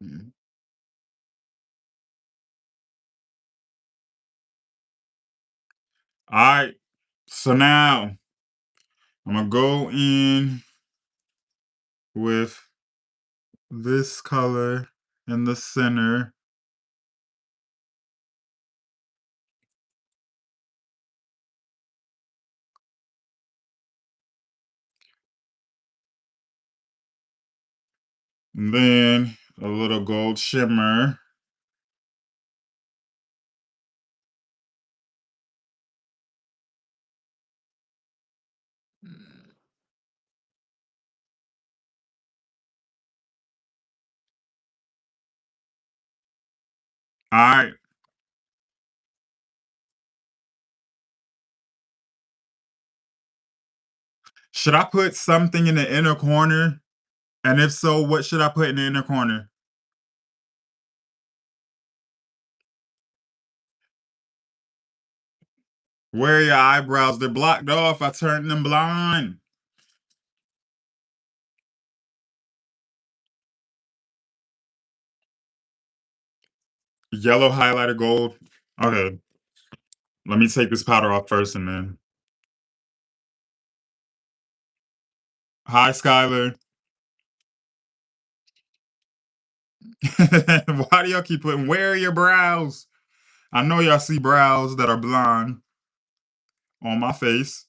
Mhm. All right. So now I'm gonna go in with this color in the center. And then a little gold shimmer. All right. Should I put something in the inner corner? And if so, what should I put in the inner corner? Where are your eyebrows? They're blocked off. I turned them blind. Yellow highlighter gold. Okay. Let me take this powder off first and then. Hi, Skylar. Why do y'all keep putting where are your brows? I know y'all see brows that are blonde on my face.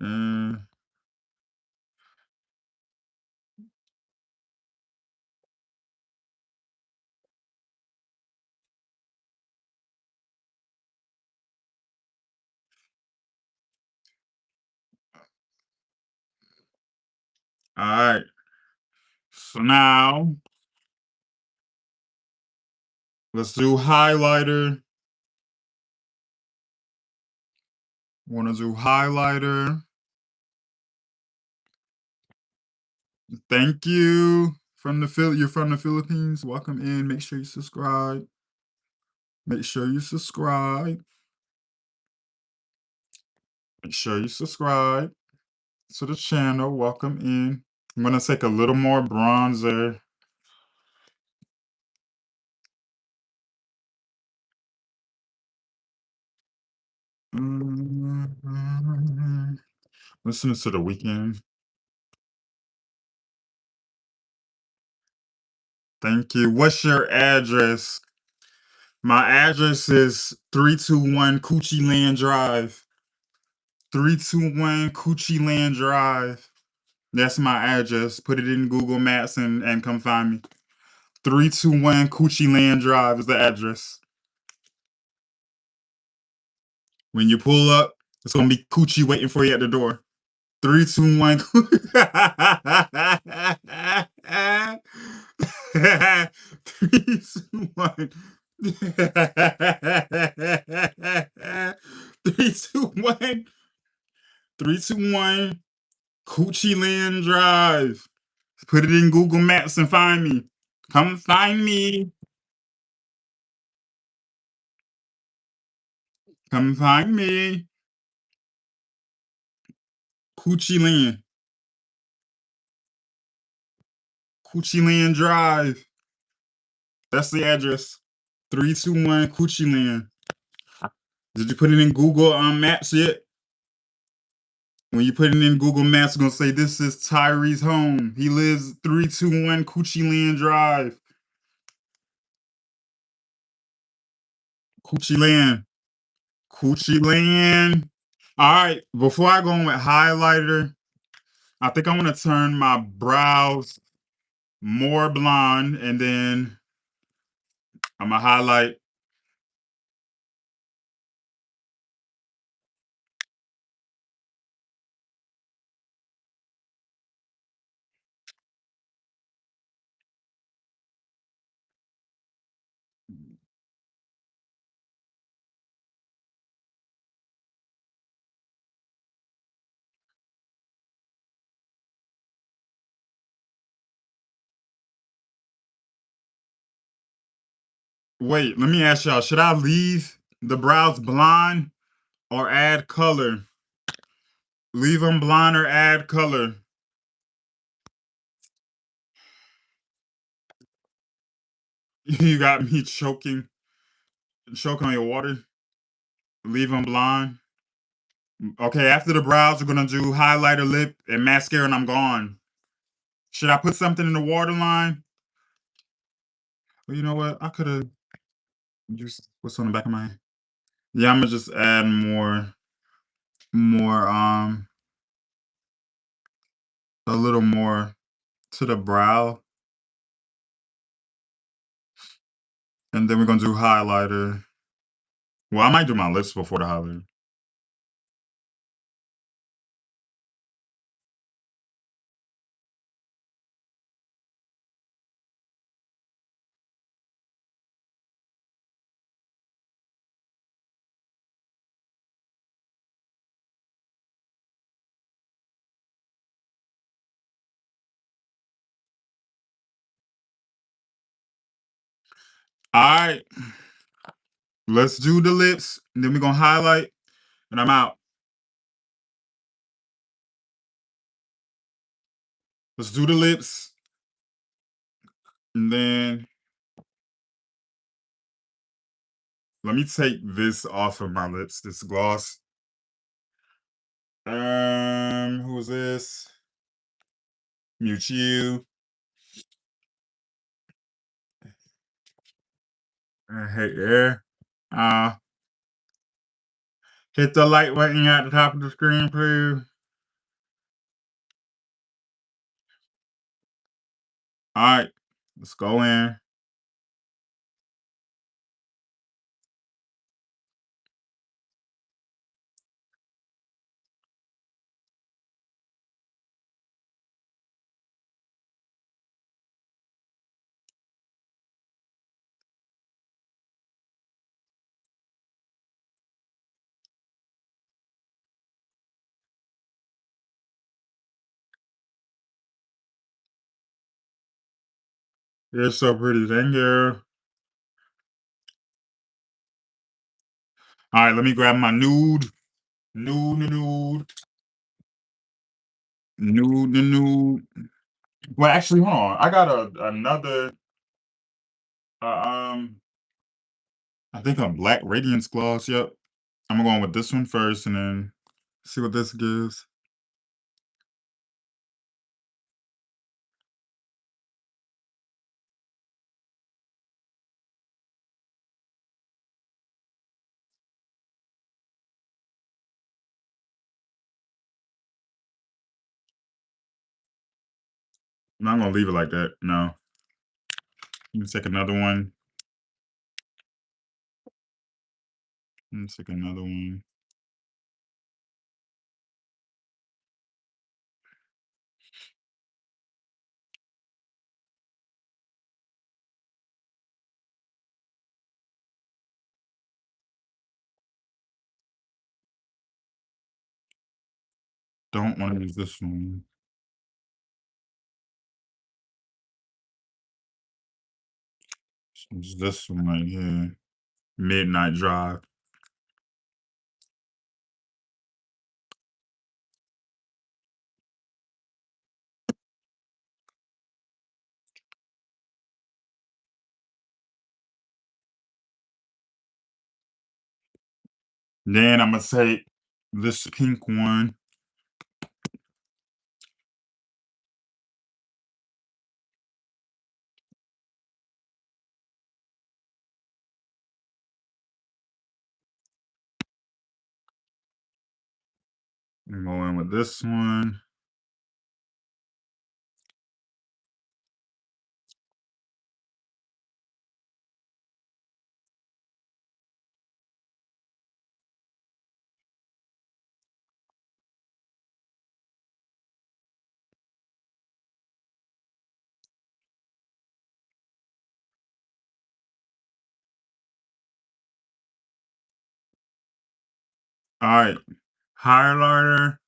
Mm, all right. So now let's do highlighter. Want to do highlighter. Thank you from the You're from the Philippines. Welcome in. Make sure you subscribe. Make sure you subscribe. Make sure you subscribe to the channel. Welcome in. I'm gonna take a little more bronzer. Mhm. Listen to the weekend. Thank you. What's your address? My address is 321 Coochie Land Drive. 321 Coochie Land Drive. That's my address. Put it in Google Maps and come find me. 321 Coochie Land Drive is the address. When you pull up, it's gonna be Coochie waiting for you at the door. 321 Three, two, one. 321 321 Coochie Land Drive. Put it in Google Maps and find me. Come find me. Come find me. Coochie Land. Coochie Land Drive. That's the address. 321 Coochie Land. Did you put it in Google Maps yet? When you put it in Google Maps, it's gonna say this is Tyree's home. He lives 321 Coochie Land Drive. Coochie Land. Coochie Land. All right. Before I go in with highlighter, I think I want to turn my brows more blonde and then I'ma highlight. Wait, let me ask y'all, should I leave the brows blonde or add color? Leave them blonde or add color? You got me choking on your water. Leave them blonde. Okay, after the brows, we're gonna do highlighter, lip, and mascara, and I'm gone. Should I put something in the waterline? Well, you know what? I could have used what's on the back of my hand. Yeah, I'm gonna just add more, a little more to the brow, and then we're gonna do highlighter. Well, I might do my lips before the highlighter. All right, let's do the lips, and then we're gonna highlight, and I'm out. Let's do the lips, and then let me take this off of my lips, this gloss. Who's this? Mewtwo. Hey there. Uh, hit the like button at the top of the screen, please. All right, let's go in. You're so pretty. Thank you. All right, let me grab my nude. Well, actually, hold on. I got another. Uh, um, I think a black radiance gloss. Yep. I'm going with this one first, and then see what this gives. I'm not gonna leave it like that. No. Let me take another one. Let me take another one. Don't want to use this one. Use this one right here. Midnight Drive. Then I'm gonna take this pink one. And go in with this one. All right, highlighter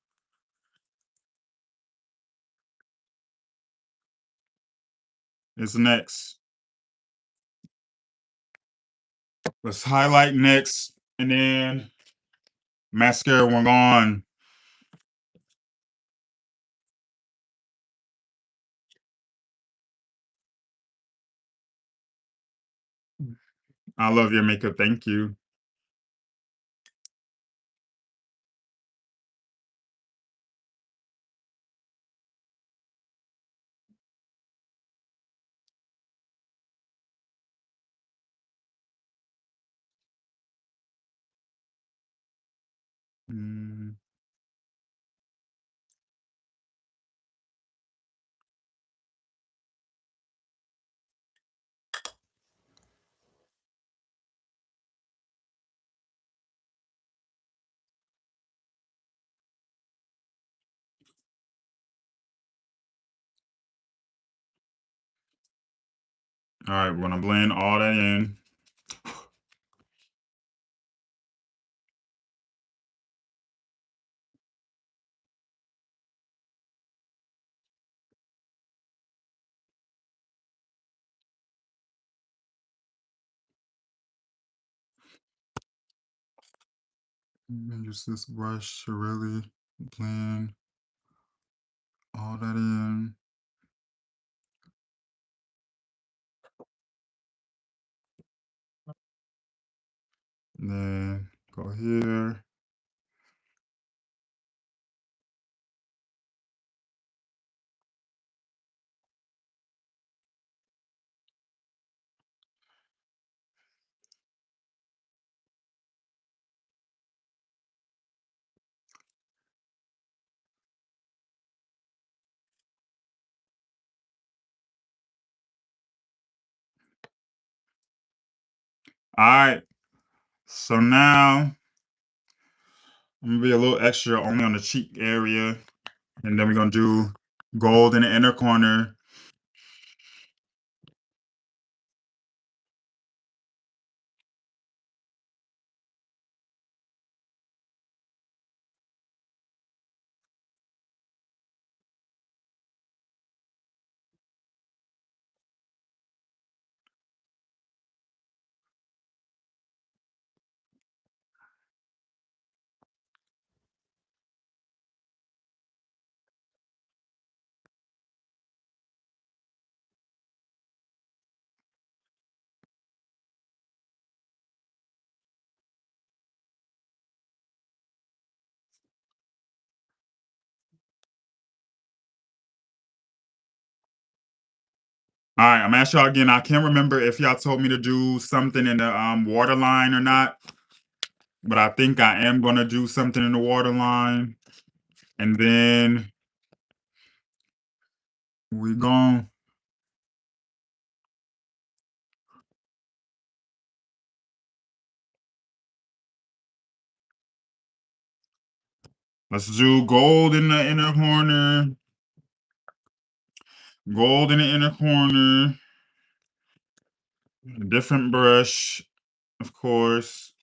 is next. Let's highlight next, and then mascara we're on. I love your makeup. Thank you. Mm, all right, we're gonna blend all that in. Use this brush to really blend all that in. And then go here. All right. So now I'm gonna be a little extra only on the cheek area, and then we're gonna do gold in the inner corner. All right, I'm gonna ask y'all again. I can't remember if y'all told me to do something in the waterline or not, but I think I am gonna do something in the waterline, and then we gon' let's do gold in the inner corner, gold in the inner corner, a different brush, of course.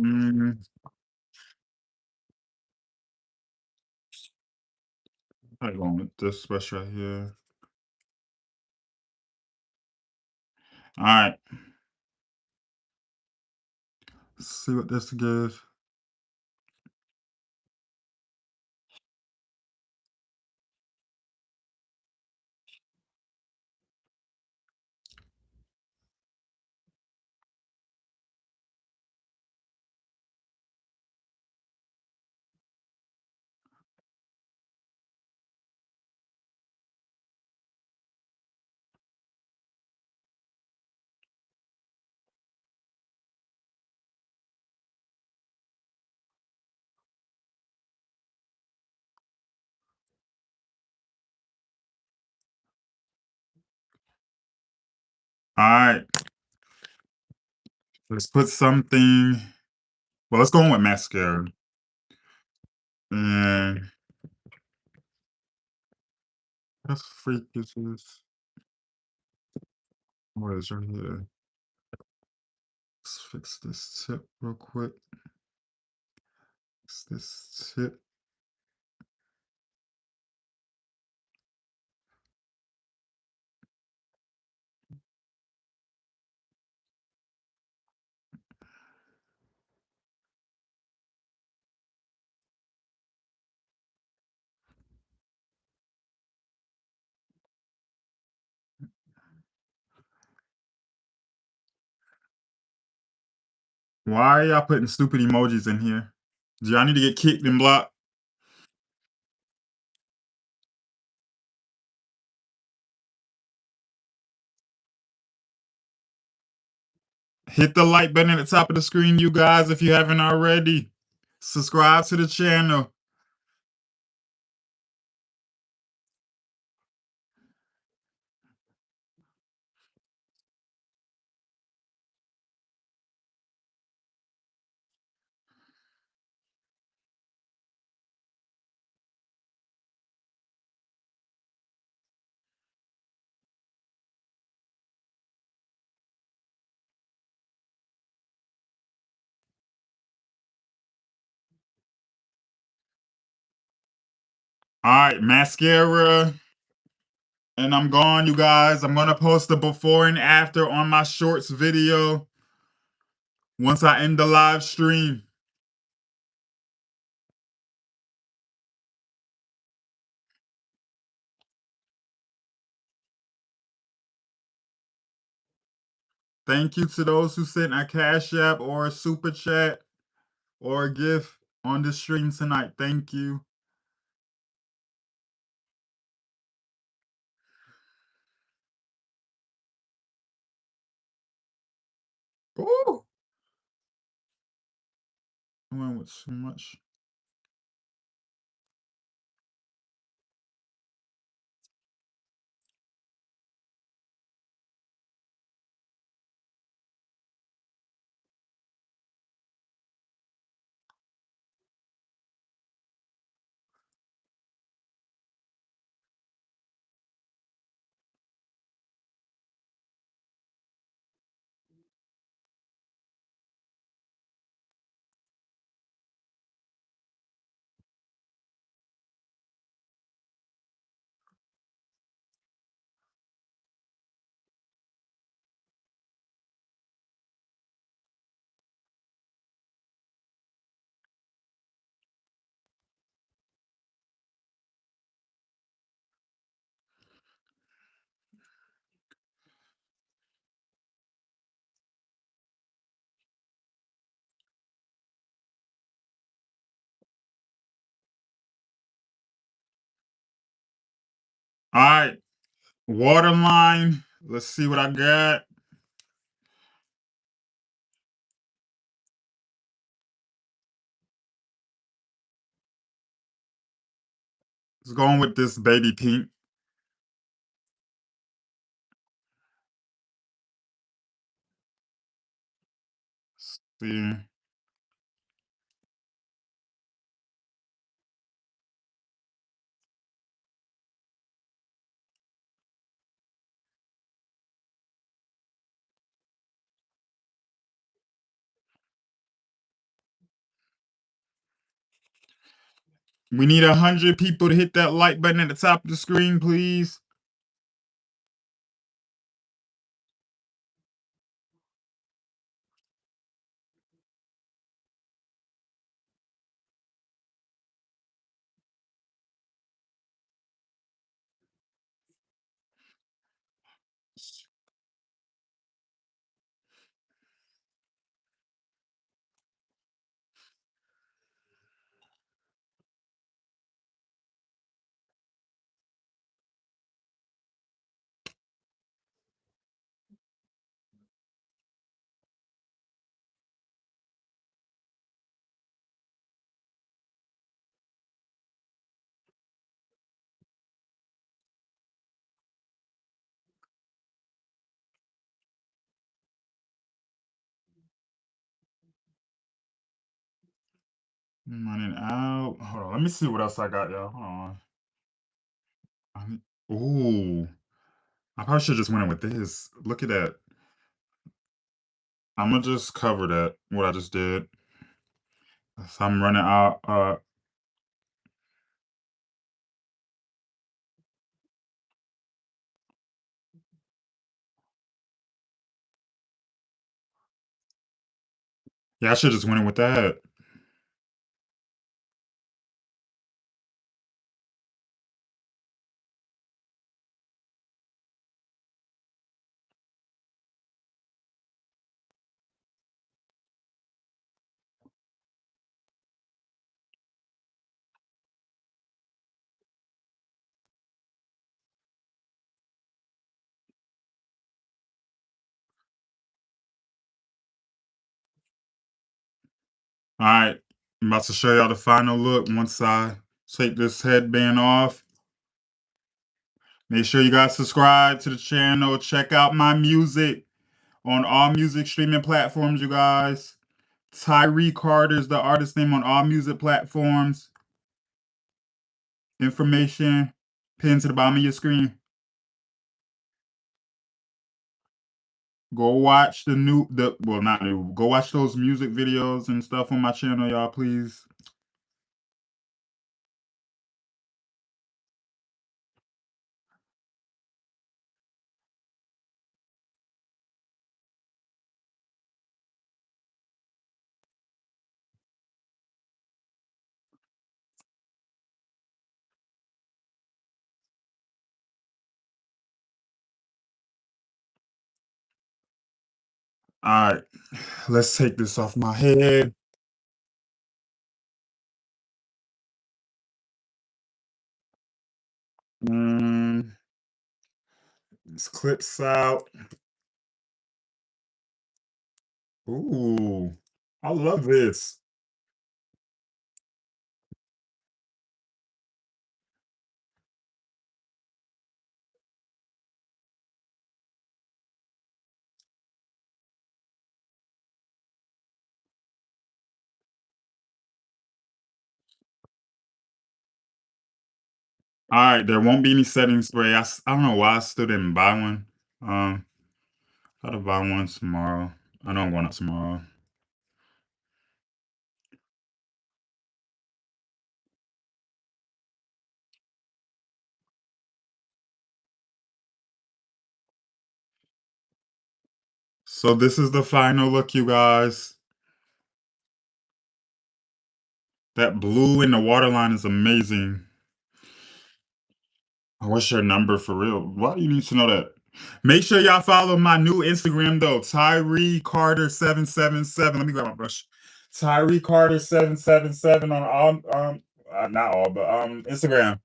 Mm, I'm going with this brush right here. All right, see what this gives. All right, let's put something. Well, let's go in with mascara. And what freak is this? What is right here? Let's fix this tip real quick. Fix this tip. Why are y'all putting stupid emojis in here? Do y'all need to get kicked and blocked? Hit the like button at the top of the screen, you guys, if you haven't already. Subscribe to the channel. All right, mascara. And I'm gone, you guys. I'm gonna post the before and after on my shorts video once I end the live stream. Thank you to those who sent a Cash App or a Super Chat or a gift on the stream tonight. Thank you. Ooh, I went with so much. All right, waterline. Let's see what I got. Let's go on with this baby pink. See. We need 100 people to hit that like button at the top of the screen, please. I'm running out. Hold on. Let me see what else I got, y'all. Hold on. Ooh. I probably should just went in with this. Look at that. I'm gonna just cover that, what I just did. So I'm running out. Yeah, I should just went in with that. All right, I'm about to show y'all the final look once I take this headband off. Make sure you guys subscribe to the channel. Check out my music on all music streaming platforms, you guys. Tyree Carter is the artist name on all music platforms. Information pinned to the bottom of your screen. Go watch not new. Go watch those music videos and stuff on my channel, y'all, please. All right, let's take this off my head. Mm, these clips out. Ooh, I love this. All right, there won't be any setting spray. I don't know why I still didn't buy one. Gotta buy one tomorrow. I know I'm going out tomorrow. So this is the final look, you guys. That blue in the waterline is amazing. What's your number for real? Why do you need to know that? Make sure y'all follow my new Instagram though, Tyree Carter 777. Let me grab my brush. Tyree Carter 777 on all not all, but Instagram.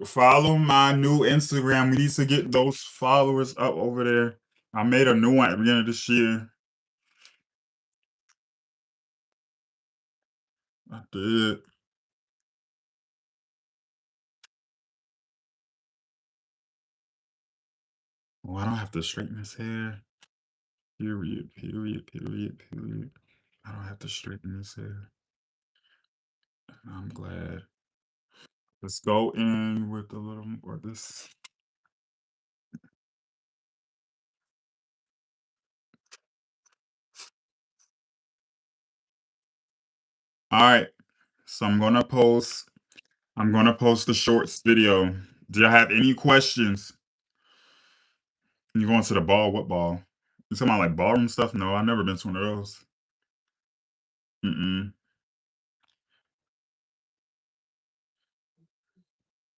Follow my new Instagram. We need to get those followers up over there. I made a new one at the beginning of this year. I did. Oh, I don't have to straighten his hair. Period, period, period, period. I don't have to straighten his hair. I'm glad. Let's go in with a little more of this. All right. So I'm gonna post the shorts video. Do you have any questions? You going to the ball? What ball? You talking about like ballroom stuff? No, I've never been to one of those. Mm-mm.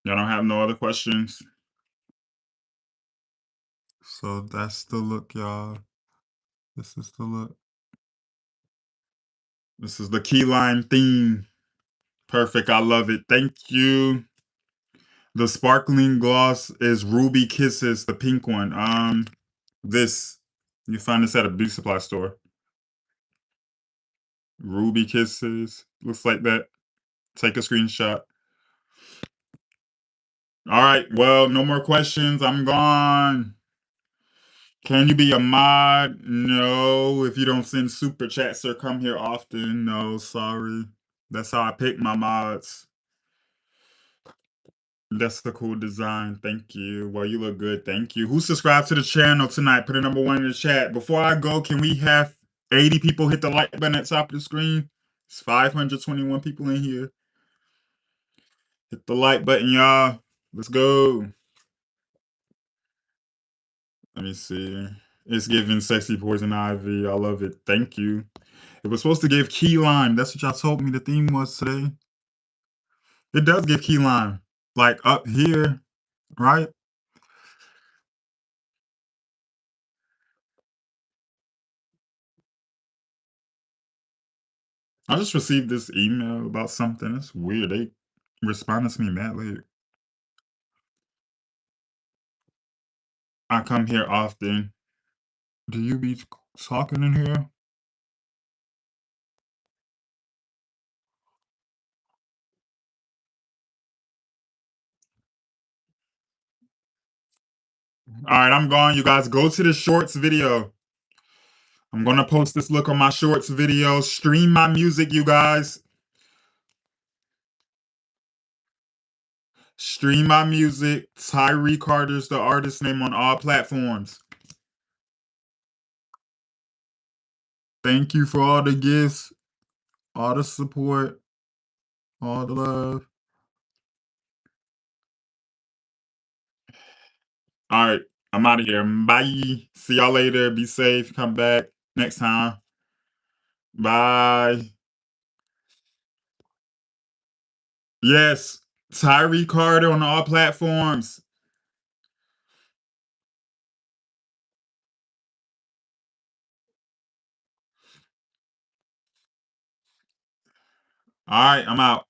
Y'all don't have no other questions? So that's the look, y'all. This is the look. This is the key lime theme. Perfect. I love it. Thank you. The sparkling gloss is Ruby Kisses, the pink one. This you find this at a beauty supply store. Ruby Kisses. Looks like that. Take a screenshot. All right. Well, no more questions. I'm gone. Can you be a mod? No. If you don't send super chats or come here often, no. Sorry. That's how I pick my mods. That's the cool design. Thank you. Well, you look good. Thank you. Who subscribed to the channel tonight? Put a number one in the chat. Before I go, can we have 80 people hit the like button at the top of the screen? It's 521 people in here. Hit the like button, y'all. Let's go. Let me see. It's giving sexy poison ivy. I love it. Thank you. It was supposed to give key lime. That's what y'all told me the theme was today. It does give key lime. Like up here, right? I just received this email about something. It's weird. They responded to me mad late. I come here often. Do you be talking in here? All right, I'm gone. You guys go to the shorts video. I'm going to post this look on my shorts video. Stream my music, you guys. Stream my music. Tyree Carter's the artist name on all platforms. Thank you for all the gifts, all the support, all the love. All right, I'm out of here. Bye. See y'all later. Be safe. Come back next time. Bye. Yes, Tyree Carter on all platforms. All right, I'm out.